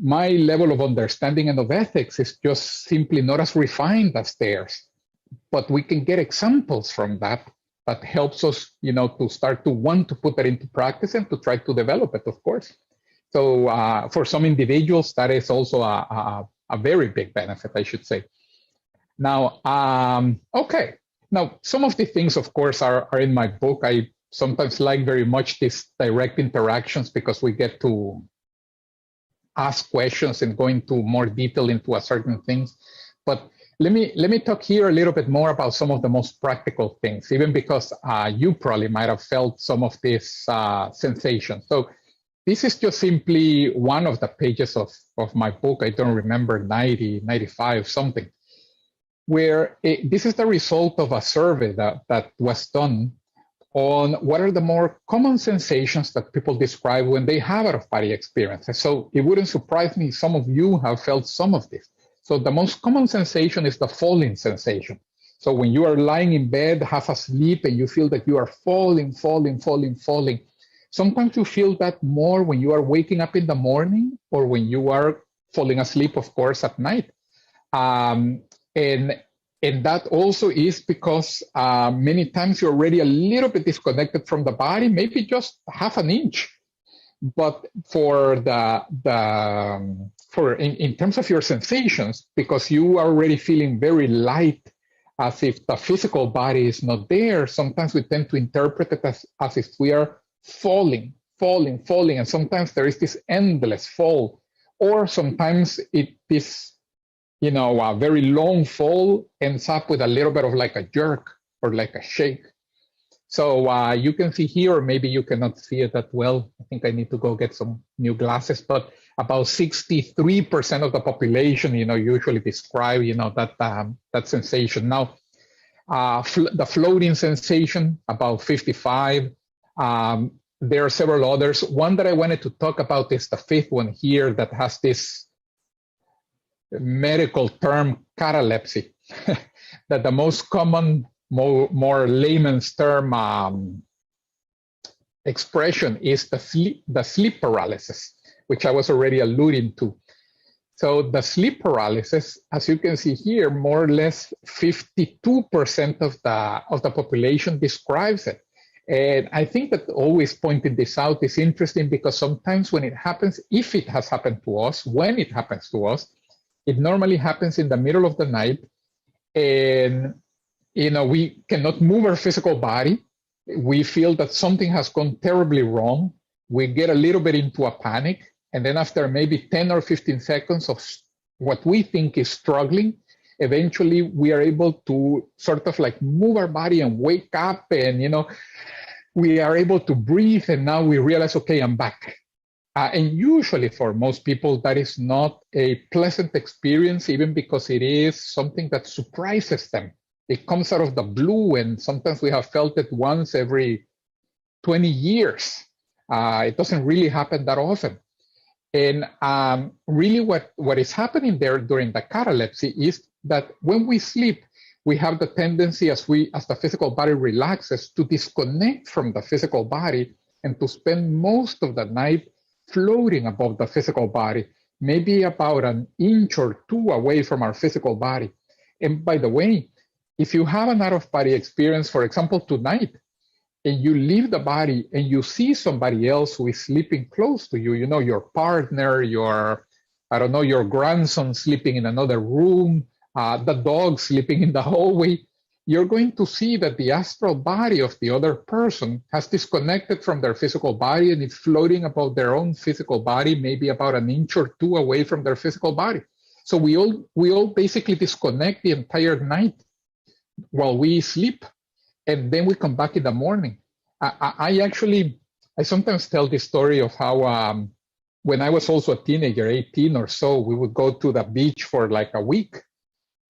Speaker 3: level of understanding and of ethics is just simply not as refined as theirs. But we can get examples from that helps us, to start to want to put that into practice and to try to develop it, of course. So for some individuals, that is also a very big benefit, I should say. Now, okay. Now, some of the things, of course, are in my book. I sometimes like very much these direct interactions because we get to ask questions and go into more detail into a certain things. But let me talk here a little bit more about some of the most practical things, even because you probably might have felt some of these sensations. So this is just simply one of the pages of my book. I don't remember, 90, 95, something, where this is the result of a survey that was done on what are the more common sensations that people describe when they have out-of-body experiences. So it wouldn't surprise me, some of you have felt some of this. So the most common sensation is the falling sensation. So when you are lying in bed, half asleep, and you feel that you are falling. Sometimes you feel that more when you are waking up in the morning or when you are falling asleep, of course, at night. And that also is because many times you're already a little bit disconnected from the body, maybe just half an inch. But in terms of your sensations, because you are already feeling very light, as if the physical body is not there, sometimes we tend to interpret it as if we are falling. And sometimes there is this endless fall. Or sometimes it is, a very long fall ends up with a little bit of like a jerk or like a shake. So you can see here, or maybe you cannot see it that well. I think I need to go get some new glasses, but about 63% of the population, usually describe, that sensation. Now, the floating sensation, about 55. There are several others. One that I wanted to talk about is the fifth one here that has this medical term, catalepsy, that the most common, more layman's term expression is the sleep paralysis, which I was already alluding to. So the sleep paralysis, as you can see here, more or less 52% of the population describes it. And I think that always pointing this out is interesting because sometimes when it happens, if it has happened to us, when it happens to us, it normally happens in the middle of the night, and we cannot move our physical body. We feel that something has gone terribly wrong. We get a little bit into a panic, and then after maybe 10 or 15 seconds of what we think is struggling, eventually we are able to sort of like move our body and wake up, and we are able to breathe, and now we realize, okay, I'm back. And usually for most people, that is not a pleasant experience, even because it is something that surprises them. It comes out of the blue, and sometimes we have felt it once every 20 years. It doesn't really happen that often. And really what is happening there during the catalepsy is that when we sleep, we have the tendency as the physical body relaxes to disconnect from the physical body and to spend most of the night floating above the physical body, maybe about an inch or two away from our physical body. And by the way, if you have an out-of-body experience, for example, tonight, and you leave the body and you see somebody else who is sleeping close to you, your partner, your grandson sleeping in another room, the dog sleeping in the hallway, you're going to see that the astral body of the other person has disconnected from their physical body and is floating above their own physical body, maybe about an inch or two away from their physical body. So we all basically disconnect the entire night while we sleep, and then we come back in the morning. I sometimes tell this story of how when I was also a teenager, 18 or so, we would go to the beach for like a week.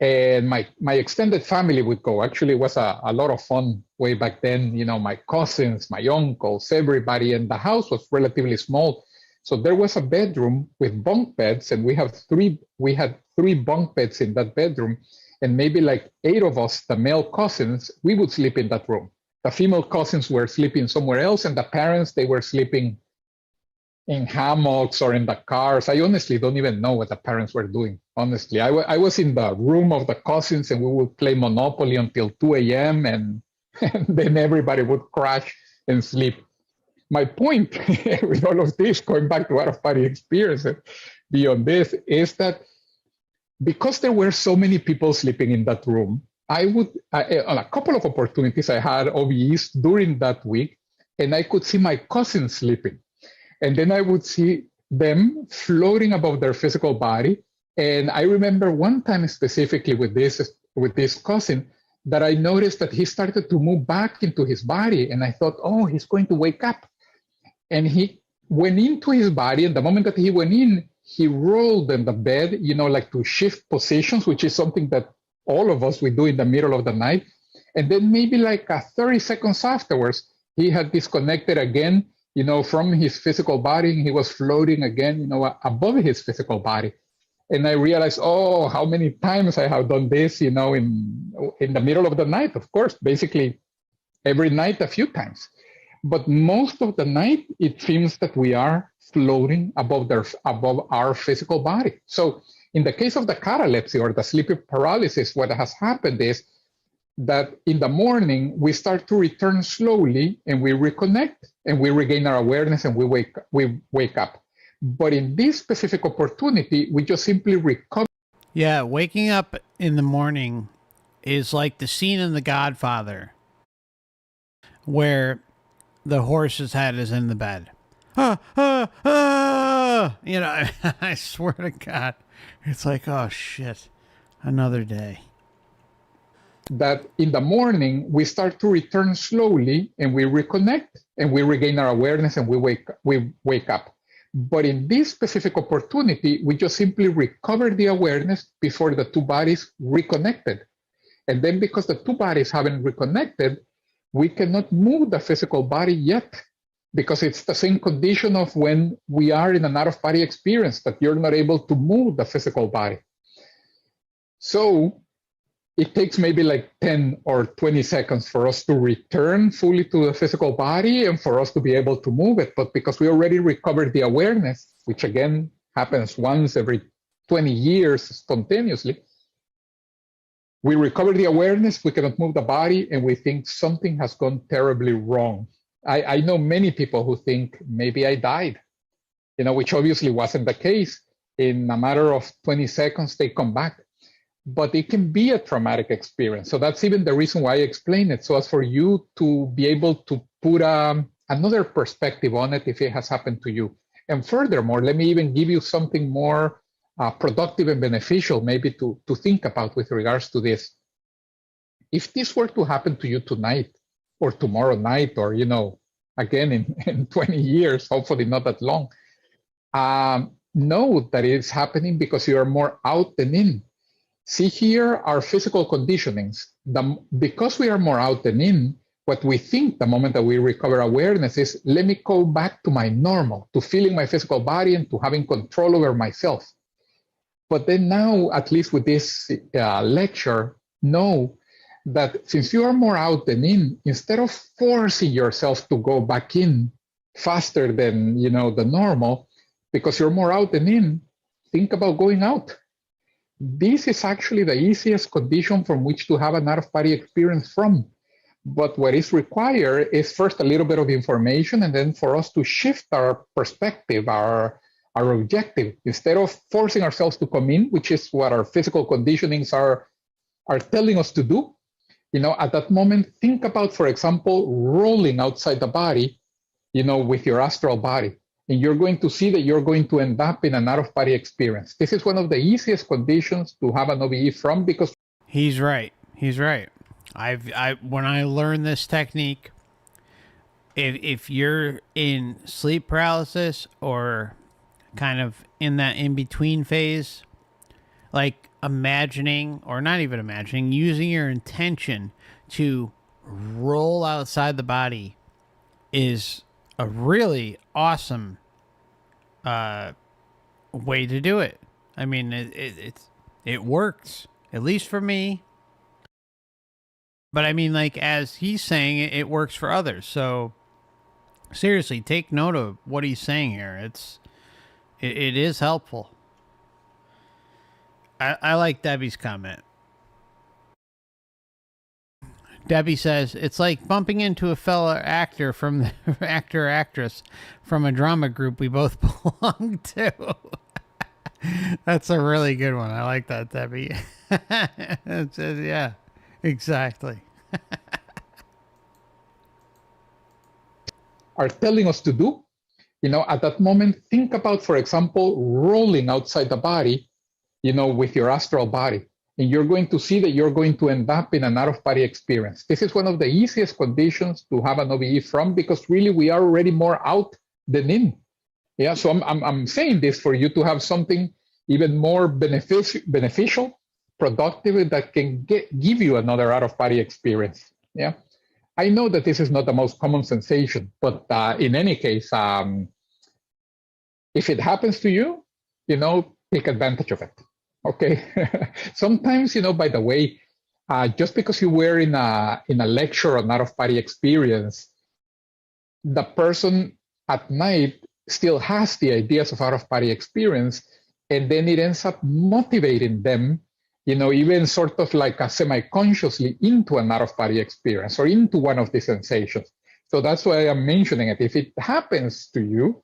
Speaker 3: And my extended family would go. Actually, it was a lot of fun way back then. My cousins, my uncles, everybody. And the house was relatively small. So there was a bedroom with bunk beds, and we had three bunk beds in that bedroom. And maybe like 8 of us, the male cousins, we would sleep in that room. The female cousins were sleeping somewhere else, and the parents, they were sleeping in hammocks or in the cars. I honestly don't even know what the parents were doing. Honestly, I was in the room of the cousins, and we would play Monopoly until 2 a.m. and then everybody would crash and sleep. My point with all of this, going back to out-of-body experiences beyond this, is that because there were so many people sleeping in that room, on a couple of opportunities, I had OBEs during that week, and I could see my cousins sleeping. And then I would see them floating above their physical body. And I remember one time specifically with this cousin that I noticed that he started to move back into his body. And I thought, oh, he's going to wake up. And he went into his body. And the moment that he went in, he rolled in the bed, like to shift positions, which is something that all of us, we do in the middle of the night. And then maybe like 30 seconds afterwards, he had disconnected again, from his physical body. And he was floating again, above his physical body. And I realized, oh, how many times I have done this, in the middle of the night, of course, basically every night a few times. But most of the night, it seems that we are floating above our physical body. So in the case of the catalepsy or the sleep paralysis, what has happened is that in the morning, we start to return slowly and we reconnect and we regain our awareness and we wake up. But in this specific opportunity, we just simply recover.
Speaker 1: Yeah, waking up in the morning is like the scene in The Godfather where the horse's head is in the bed. I swear to God, it's like, oh shit, another day.
Speaker 3: That in the morning, we start to return slowly and we reconnect and we regain our awareness and we wake up. But in this specific opportunity, we just simply recovered the awareness before the two bodies reconnected. And then because the two bodies haven't reconnected, we cannot move the physical body yet, because it's the same condition of when we are in an out-of-body experience, that you're not able to move the physical body. So it takes maybe like 10 or 20 seconds for us to return fully to the physical body and for us to be able to move it. But because we already recovered the awareness, which again happens once every 20 years spontaneously, we recover the awareness, we cannot move the body, and we think something has gone terribly wrong. I know many people who think maybe I died, which obviously wasn't the case. In a matter of 20 seconds, they come back. But it can be a traumatic experience. So that's even the reason why I explain it, so as for you to be able to put another perspective on it if it has happened to you. And furthermore, let me even give you something more productive and beneficial maybe to think about with regards to this. If this were to happen to you tonight or tomorrow night or, again in 20 years, hopefully not that long, know that it's happening because you are more out than in. See here our physical conditionings. Because we are more out than in, what we think the moment that we recover awareness is, let me go back to my normal, to feeling my physical body and to having control over myself. But then now, at least with this lecture, know that since you are more out than in, instead of forcing yourself to go back in faster than the normal, because you're more out than in, think about going out. This is actually the easiest condition from which to have an out-of-body experience from. But what is required is first a little bit of information, and then for us to shift our perspective, our objective. Instead of forcing ourselves to come in, which is what our physical conditionings are telling us to do, at that moment, think about, for example, rolling outside the body, with your astral body. And you're going to see that you're going to end up in an out-of-body experience. This is one of the easiest conditions to have an OBE from, because
Speaker 1: he's right. He's right. When I learned this technique, if you're in sleep paralysis or kind of in that in-between phase, like imagining, or not even imagining, using your intention to roll outside the body is a really awesome way to do it. I mean, it works, at least for me. But I mean, like, as he's saying, it works for others. So seriously, take note of what he's saying here. It is helpful. I like Debbie's comment. Debbie says, it's like bumping into a fellow actor from the actor or actress from a drama group we both belong to. That's a really good one. I like that, Debbie. Yeah, exactly.
Speaker 3: Are telling us to do, At that moment, think about, for example, rolling outside the body, with your astral body. And you're going to see that you're going to end up in an out-of-body experience. This is one of the easiest conditions to have an OBE from, because really we are already more out than in. Yeah, so I'm saying this for you to have something even more beneficial, productive, that can give you another out-of-body experience. Yeah, I know that this is not the most common sensation, but in any case, if it happens to you, take advantage of it. Okay. Sometimes, by the way, just because you were in a lecture on out-of-body experience, the person at night still has the ideas of out-of-body experience, and then it ends up motivating them, even sort of like a semi-consciously into an out-of-body experience or into one of the sensations. So that's why I'm mentioning it. If it happens to you,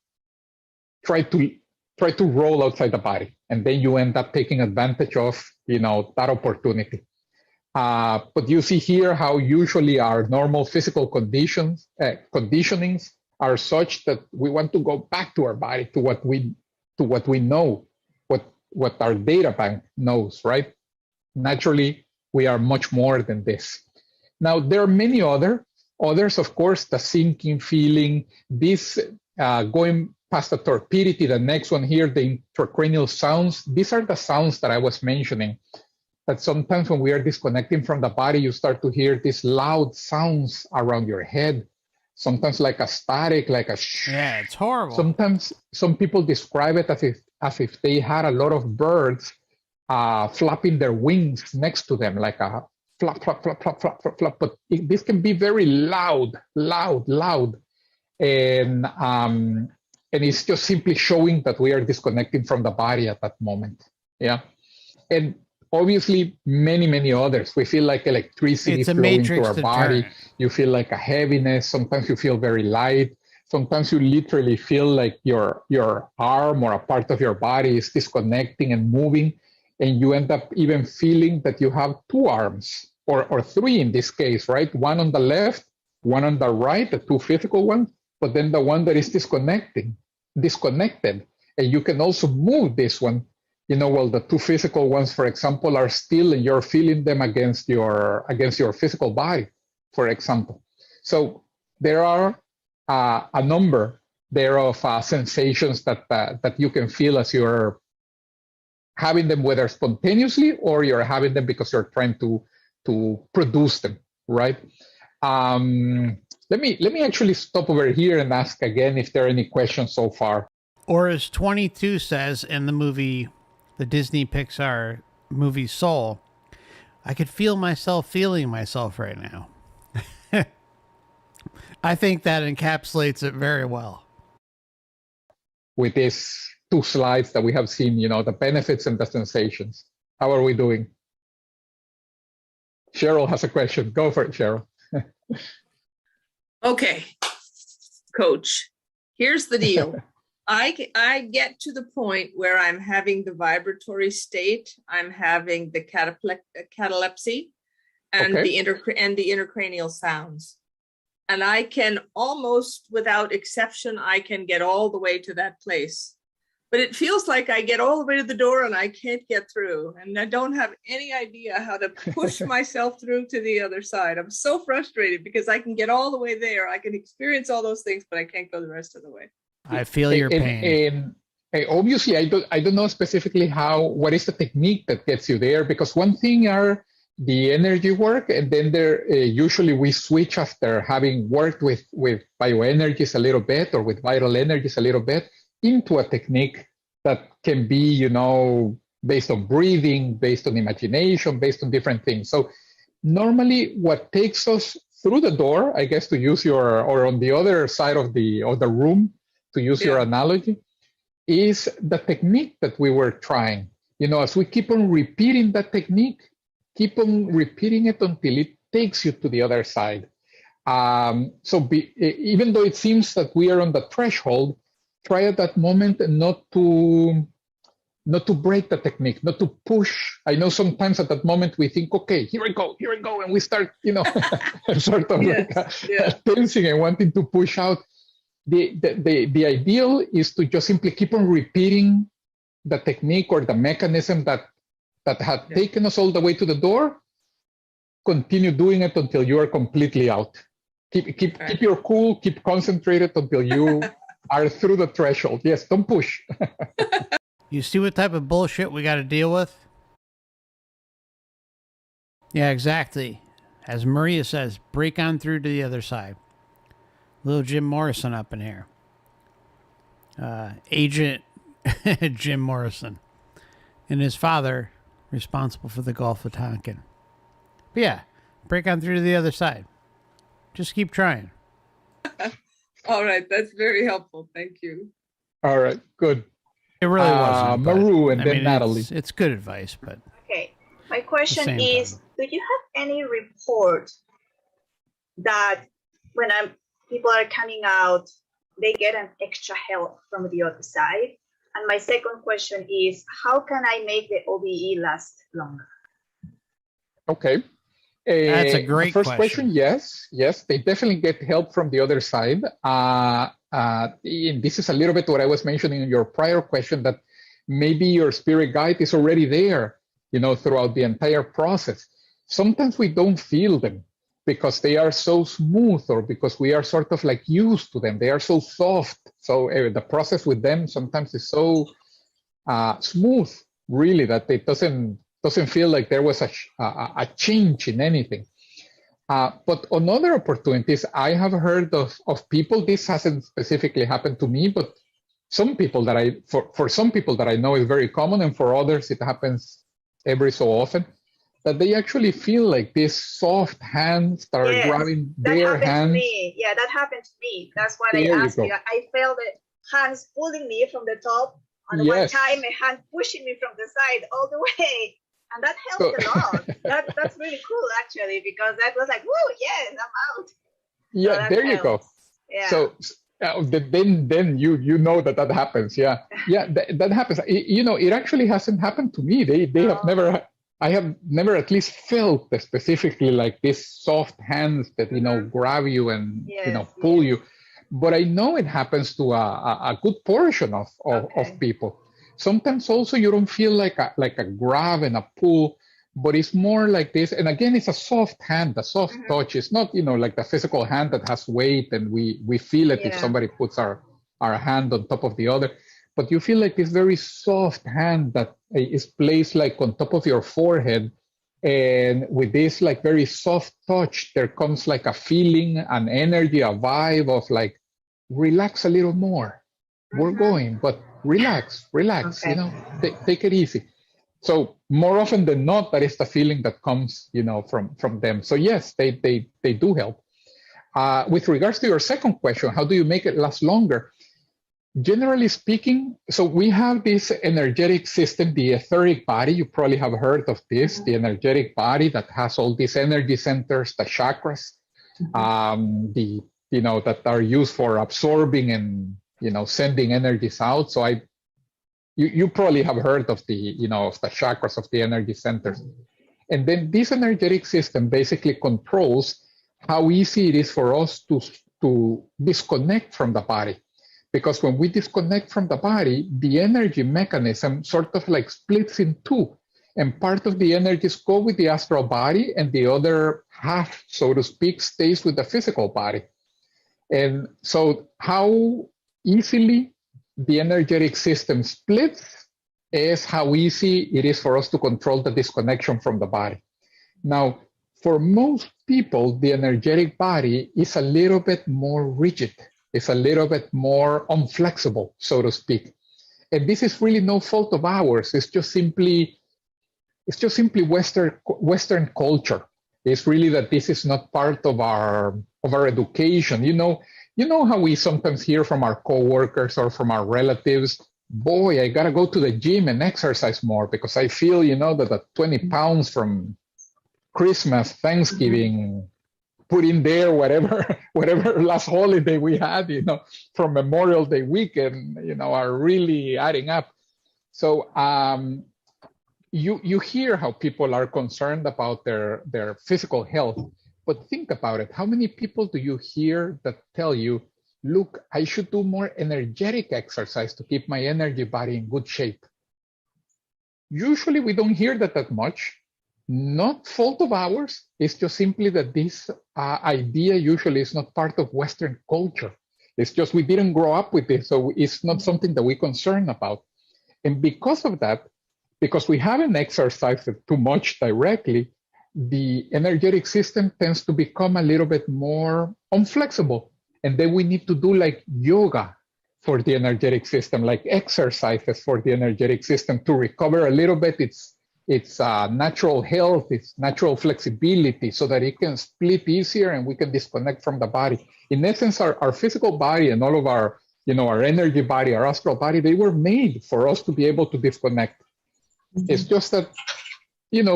Speaker 3: try to roll outside the body, and then you end up taking advantage of, that opportunity. But you see here how usually our normal physical conditionings are such that we want to go back to our body, to what we know, what our data bank knows, right? Naturally, we are much more than this. Now, there are many others, of course, the sinking feeling, this going past the torpidity, the next one here, the intracranial sounds. These are the sounds that I was mentioning, that sometimes when we are disconnecting from the body, you start to hear these loud sounds around your head, sometimes like a static, like a shh.
Speaker 1: Yeah, it's horrible.
Speaker 3: Sometimes some people describe it as if they had a lot of birds flapping their wings next to them, like a flap, flap, flap, flap, flap, flap, flap. But this can be very loud. And it's just simply showing that we are disconnecting from the body at that moment. Yeah. And obviously many others. We feel like electricity flowing through our body.
Speaker 1: Turn.
Speaker 3: You feel like a heaviness. Sometimes you feel very light. Sometimes you literally feel like your arm or a part of your body is disconnecting and moving. And you end up even feeling that you have two arms, or three in this case, right? One on the left, one on the right, the two physical ones, but then the one that is disconnected. And you can also move this one, while the two physical ones, for example, are still, and you're feeling them against your physical body, for example. So there are a number there of sensations that you can feel as you're having them, whether spontaneously or you're having them because you're trying to produce them, right? Let me actually stop over here and ask again if there are any questions so far.
Speaker 1: Or as 22 says in the movie, the Disney Pixar movie Soul, I could feel myself feeling myself right now. I think that encapsulates it very well.
Speaker 3: With these two slides that we have seen, the benefits and the sensations. How are we doing? Cheryl has a question. Go for it, Cheryl.
Speaker 5: Okay, Coach, here's the deal. I get to the point where I'm having the vibratory state, I'm having the catalepsy, and the intercranial sounds. And I can almost, without exception, I can get all the way to that place. But it feels like I get all the way to the door and I can't get through. And I don't have any idea how to push myself through to the other side. I'm so frustrated because I can get all the way there. I can experience all those things, but I can't go the rest of the way.
Speaker 1: I feel your pain.
Speaker 3: And obviously, I don't know specifically what is the technique that gets you there, because one thing are the energy work, and then there usually we switch after having worked with bioenergies a little bit or with vital energies a little bit into a technique that can be, based on breathing, based on imagination, based on different things. So normally what takes us through the door, I guess, to use or on the other side of the room, to use your analogy, is the technique that we were trying. As we keep on repeating that technique, keep on repeating it until it takes you to the other side. Even though it seems that we are on the threshold, try at that moment not to break the technique, not to push. I know sometimes at that moment we think, okay, here I go, and we start, sort of tensing and wanting to push out. the ideal is to just simply keep on repeating the technique or the mechanism that had taken us all the way to the door. Continue doing it until you are completely out. Keep your cool, keep concentrated until you are through the threshold. Yes, don't push.
Speaker 1: You see what type of bullshit we got to deal with? Yeah, exactly. As Maria says, break on through to the other side. Little Jim Morrison up in here. Agent Jim Morrison. And his father, responsible for the Gulf of Tonkin. But yeah, break on through to the other side. Just keep trying.
Speaker 5: All right, that's very helpful. Thank you.
Speaker 3: All right, good.
Speaker 1: It really wasn't.
Speaker 3: Maru and then Natalie.
Speaker 1: It's good advice, but...
Speaker 4: Okay. My question is, do you have any report that when people are coming out, they get an extra help from the other side? And my second question is, how can I make the OBE last longer?
Speaker 3: Okay.
Speaker 1: That's a great
Speaker 3: first question. Yes, they definitely get help from the other side. This is a little bit what I was mentioning in your prior question, that maybe your spirit guide is already there, throughout the entire process. Sometimes we don't feel them because they are so smooth, or because we are sort of like used to them. They are so soft. So the process with them sometimes is so smooth, really, that it doesn't feel like there was a change in anything. But on other opportunities, I have heard of people, this hasn't specifically happened to me, but some people that for some people that I know is very common, and for others it happens every so often, that they actually feel like these soft hands that are grabbing their hands.
Speaker 4: To me. Yeah, that happened to me. That's why I asked you. I felt the hands pulling me from the top, and one time a hand pushing me from the side all the way. And that helped a lot. That's really cool, actually, because that was like, whoa, yes, I'm out.
Speaker 3: Yeah, so there you go. Yeah. So then you know that happens. Yeah, that happens. It actually hasn't happened to me. They have never. I have never at least felt specifically like these soft hands that grab you and pull you. But I know it happens to a good portion of people. Sometimes also you don't feel like a grab and a pull, but it's more like this. And again, it's a soft hand, a soft touch. It's not, like the physical hand that has weight and we feel it if somebody puts our hand on top of the other. But you feel like this very soft hand that is placed like on top of your forehead. And with this like very soft touch, there comes like a feeling, an energy, a vibe of like, relax a little more. We're going, but relax, okay. Take it easy. So more often than not, that is the feeling that comes, from them. So yes, they do help. With regards to your second question, how do you make it last longer? Generally speaking, so we have this energetic system, the etheric body. You probably have heard of this, the energetic body that has all these energy centers, the chakras, that are used for absorbing and sending energies out. So you probably have heard of the of the chakras, of the energy centers. And then this energetic system basically controls how easy it is for us to disconnect from the body. Because when we disconnect from the body, the energy mechanism sort of like splits in two. And part of the energies go with the astral body, and the other half, so to speak, stays with the physical body. And so how easily the energetic system splits is how easy it is for us to control the disconnection from the body. Now, for most people, the energetic body is a little bit more rigid. It's a little bit more unflexible, so to speak. And this is really no fault of ours. It's just simply Western culture. It's really that this is not part of our education. You know how we sometimes hear from our coworkers or from our relatives, boy, I gotta go to the gym and exercise more because I feel, that the 20 pounds from Christmas, Thanksgiving, put in there, whatever last holiday we had, from Memorial Day weekend, are really adding up. So you hear how people are concerned about their physical health, but think about it. How many people do you hear that tell you, look, I should do more energetic exercise to keep my energy body in good shape. Usually we don't hear that much. Not fault of ours. It's just simply that this idea usually is not part of Western culture. It's just we didn't grow up with this, so it's not something that we're concerned about. And because of that, because we haven't exercised it too much directly, the energetic system tends to become a little bit more unflexible. And then we need to do like yoga for the energetic system, like exercises for the energetic system to recover a little bit its natural health, its natural flexibility, so that it can split easier and we can disconnect from the body. In essence, our physical body and all of our, our energy body, our astral body, they were made for us to be able to disconnect. Mm-hmm. It's just that,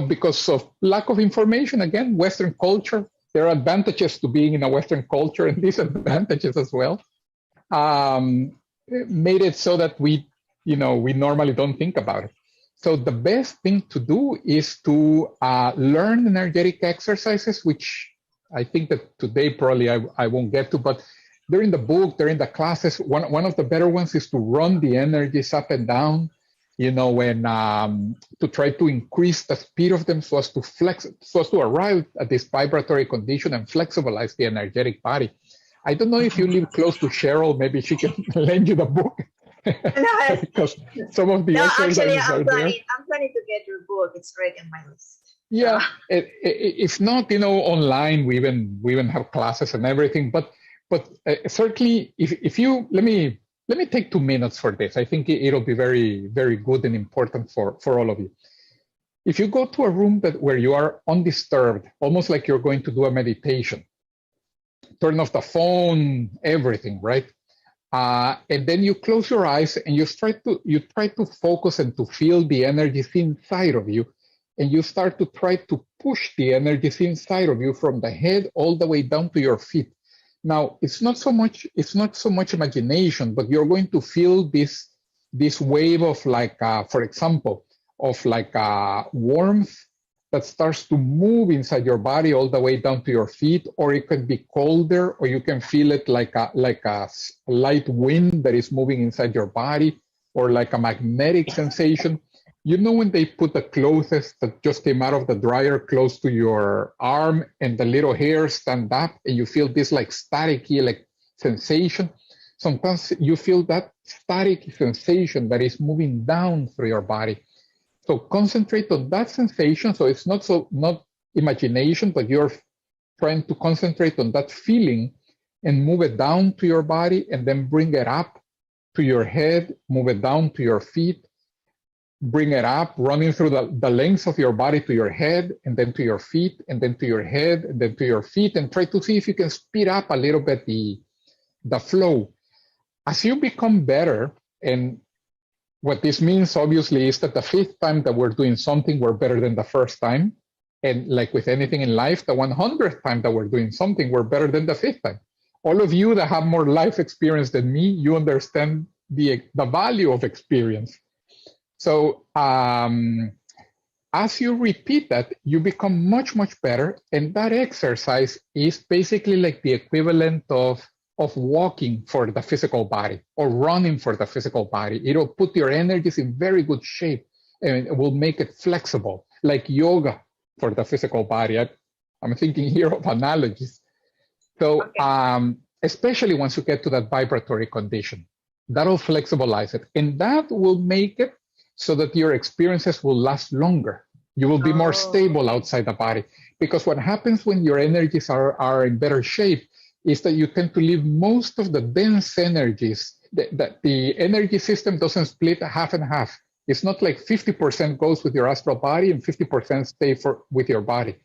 Speaker 3: because of lack of information, again, Western culture, there are advantages to being in a Western culture and disadvantages as well. Made it so that we normally don't think about it. So the best thing to do is to learn energetic exercises, which I think that today probably I won't get to, but during the book, during the classes, one of the better ones is to run the energies up and down, when to try to increase the speed of them so as to arrive at this vibratory condition and flexibilize the energetic body. I don't know if you live close to Cheryl, maybe she can lend you the book.
Speaker 4: No,
Speaker 3: because some of the exercises
Speaker 4: I'm
Speaker 3: are
Speaker 4: planning to get your book. It's right in my list.
Speaker 3: Yeah, if not, online we even have classes and everything. But certainly, if you let me take 2 minutes for this. I think it'll be very, very good and important for all of you. If you go to a room where you are undisturbed, almost like you're going to do a meditation, turn off the phone, everything, right? And then you close your eyes and you try to focus and to feel the energies inside of you, and you start to try to push the energies inside of you from the head all the way down to your feet. Now, it's not so much imagination, but you're going to feel this wave of for example, of warmth that starts to move inside your body all the way down to your feet, or it can be colder, or you can feel it like a light wind that is moving inside your body, or like a magnetic sensation. When they put the clothes that just came out of the dryer close to your arm and the little hairs stand up and you feel this staticky sensation? Sometimes you feel that static sensation that is moving down through your body. So concentrate on that sensation. So it's not imagination, but you're trying to concentrate on that feeling and move it down to your body, and then bring it up to your head, move it down to your feet, bring it up, running through the length of your body to your head, and then to your feet, and then to your head, and then to your feet, and try to see if you can speed up a little bit the flow. As you become better, and what this means, obviously, is that the 5th time that we're doing something, we're better than the 1st time. And like with anything in life, the 100th time that we're doing something, we're better than the 5th time. All of you that have more life experience than me, you understand the value of experience. So as you repeat that, you become much, much better. And that exercise is basically like the equivalent of walking for the physical body or running for the physical body. It'll put your energies in very good shape and it will make it flexible, like yoga for the physical body. I'm thinking here of analogies. So especially once you get to that vibratory condition, that'll flexibilize it. And that will make it so that your experiences will last longer. You will be more stable outside the body. Because what happens when your energies are in better shape is that you tend to leave most of the dense energies, that the energy system doesn't split half and half. It's not like 50% goes with your astral body and 50% stay with your body.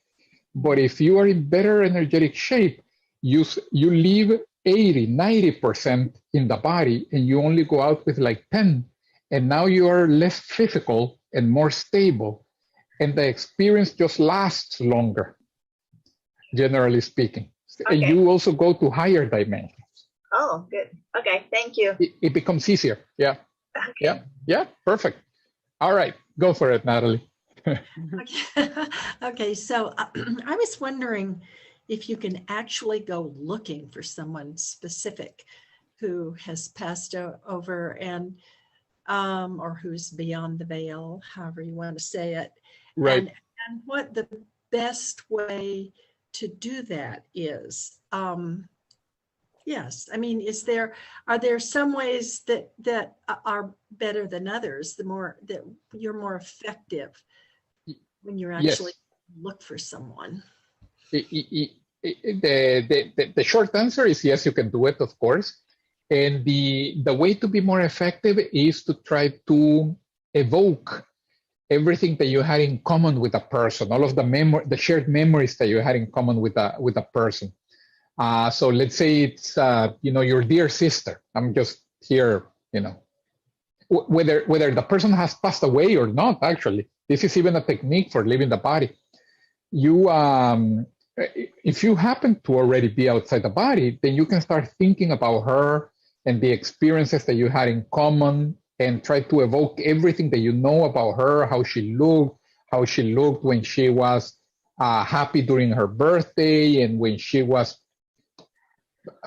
Speaker 3: But if you are in better energetic shape, you leave 80, 90% in the body and you only go out with like 10. And now you are less physical and more stable. And the experience just lasts longer, generally speaking.
Speaker 4: Okay.
Speaker 3: And you also go to higher dimensions.
Speaker 4: Oh, good. Okay, thank you.
Speaker 3: It becomes easier. Yeah. Okay. Yeah, perfect. All right, go for it, Natalie.
Speaker 7: Okay, so I was wondering if you can actually go looking for someone specific who has passed over, and or who's beyond the veil, however you want to say it.
Speaker 3: Right.
Speaker 7: And what the best way to do that is. Yes, I mean, are there some ways that are better than others? The more that you're more effective when you're actually look for someone.
Speaker 3: The short answer is yes, you can do it, of course. And the way to be more effective is to try to evoke everything that you had in common with a person, all of the shared memories that you had in common with a person. So let's say it's your dear sister. I'm just here, whether the person has passed away or not. Actually, this is even a technique for leaving the body. You if you happen to already be outside the body, then you can start thinking about her and the experiences that you had in common, and try to evoke everything that you know about her, how she looked when she was happy during her birthday, and when she was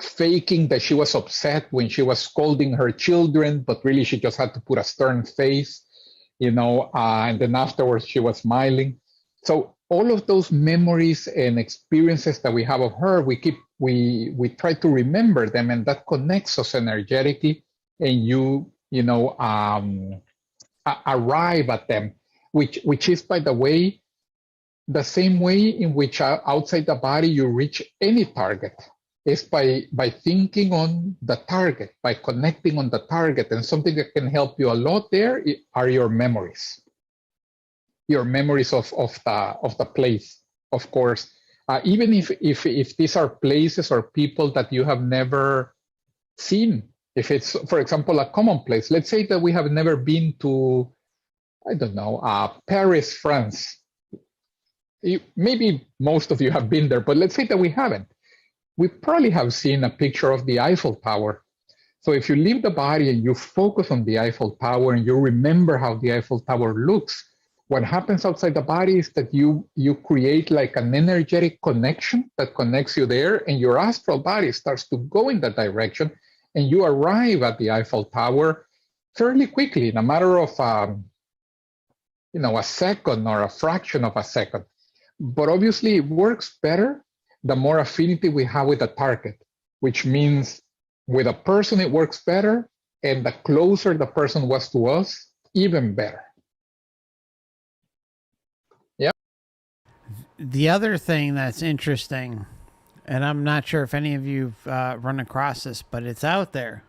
Speaker 3: faking that she was upset when she was scolding her children, but really she just had to put a stern face, and then afterwards she was smiling. So all of those memories and experiences that we have of her, we try to remember them, and that connects us energetically, and you arrive at them, which is, by the way, the same way in which outside the body you reach any target. Is by thinking on the target, by connecting on the target. And something that can help you a lot there are your memories. Your memories of the place, of course. Even if these are places or people that you have never seen. If it's, for example, a common place. Let's say that we have never been to, I don't know, Paris, France. Maybe most of you have been there, but let's say that we haven't. We probably have seen a picture of the Eiffel Tower. So if you leave the body and you focus on the Eiffel Tower and you remember how the Eiffel Tower looks, what happens outside the body is that you create like an energetic connection that connects you there, and your astral body starts to go in that direction, and you arrive at the Eiffel Tower fairly quickly, in a matter of a second or a fraction of a second. But obviously it works better the more affinity we have with the target, which means with a person it works better, and the closer the person was to us, even better. Yeah.
Speaker 1: The other thing that's interesting, and I'm not sure if any of you've run across this, but it's out there,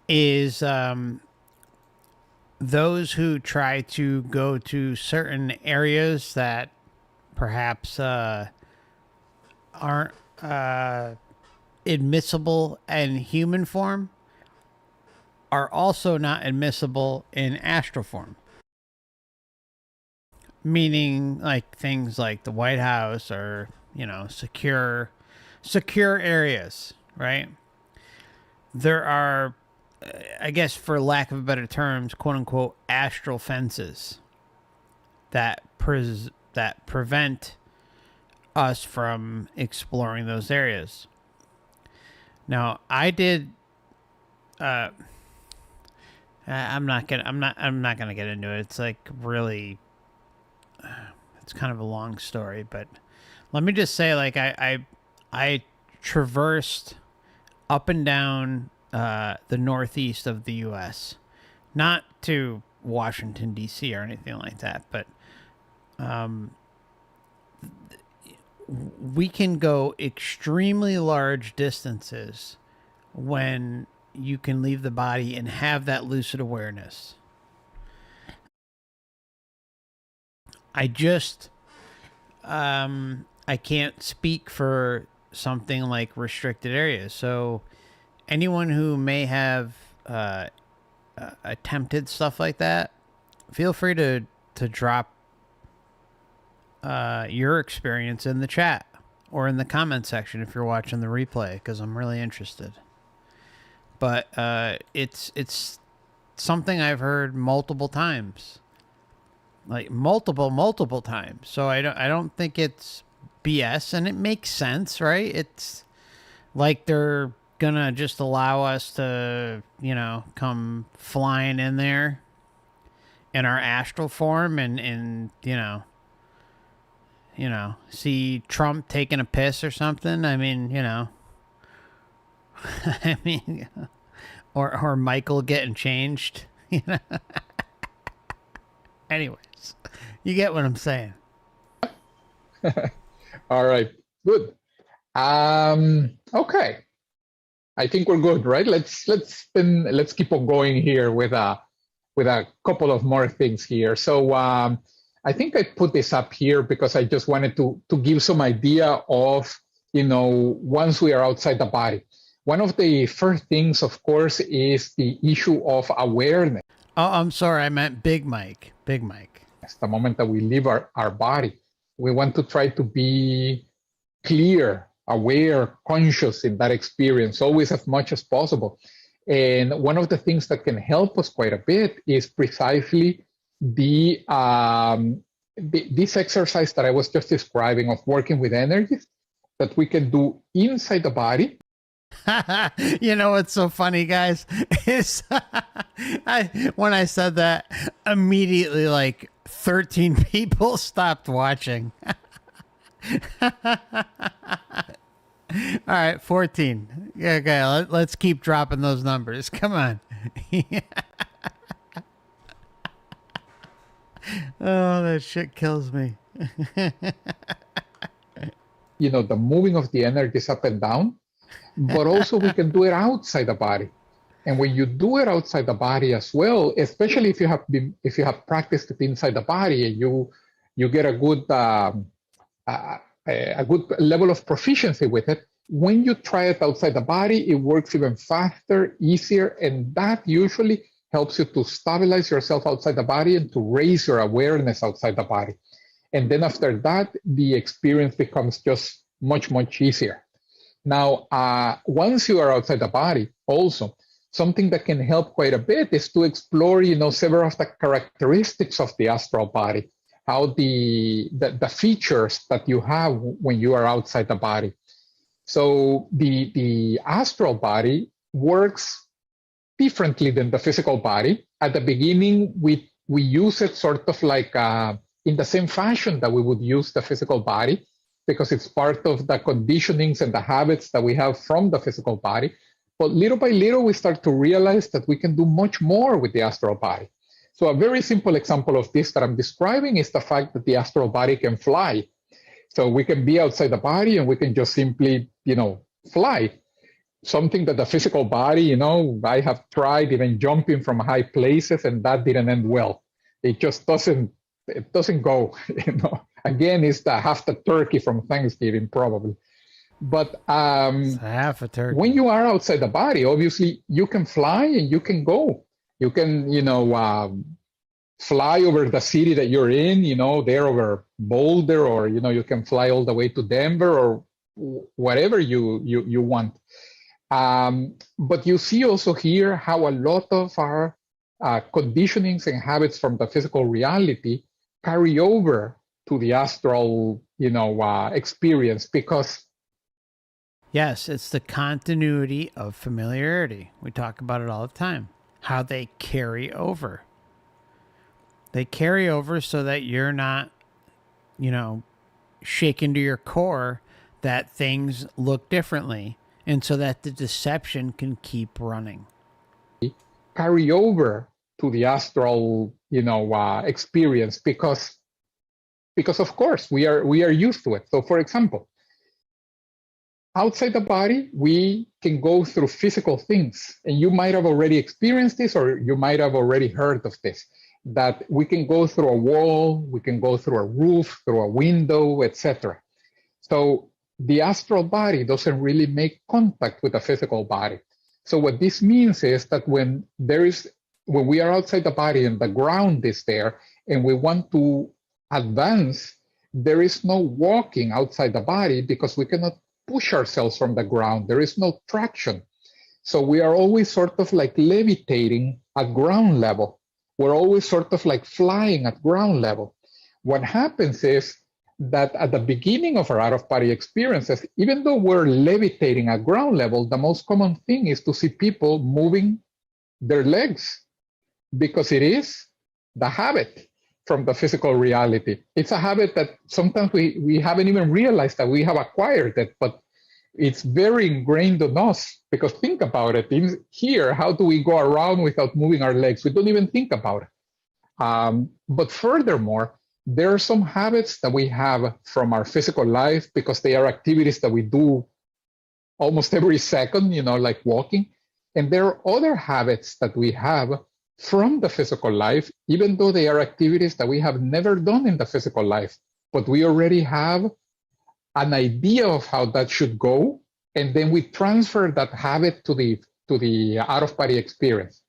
Speaker 1: is those who try to go to certain areas that perhaps aren't admissible in human form are also not admissible in astral form. Meaning, like, things like the White House, or secure areas, right? There are, I guess, for lack of better terms, quote unquote, astral fences that prevent us from exploring those areas. Now, I did. I'm not gonna get into it. It's like really. It's kind of a long story, but let me just say, like, I traversed up and down the northeast of the U.S., not to Washington, D.C. or anything like that, but we can go extremely large distances when you can leave the body and have that lucid awareness. I just, I can't speak for something like restricted areas. So anyone who may have attempted stuff like that, feel free to drop your experience in the chat or in the comment section if you're watching the replay, because I'm really interested. But it's something I've heard multiple times. Like multiple times. So I don't think it's BS, and it makes sense, right? It's like they're gonna just allow us to, you know, come flying in there in our astral form and see Trump taking a piss or something. I mean, you know, I mean, or Michael getting changed, you know. Anyways, you get what I'm saying.
Speaker 3: All right, good. Okay, I think we're good, right? Let's keep on going here with a couple of more things here. So I think I put this up here because I just wanted to give some idea of, you know, once we are outside the body. One of the first things, of course, is the issue of awareness.
Speaker 1: Oh, I'm sorry, I meant Big Mike. Big Mike.
Speaker 3: The moment that we leave our body, we want to try to be clear, aware, conscious in that experience, always as much as possible. And one of the things that can help us quite a bit is precisely this exercise that I was just describing of working with energies that we can do inside the body.
Speaker 1: You know what's so funny, guys, is when I said that, immediately like 13 people stopped watching. All right, 14. Yeah, okay, let's keep dropping those numbers. Come on. Oh, that shit kills me.
Speaker 3: You know, the moving of the energies up and down, but also we can do it outside the body. And when you do it outside the body as well, especially if you have practiced it inside the body, and you get a good level of proficiency with it. When you try it outside the body, it works even faster, easier, and that usually helps you to stabilize yourself outside the body and to raise your awareness outside the body. And then after that, the experience becomes just much, much easier. Now, once you are outside the body, also, something that can help quite a bit is to explore, you know, several of the characteristics of the astral body, how the features that you have when you are outside the body. So the astral body works differently than the physical body. At the beginning, we use it sort of like in the same fashion that we would use the physical body, because it's part of the conditionings and the habits that we have from the physical body. But little by little, we start to realize that we can do much more with the astral body. So a very simple example of this that I'm describing is the fact that the astral body can fly. So we can be outside the body and we can just simply, you know, fly. Something that the physical body, you know, I have tried even jumping from high places and that didn't end well. It just doesn't go, you know. Again, it's the half the turkey from Thanksgiving, probably. But
Speaker 1: It's half a turkey.
Speaker 3: when you are outside the body, obviously you can fly and you can go. You can, you know, fly over the city that you're in, you know, there over Boulder, or, you know, you can fly all the way to Denver or whatever you want. But you see also here how a lot of our conditionings and habits from the physical reality carry over to the astral, you know, experience, because
Speaker 1: Yes, it's the continuity of familiarity. We talk about it all the time. How they carry over. They carry over so that you're not, you know, shaken to your core that things look differently, and so that the deception can keep running.
Speaker 3: carry over to the astral, you know, experience, because of course we are used to it. So for example, outside the body, we can go through physical things, and you might have already experienced this, or you might have already heard of this, that we can go through a wall, we can go through a roof, through a window, etc. So the astral body doesn't really make contact with the physical body. So what this means is that when we are outside the body and the ground is there, and we want to advance, there is no walking outside the body because we cannot push ourselves from the ground. There is no traction. So we are always sort of like levitating at ground level. We're always sort of like flying at ground level. What happens is that at the beginning of our out-of-body experiences, even though we're levitating at ground level, the most common thing is to see people moving their legs because it is the habit from the physical reality. It's a habit that sometimes we haven't even realized that we have acquired it, but it's very ingrained in us because think about it. In here, how do we go around without moving our legs? We don't even think about it. But furthermore, there are some habits that we have from our physical life because they are activities that we do almost every second, like walking. And there are other habits that we have from the physical life, even though they are activities that we have never done in the physical life, but we already have an idea of how that should go, and then we transfer that habit to the out-of-body experience.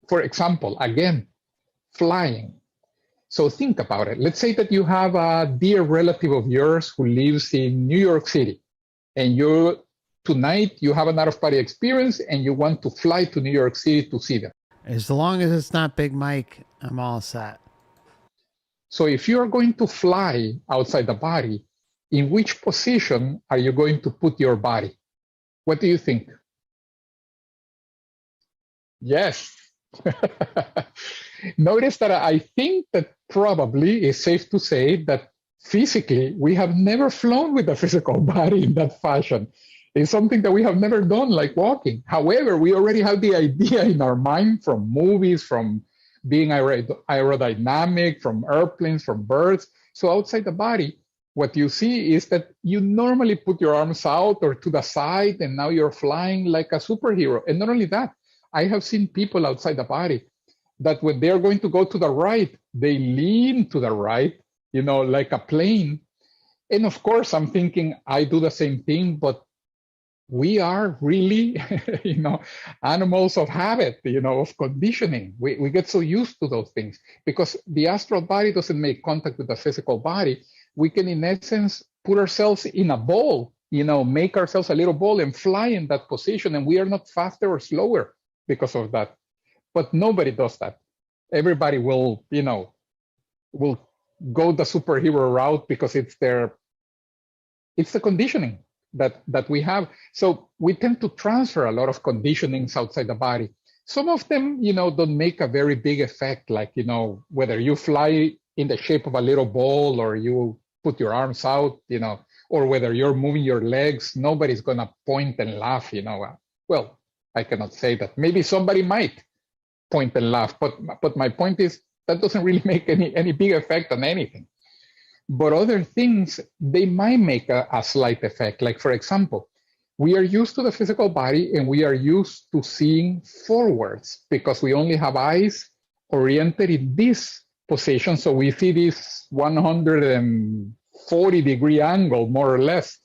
Speaker 3: For example, again, flying. So think about it. Let's say that you have a dear relative of yours who lives in New York City, and tonight you have an out-of-body experience and you want to fly to New York City to see them.
Speaker 1: As long as it's not Big Mike, I'm all set.
Speaker 3: So if you are going to fly outside the body, in which position are you going to put your body? What do you think? Yes. Notice that I think that probably it's safe to say that physically we have never flown with the physical body in that fashion. It's something that we have never done, like walking. However, we already have the idea in our mind from movies, from being aerodynamic, from airplanes, from birds. So outside the body, what you see is that you normally put your arms out or to the side, and now you're flying like a superhero. And not only that, I have seen people outside the body that when they're going to go to the right, they lean to the right, like a plane. And of course, I'm thinking I do the same thing, but we are really, animals of habit, of conditioning. We get so used to those things because the astral body doesn't make contact with the physical body. We can, in essence, put ourselves in a ball, make ourselves a little ball and fly in that position. And we are not faster or slower because of that. But nobody does that. Everybody will go the superhero route because it's the conditioning that we have. So we tend to transfer a lot of conditionings outside the body. Some of them, don't make a very big effect, like, whether you fly in the shape of a little ball or you put your arms out, or whether you're moving your legs, nobody's gonna point and laugh, Well, I cannot say that. Maybe somebody might point and laugh, but my point is that doesn't really make any big effect on anything. But other things, they might make a slight effect. Like, for example, we are used to the physical body and we are used to seeing forwards because we only have eyes oriented in this position. So we see this 140-degree angle, more or less.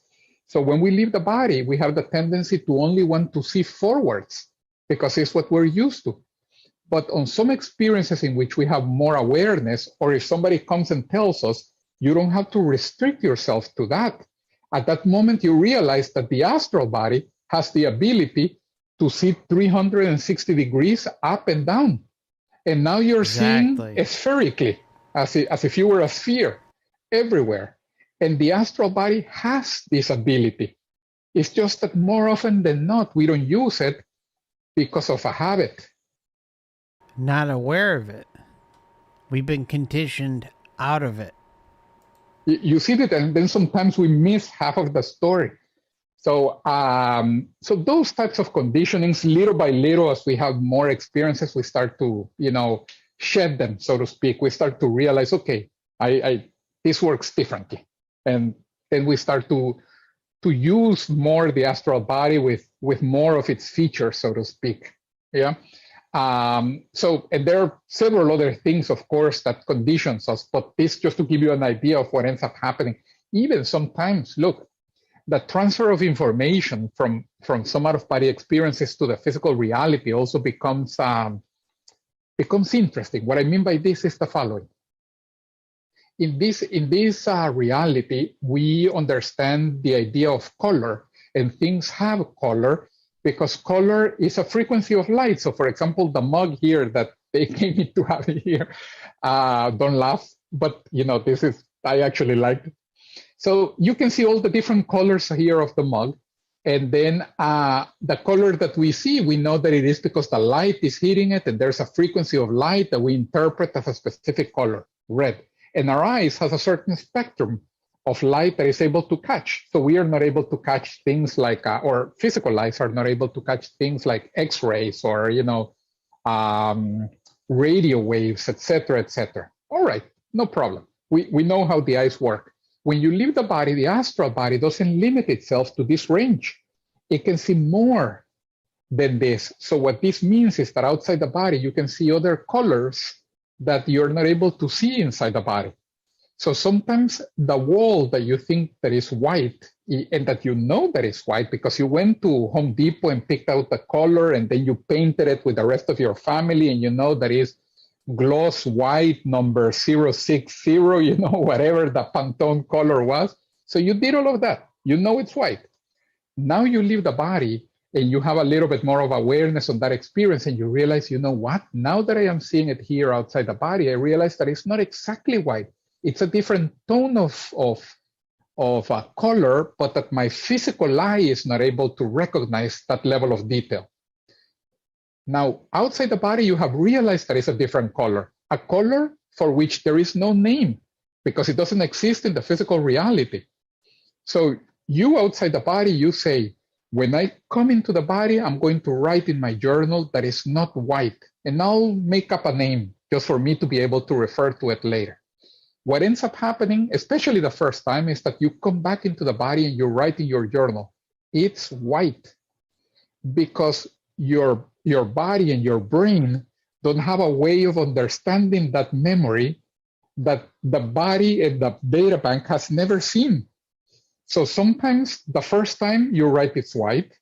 Speaker 3: So when we leave the body, we have the tendency to only want to see forwards because it's what we're used to. But on some experiences in which we have more awareness, or if somebody comes and tells us, you don't have to restrict yourself to that. At that moment, you realize that the astral body has the ability to see 360 degrees up and down. And now you're seeing spherically, as if you were a sphere everywhere. And the astral body has this ability. It's just that more often than not, we don't use it because of a habit.
Speaker 1: Not aware of it. We've been conditioned out of it.
Speaker 3: You see that, and then sometimes we miss half of the story. So, so those types of conditionings, little by little, as we have more experiences, we start to, shed them, so to speak. We start to realize, okay, this works differently, and then we start to use more the astral body with more of its features, so to speak. Yeah. So, and there are several other things, of course, that conditions us, but this just to give you an idea of what ends up happening. Even sometimes, look, the transfer of information from some out-of-body experiences to the physical reality also becomes interesting. What I mean by this is the following. In this reality, we understand the idea of color, and things have color, because color is a frequency of light. So for example, the mug here that they gave me to have here, don't laugh, but I actually liked it. So you can see all the different colors here of the mug. And then the color that we see, we know that it is because the light is hitting it, and there's a frequency of light that we interpret as a specific color, red. And our eyes has a certain spectrum of light that is able to catch. So we are not able to catch things like, or physical eyes are not able to catch things like X-rays or, radio waves, etc., etc. All right, no problem. We know how the eyes work. When you leave the body, the astral body doesn't limit itself to this range. It can see more than this. So what this means is that outside the body, you can see other colors that you're not able to see inside the body. So sometimes the wall that you think that is white and that you know that is white because you went to Home Depot and picked out the color and then you painted it with the rest of your family and you know that is gloss white number 060, whatever the Pantone color was. So you did all of that. You know it's white. Now you leave the body and you have a little bit more of awareness on that experience and you realize, you know what? Now that I am seeing it here outside the body, I realize that it's not exactly white. It's a different tone of a color, but that my physical eye is not able to recognize that level of detail. Now, outside the body, you have realized that it's a different color, a color for which there is no name because it doesn't exist in the physical reality. So you outside the body, you say, when I come into the body, I'm going to write in my journal that it's not white, and I'll make up a name just for me to be able to refer to it later. What ends up happening, especially the first time, is that you come back into the body and you write in your journal, it's white, because your body and your brain don't have a way of understanding that memory that the body and the data bank has never seen. So sometimes the first time you write it's white,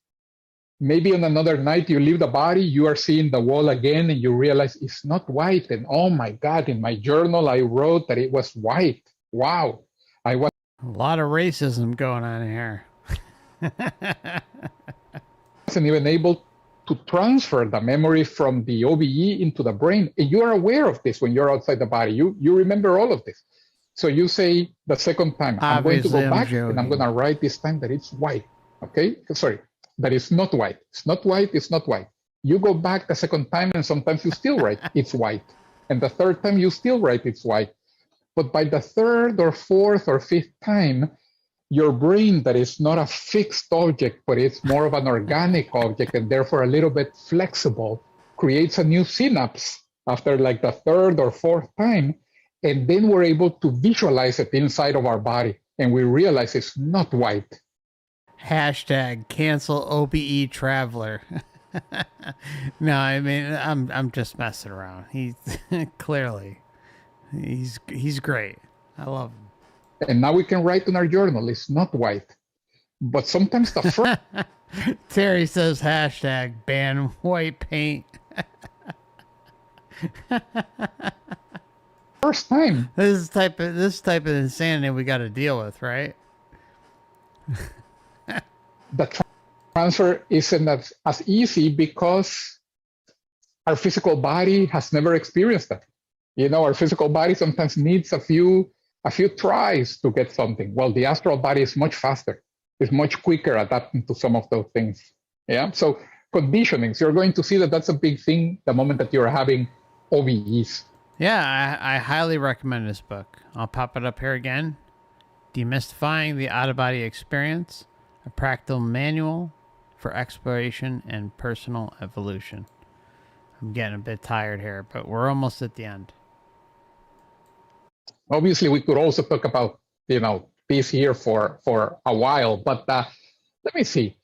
Speaker 3: maybe on another night you leave the body, you are seeing the wall again and you realize it's not white. And oh my God, in my journal, I wrote that it was white. Wow. I was
Speaker 1: A lot of racism going on here.
Speaker 3: wasn't even able to transfer the memory from the OBE into the brain. And you are aware of this when you're outside the body. You remember all of this. So you say the second time, I'm going to go back and I'm going to write this time that it's white. Okay? Sorry, that it's not white. It's not white. It's not white. You go back the second time and sometimes you still write it's white. And the third time you still write it's white. But by the third or fourth or fifth time, your brain that is not a fixed object, but it's more of an organic object and therefore a little bit flexible, creates a new synapse after like the third or fourth time. And then we're able to visualize it inside of our body. And we realize it's not white.
Speaker 1: Hashtag cancel OBE traveler. No, I mean, I'm just messing around. He's clearly, he's great. I love him.
Speaker 3: And now we can write in our journal, it's not white. But sometimes the first...
Speaker 1: Terry says hashtag ban white paint.
Speaker 3: first time.
Speaker 1: This type of insanity we got to deal with, right?
Speaker 3: The transfer isn't as easy because our physical body has never experienced that. Our physical body sometimes needs a few tries to get something. Well, the astral body is much faster. It's much quicker adapting to some of those things. Yeah. So conditionings, you're going to see that that's a big thing the moment that you're having OBEs.
Speaker 1: Yeah, I highly recommend this book. I'll pop it up here again. Demystifying the Out-of-Body Experience, a practical manual for exploration and personal evolution. I'm getting a bit tired here, but we're almost at the end.
Speaker 3: Obviously, we could also talk about, this here for a while, but let me see.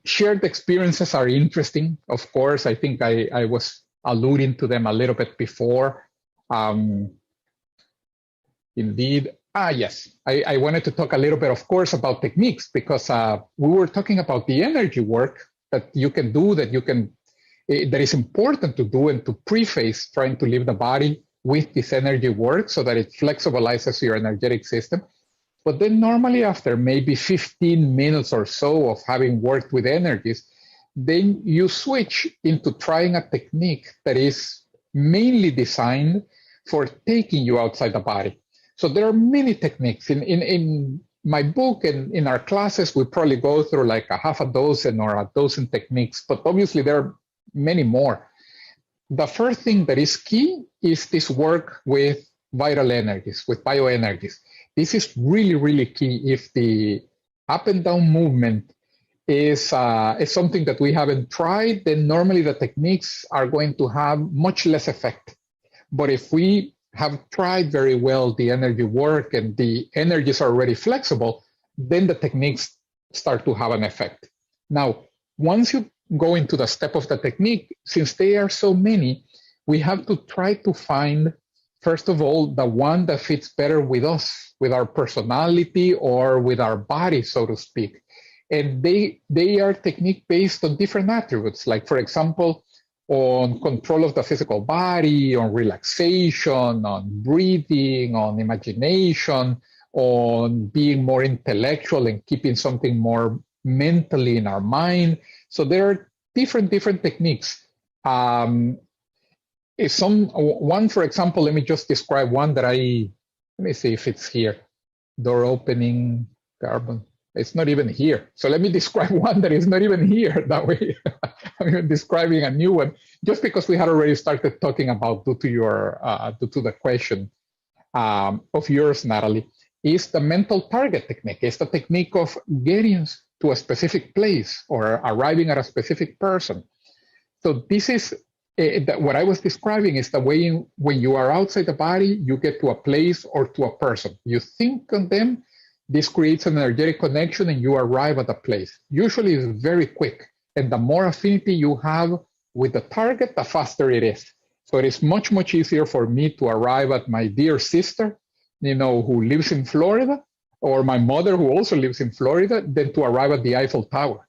Speaker 3: Shared experiences are interesting. Of course, I think I was alluding to them a little bit before. Indeed. Yes, I wanted to talk a little bit, of course, about techniques because we were talking about the energy work that you can do, that is important to do and to preface trying to leave the body with this energy work so that it flexibilizes your energetic system. But then normally after maybe 15 minutes or so of having worked with energies, then you switch into trying a technique that is mainly designed for taking you outside the body. So there are many techniques. In my book and in our classes, we probably go through like a half a dozen or a dozen techniques, but obviously there are many more. The first thing that is key is this work with vital energies, with bioenergies. This is really, really key. If the up and down movement is something that we haven't tried, then normally the techniques are going to have much less effect. But if we have tried very well the energy work and the energies are already flexible, then the techniques start to have an effect. Now, once you go into the step of the technique, since they are so many, we have to try to find, first of all, the one that fits better with us, with our personality or with our body, so to speak. And they are technique based on different attributes, like, for example, on control of the physical body, on relaxation, on breathing, on imagination, on being more intellectual and keeping something more mentally in our mind. So there are different techniques. One, for example, let me just describe one that let me see if it's here. Door opening, carbon. It's not even here. So let me describe one that is not even here. That way, I'm describing a new one, just because we had already started talking about due to the question of yours, Natalie, is the mental target technique. It's the technique of getting to a specific place or arriving at a specific person. So this is what I was describing is the way when you are outside the body, you get to a place or to a person. You think on them. This creates an energetic connection and you arrive at a place. Usually it's very quick. And the more affinity you have with the target, the faster it is. So it is much, much easier for me to arrive at my dear sister, who lives in Florida, or my mother who also lives in Florida, than to arrive at the Eiffel Tower.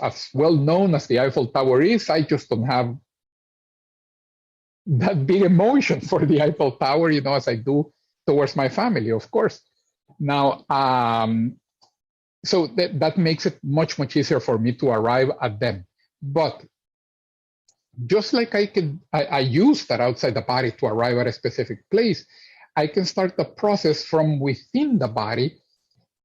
Speaker 3: As well known as the Eiffel Tower is, I just don't have that big emotion for the Eiffel Tower, as I do towards my family, of course. Now, so that makes it much, much easier for me to arrive at them. But just like I use that outside the body to arrive at a specific place, I can start the process from within the body.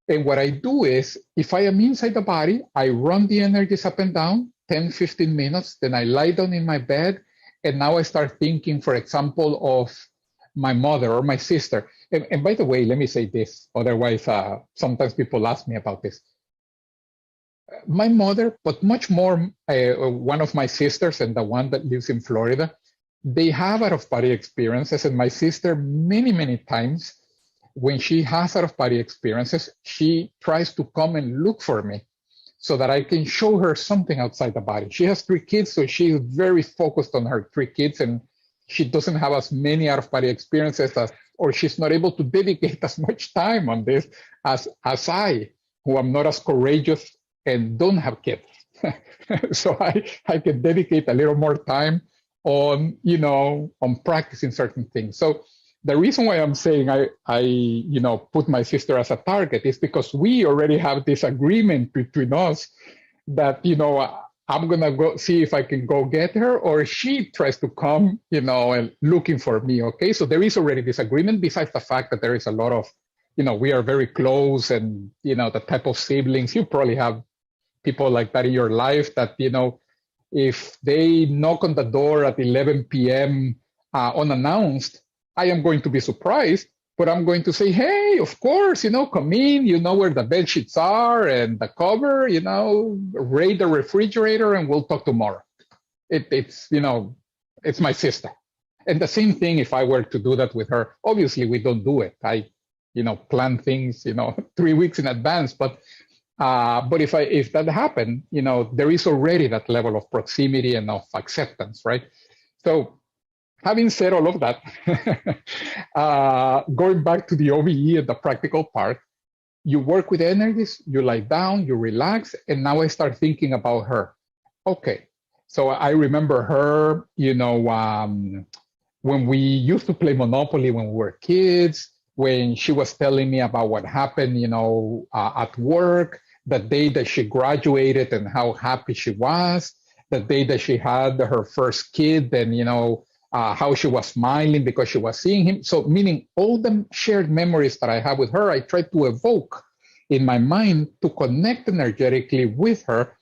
Speaker 3: And what I do is, if I am inside the body, I run the energies up and down, 10, 15 minutes, then I lie down in my bed, and now I start thinking, for example, of my mother or my sister. And by the way, let me say this, otherwise sometimes people ask me about this. My mother, but much more one of my sisters and the one that lives in Florida, they have out-of-body experiences. And my sister, many, many times, when she has out-of-body experiences, she tries to come and look for me so that I can show her something outside the body. She has 3 kids, so she's very focused on her 3 kids, and she doesn't have as many out-of-body experiences or she's not able to dedicate as much time on this as I, who am not as courageous and don't have kids. So I can dedicate a little more time on, on practicing certain things. So the reason why I'm saying I put my sister as a target is because we already have this agreement between us that, I'm going to go see if I can go get her, or she tries to come, and looking for me. Okay. So there is already this agreement, besides the fact that there is a lot of, we are very close, and, the type of siblings, you probably have people like that in your life that, if they knock on the door at 11 p.m. Unannounced, I am going to be surprised, but I'm going to say, hey, of course, come in, where the bed sheets are and the cover, raid the refrigerator, and we'll talk tomorrow. It's my sister. And the same thing if I were to do that with her. Obviously, we don't do it. I, plan things, 3 weeks in advance. But if that happened, there is already that level of proximity and of acceptance, right? So having said all of that, going back to the OBE and the practical part, you work with energies, you lie down, you relax, and now I start thinking about her. Okay, so I remember her, when we used to play Monopoly when we were kids, when she was telling me about what happened, at work, the day that she graduated and how happy she was, the day that she had her first kid, and, how she was smiling because she was seeing him. So meaning all the shared memories that I have with her, I try to evoke in my mind to connect energetically with her.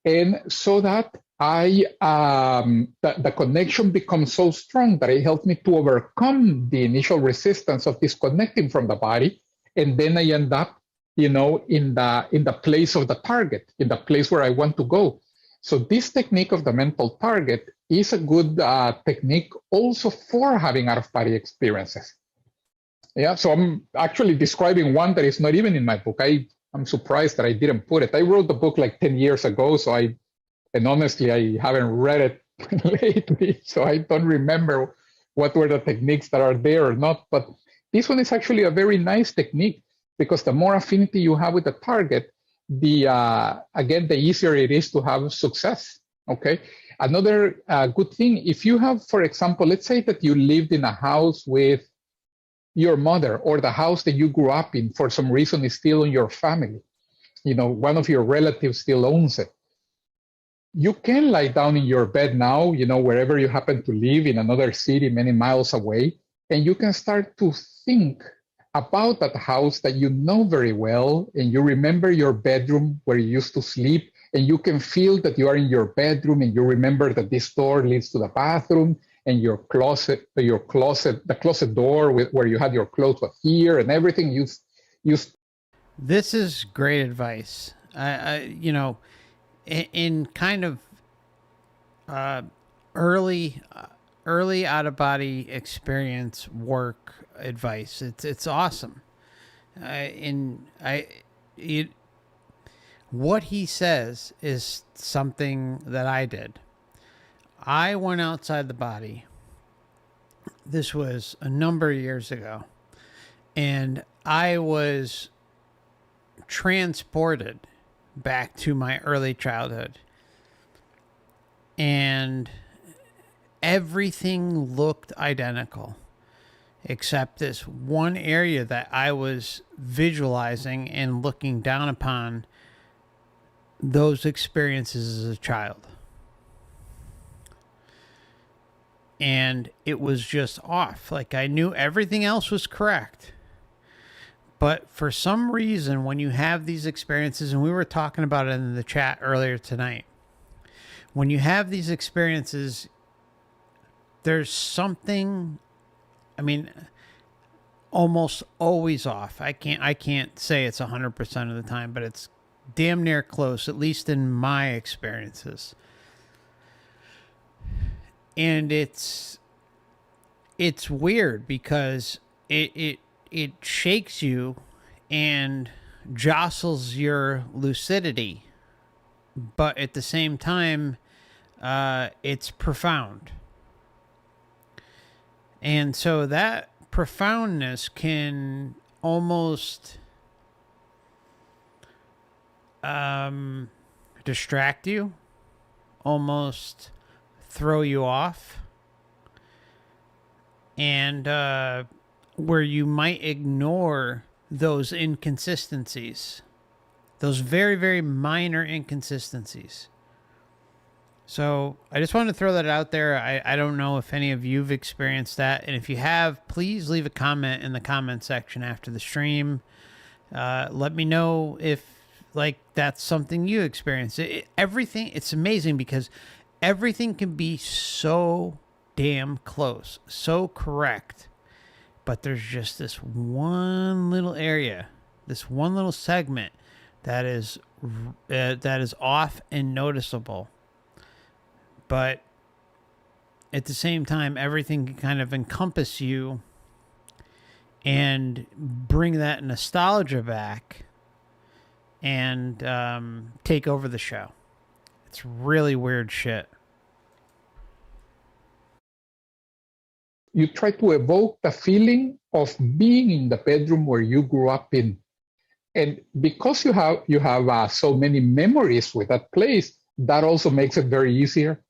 Speaker 3: And so that the connection becomes so strong that it helps me to overcome the initial resistance of disconnecting from the body. And then I end up, in the place of the target, in the place where I want to go. So this technique of the mental target is a good technique also for having out-of-body experiences. Yeah, so I'm actually describing one that is not even in my book. I'm surprised that I didn't put it. I wrote the book like 10 years ago, and honestly, I haven't read it lately, so I don't remember what were the techniques that are there or not. But this one is actually a very nice technique because the more affinity you have with the target, again, the easier it is to have success, okay? Another good thing, if you have, for example, let's say that you lived in a house with your mother, or the house that you grew up in for some reason is still in your family, one of your relatives still owns it. You can lie down in your bed now, wherever you happen to live in another city many miles away, and you can start to think about that house that you know very well, and you remember your bedroom where you used to sleep, and you can feel that you are in your bedroom, and you remember that this door leads to the bathroom, and the closet door where you had your clothes was here, and everything you.
Speaker 1: This is great advice. In kind of early out of body experience work advice, it's awesome. What he says is something that I did. I went outside the body. This was a number of years ago, and I was transported back to my early childhood, and everything looked identical except this one area that I was visualizing and looking down upon those experiences as a child. And it was just off. Like, I knew everything else was correct. But for some reason, when you have these experiences, and we were talking about it in the chat earlier tonight, when you have these experiences, there's something, almost always off. I can't say it's 100% of the time, but it's damn near close, at least in my experiences. And it's weird because it shakes you and jostles your lucidity, but at the same time, it's profound. And so that profoundness can almost distract you, almost throw you off, and where you might ignore those inconsistencies, those very, very minor inconsistencies. So I just wanted to throw that out there. I don't know if any of you've experienced that, and if you have, please leave a comment in the comment section after the stream. Let me know if that's something you experience. Everything, it's amazing because everything can be so damn close, so correct, but there's just this one little area, this one little segment that is off and noticeable. But at the same time, everything can kind of encompass you and bring that nostalgia back and take over the show. It's really weird shit.
Speaker 3: You try to evoke the feeling of being in the bedroom where you grew up in. And because you have so many memories with that place, that also makes it very easier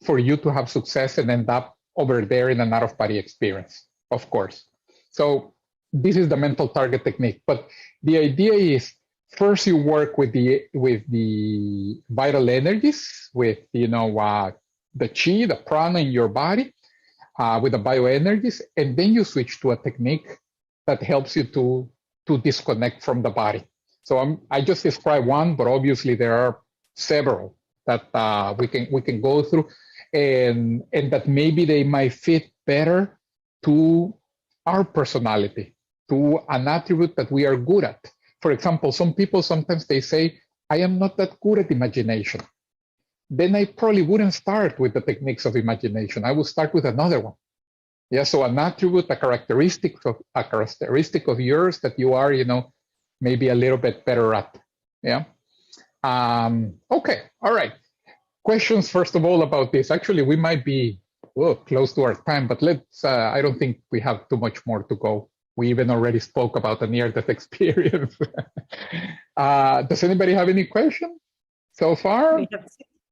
Speaker 3: for you to have success and end up over there in an out-of-body experience, of course. So this is the mental target technique. But the idea is, first you work with the vital energies, with the chi, the prana in your body with the bioenergies, and then you switch to a technique that helps you to disconnect from the body. So I just described one, but obviously there are several that we can go through, and that maybe they might fit better to our personality, to an attribute that we are good at. For example, some people sometimes they say, I am not that good at imagination. Then I probably wouldn't start with the techniques of imagination. I would start with another one. Yeah, so an attribute, a characteristic of yours that you are, maybe a little bit better at. Yeah. Okay. All right. Questions first of all about this. Actually, we might be close to our time, but let's. I don't think we have too much more to go. We even already spoke about the near-death experience. Does anybody have any question so far?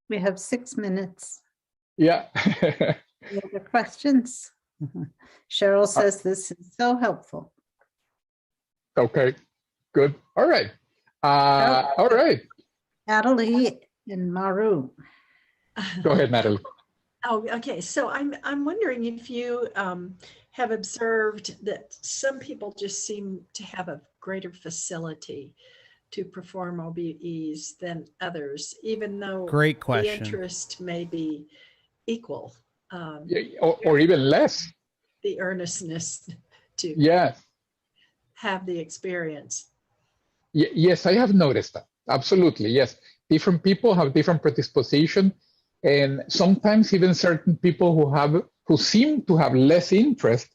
Speaker 2: We have 6 minutes.
Speaker 3: Yeah.
Speaker 2: Any other questions? Cheryl says this is so helpful.
Speaker 3: Okay, good. All right. All right.
Speaker 2: Natalie and Maru.
Speaker 3: Go ahead, Natalie.
Speaker 7: Oh, okay. So I'm wondering if you have observed that some people just seem to have a greater facility to perform OBEs than others, even though
Speaker 1: Great question.
Speaker 7: the interest may be equal.
Speaker 3: Or even less.
Speaker 7: The earnestness to have the experience.
Speaker 3: Yes, I have noticed that. Absolutely, yes. Different people have different predisposition, and sometimes even certain people who seem to have less interest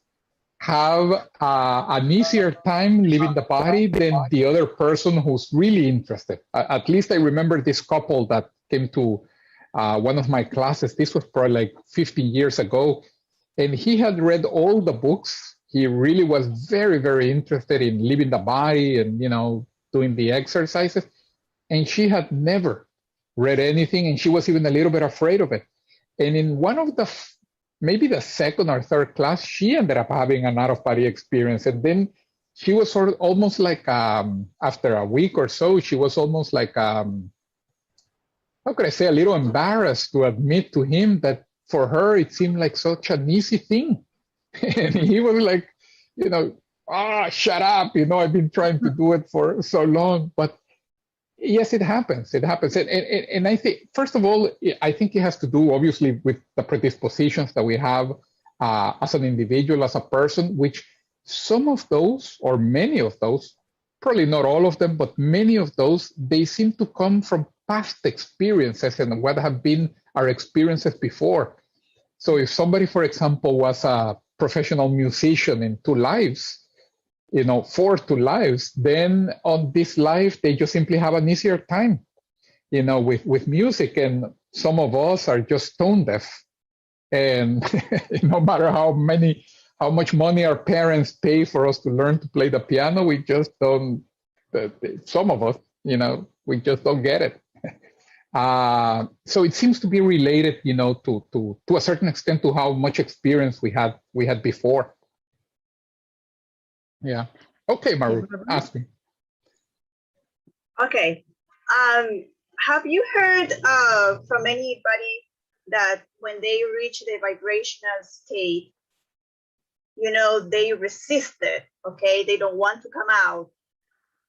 Speaker 3: have an easier time leaving the body than the other person who's really interested. At least I remember this couple that came to one of my classes. This was probably like 15 years ago, and he had read all the books. He really was very, very interested in leaving the body and doing the exercises, and she had never read anything, and she was even a little bit afraid of it. And in one of the maybe the second or third class, she ended up having an out-of-body experience. And then she was sort of almost like, after a week or so, she was almost like, how could I say, a little embarrassed to admit to him that for her, it seemed like such an easy thing. And he was like, shut up, I've been trying to do it for so long. But yes, it happens. It happens. And I think, first of all, I think it has to do, obviously, with the predispositions that we have as an individual, as a person, which some of those, or many of those, probably not all of them, but many of those, they seem to come from past experiences and what have been our experiences before. So if somebody, for example, was a professional musician in 2 lives, 4 2 lives, then on this life, they just simply have an easier time, with music. And some of us are just tone deaf. And no matter how much money our parents pay for us to learn to play the piano, we just don't, some of us, we just don't get it. So it seems to be related, to a certain extent to how much experience we had before. Yeah. Okay, Maru, ask me.
Speaker 4: Okay. Have you heard from anybody that when they reach the vibrational state, they resist it, okay? They don't want to come out,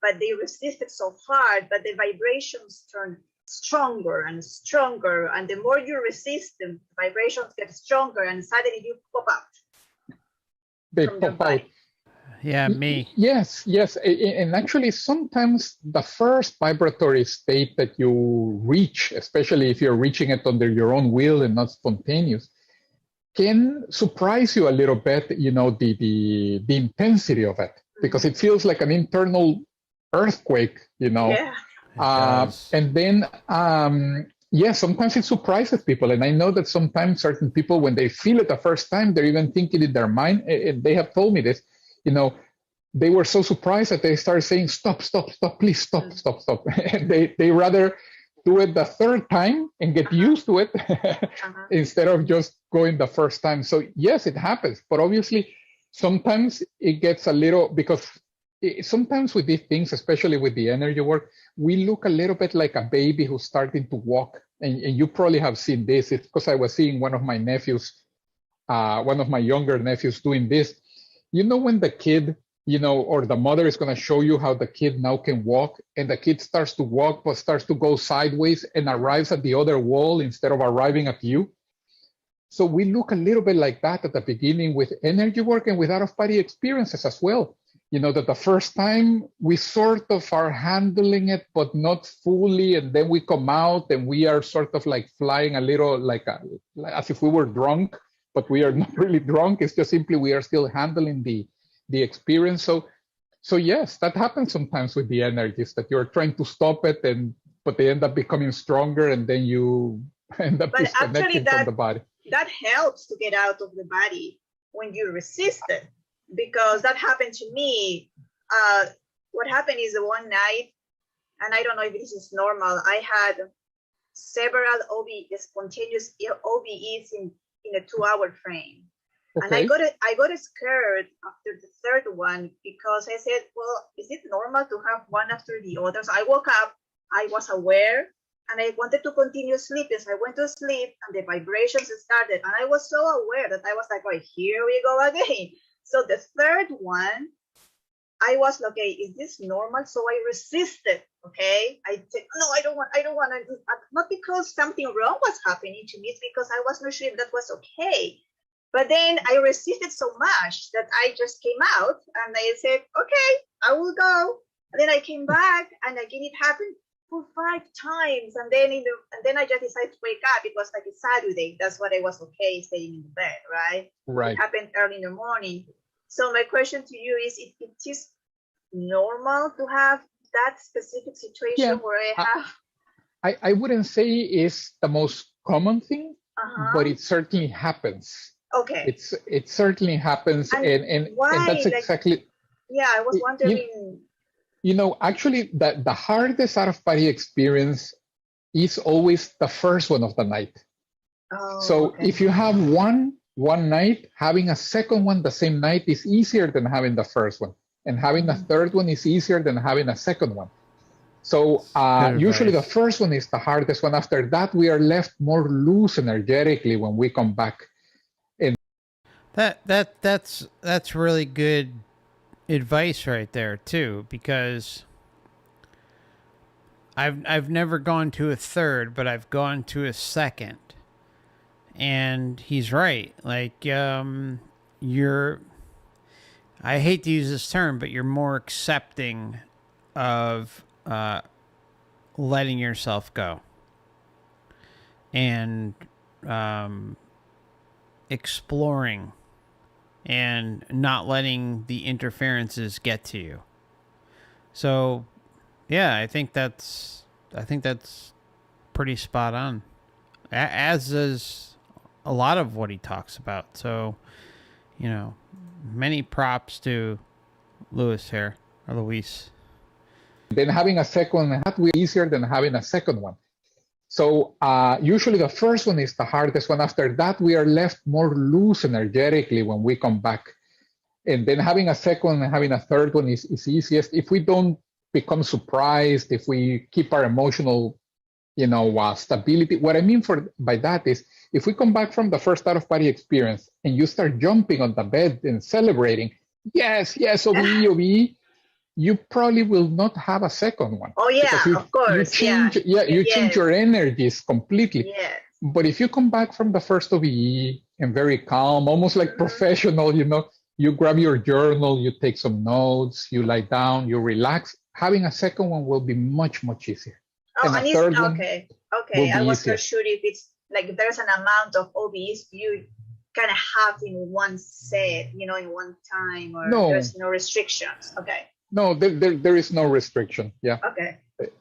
Speaker 4: but they resist it so hard, but the vibrations turn stronger and stronger. And the more you resist them, the vibrations get stronger and suddenly you pop out.
Speaker 3: They pop out.
Speaker 1: Yeah, me.
Speaker 3: Yes. And actually, sometimes the first vibratory state that you reach, especially if you're reaching it under your own will and not spontaneous, can surprise you a little bit, the intensity of it, because it feels like an internal earthquake,
Speaker 4: Yeah.
Speaker 3: And then, sometimes it surprises people. And I know that sometimes certain people, when they feel it the first time, they're even thinking in their mind, and they have told me this, they were so surprised that they started saying, stop, please stop. And they rather do it the third time and get used to it instead of just going the first time. So yes, it happens. But obviously, sometimes it gets a little, because sometimes with these things, especially with the energy work, we look a little bit like a baby who's starting to walk. And you probably have seen this. It's because I was seeing one of my nephews, one of my younger nephews doing this. You know, when the kid, you know, or the mother is going to show you how the kid now can walk, and the kid starts to walk, but starts to go sideways and arrives at the other wall instead of arriving at you. So we look a little bit like that at the beginning with energy work and with out-of-body experiences as well. You know, that the first time we sort of are handling it, but not fully. And then we come out and we are sort of like flying a little like as if we were drunk, but we are not really drunk. It's just simply we are still handling the experience. So yes, that happens sometimes with the energies, that you're trying to stop it, but they end up becoming stronger, and then you end up disconnecting from the body.
Speaker 4: That helps to get out of the body when you resist it, because that happened to me. What happened is one night, and I don't know if this is normal, I had several spontaneous OBEs in a 2-hour frame. Okay. And I got scared after the third one, because I said, well, is it normal to have one after the other? So I woke up, I was aware, and I wanted to continue sleeping. So I went to sleep, and the vibrations started. And I was so aware that I was like, oh, here we go again. So the third one, I was like, okay, is this normal? So I resisted, okay? I said, no, I don't want to, not because something wrong was happening to me, it's because I was not sure if that was okay. But then I resisted so much that I just came out, and I said, okay, I will go. And then I came back, and again it happened for 5 times. And then I just decided to wake up. It was like a Saturday. That's what I was okay staying in the bed, right?
Speaker 3: Right.
Speaker 4: It happened early in the morning. So my question to you is, it is normal to have that specific situation where I have?
Speaker 3: I wouldn't say it's the most common thing, but it certainly happens.
Speaker 4: Okay.
Speaker 3: It certainly happens, and that's exactly.
Speaker 4: Yeah, I was wondering.
Speaker 3: You know, actually, the hardest out-of-body experience is always the first one of the night.
Speaker 4: Oh,
Speaker 3: so
Speaker 4: okay.
Speaker 3: If you have one night, having a second one the same night is easier than having the first one, and having a third one is easier than having a second one. So usually the first one is the hardest one. After that, we are left more loose energetically when we come back. And
Speaker 1: that's really good advice right there too, because I've never gone to a third, but I've gone to a second, and he's right. Like you're, I hate to use this term, but you're more accepting of letting yourself go and exploring and not letting the interferences get to you. So, yeah, I think that's pretty spot on, as is a lot of what he talks about. So, you know, many props to Luis here, or Luis.
Speaker 3: Then having a second one will be easier than having a second one. So usually the first one is the hardest one. After that, we are left more loose energetically when we come back. And then having a second and having a third one is easiest. If we don't become surprised, if we keep our emotional, stability. What I mean by that is, if we come back from the first out-of-body experience and you start jumping on the bed and celebrating, yes, OBE, OBE, you probably will not have a second one.
Speaker 4: Oh yeah, of course.
Speaker 3: Change your energies completely.
Speaker 4: Yes.
Speaker 3: But if you come back from the first OBE and very calm, almost like professional, you grab your journal, you take some notes, you lie down, you relax. Having a second one will be much, much easier.
Speaker 4: Oh, and it's okay. Okay, I was not sure if it's like if there's an amount of OBEs you kind of have in one set, in one time, or there's no restrictions. Okay.
Speaker 3: No, there is no restriction. Yeah.
Speaker 4: Okay.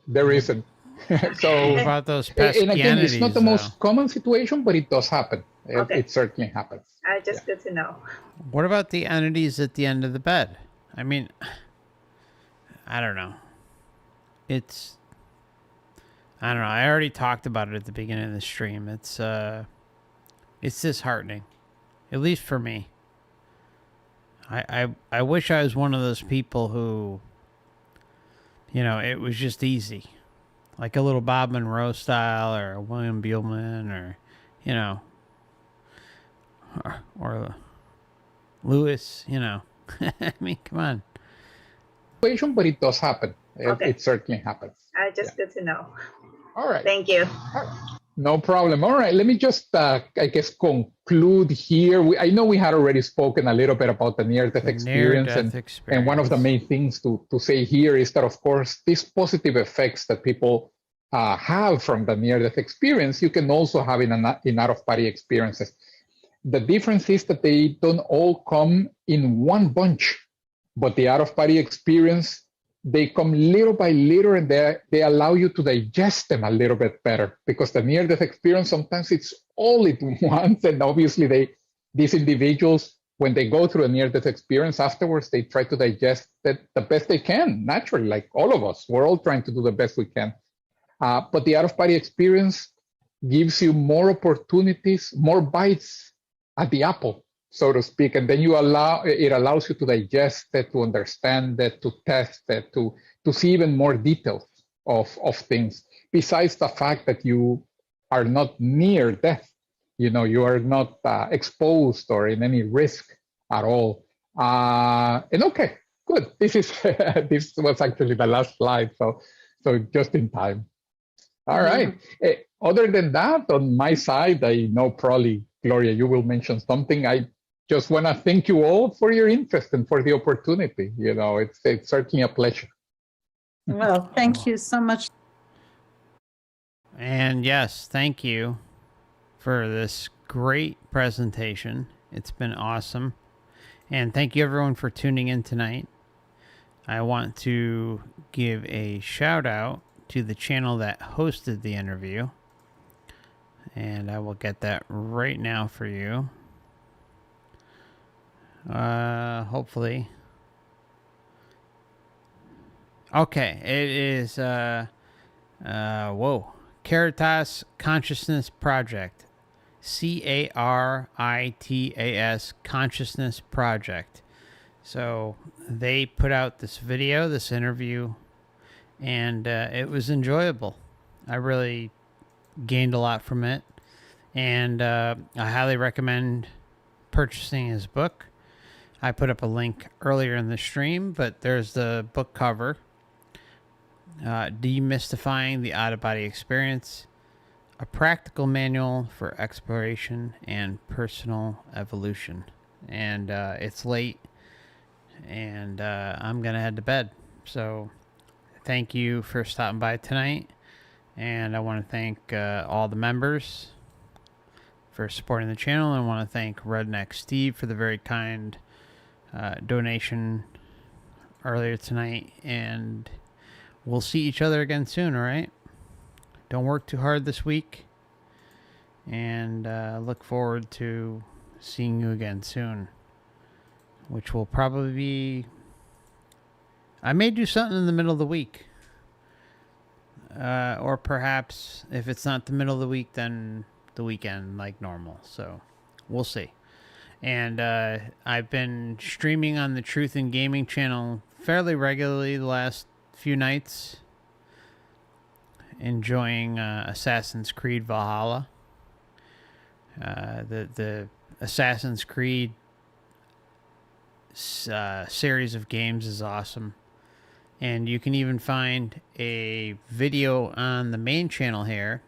Speaker 3: There isn't. So
Speaker 1: what about those pesky
Speaker 3: and again,
Speaker 1: entities,
Speaker 3: it's not the most common situation, but it does happen.
Speaker 4: Okay.
Speaker 3: It certainly happens.
Speaker 4: Just good to know.
Speaker 1: What about the entities at the end of the bed? I mean, I don't know. I don't know. I already talked about it at the beginning of the stream. It's disheartening, at least for me. I wish I was one of those people who, you know, it was just easy. Like a little Bob Monroe style or a William Beelman or, you know, or Lewis, you know. I mean, come on.
Speaker 3: But it does happen.
Speaker 4: Okay.
Speaker 3: It certainly happens.
Speaker 4: Just good to know.
Speaker 3: All right.
Speaker 4: Thank you.
Speaker 3: No problem. All right. Let me just, I guess, conclude here. I know we had already spoken a little bit about the near-death experience. And one of the main things to say here is that, of course, these positive effects that people have from the near-death experience, you can also have in out-of-body experiences. The difference is that they don't all come in one bunch, but the out-of-body experience, they come little by little, and they allow you to digest them a little bit better, because the near-death experience, sometimes it's all at once, and obviously these individuals, when they go through a near-death experience afterwards, they try to digest that the best they can, naturally, like all of us. We're all trying to do the best we can. But the out-of-body experience gives you more opportunities, more bites at the apple, so to speak, and then it allows you to digest it, to understand it, to test it, to see even more details of things. Besides the fact that you are not near death, you know, you are not exposed or in any risk at all. And okay, good. This was actually the last slide, so just in time. All right. Other than that, on my side, I know probably Gloria, you will mention something. I just want to thank you all for your interest and for the opportunity. You know, it's certainly a pleasure.
Speaker 2: Well, thank you so much.
Speaker 1: And yes, thank you for this great presentation. It's been awesome. And thank you everyone for tuning in tonight. I want to give a shout out to the channel that hosted the interview. And I will get that right now for you. Hopefully. Okay, it is Caritas Consciousness Project. Caritas Consciousness Project. So they put out this video, this interview, and it was enjoyable. I really gained a lot from it, and I highly recommend purchasing his book. I put up a link earlier in the stream, but there's the book cover. Demystifying the Out-of-Body Experience, a practical manual for exploration and personal evolution. And it's late, and I'm gonna head to bed. So thank you for stopping by tonight. And I want to thank all the members for supporting the channel. And I want to thank Redneck Steve for the very kind donation earlier tonight. And we'll see each other again soon, all right? Don't work too hard this week. And look forward to seeing you again soon. Which will probably be... I may do something in the middle of the week. Or perhaps if it's not the middle of the week, then the weekend like normal. So we'll see. And I've been streaming on the Truth in Gaming channel fairly regularly the last few nights. Enjoying Assassin's Creed Valhalla. The Assassin's Creed series of games is awesome. And you can even find a video on the main channel here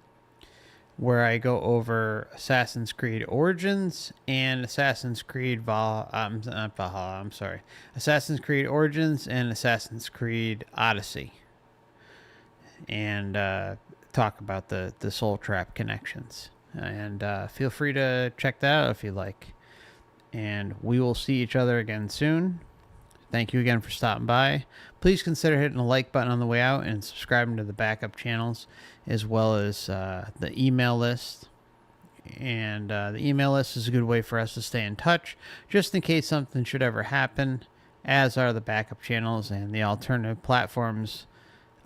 Speaker 1: where I go over Assassin's Creed Origins and Assassin's Creed Assassin's Creed Origins and Assassin's Creed Odyssey. And talk about the Soul Trap connections. And feel free to check that out if you like. And we will see each other again soon. Thank you again for stopping by. Please consider hitting the like button on the way out and subscribing to the backup channels, as well as the email list. And the email list is a good way for us to stay in touch, just in case something should ever happen, as are the backup channels and the alternative platforms,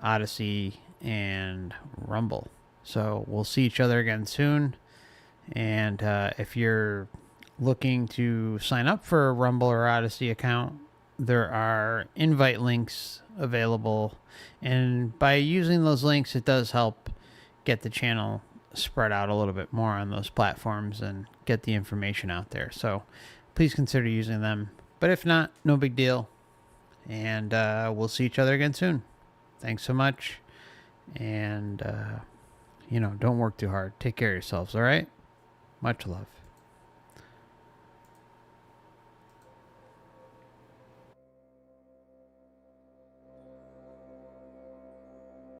Speaker 1: Odysee and Rumble. So we'll see each other again soon. And if you're looking to sign up for a Rumble or Odyssey account, there are invite links available. And by using those links, it does help get the channel spread out a little bit more on those platforms and get the information out there. So please consider using them. But if not, no big deal. And we'll see each other again soon. Thanks so much. And, don't work too hard. Take care of yourselves, all right? Much love.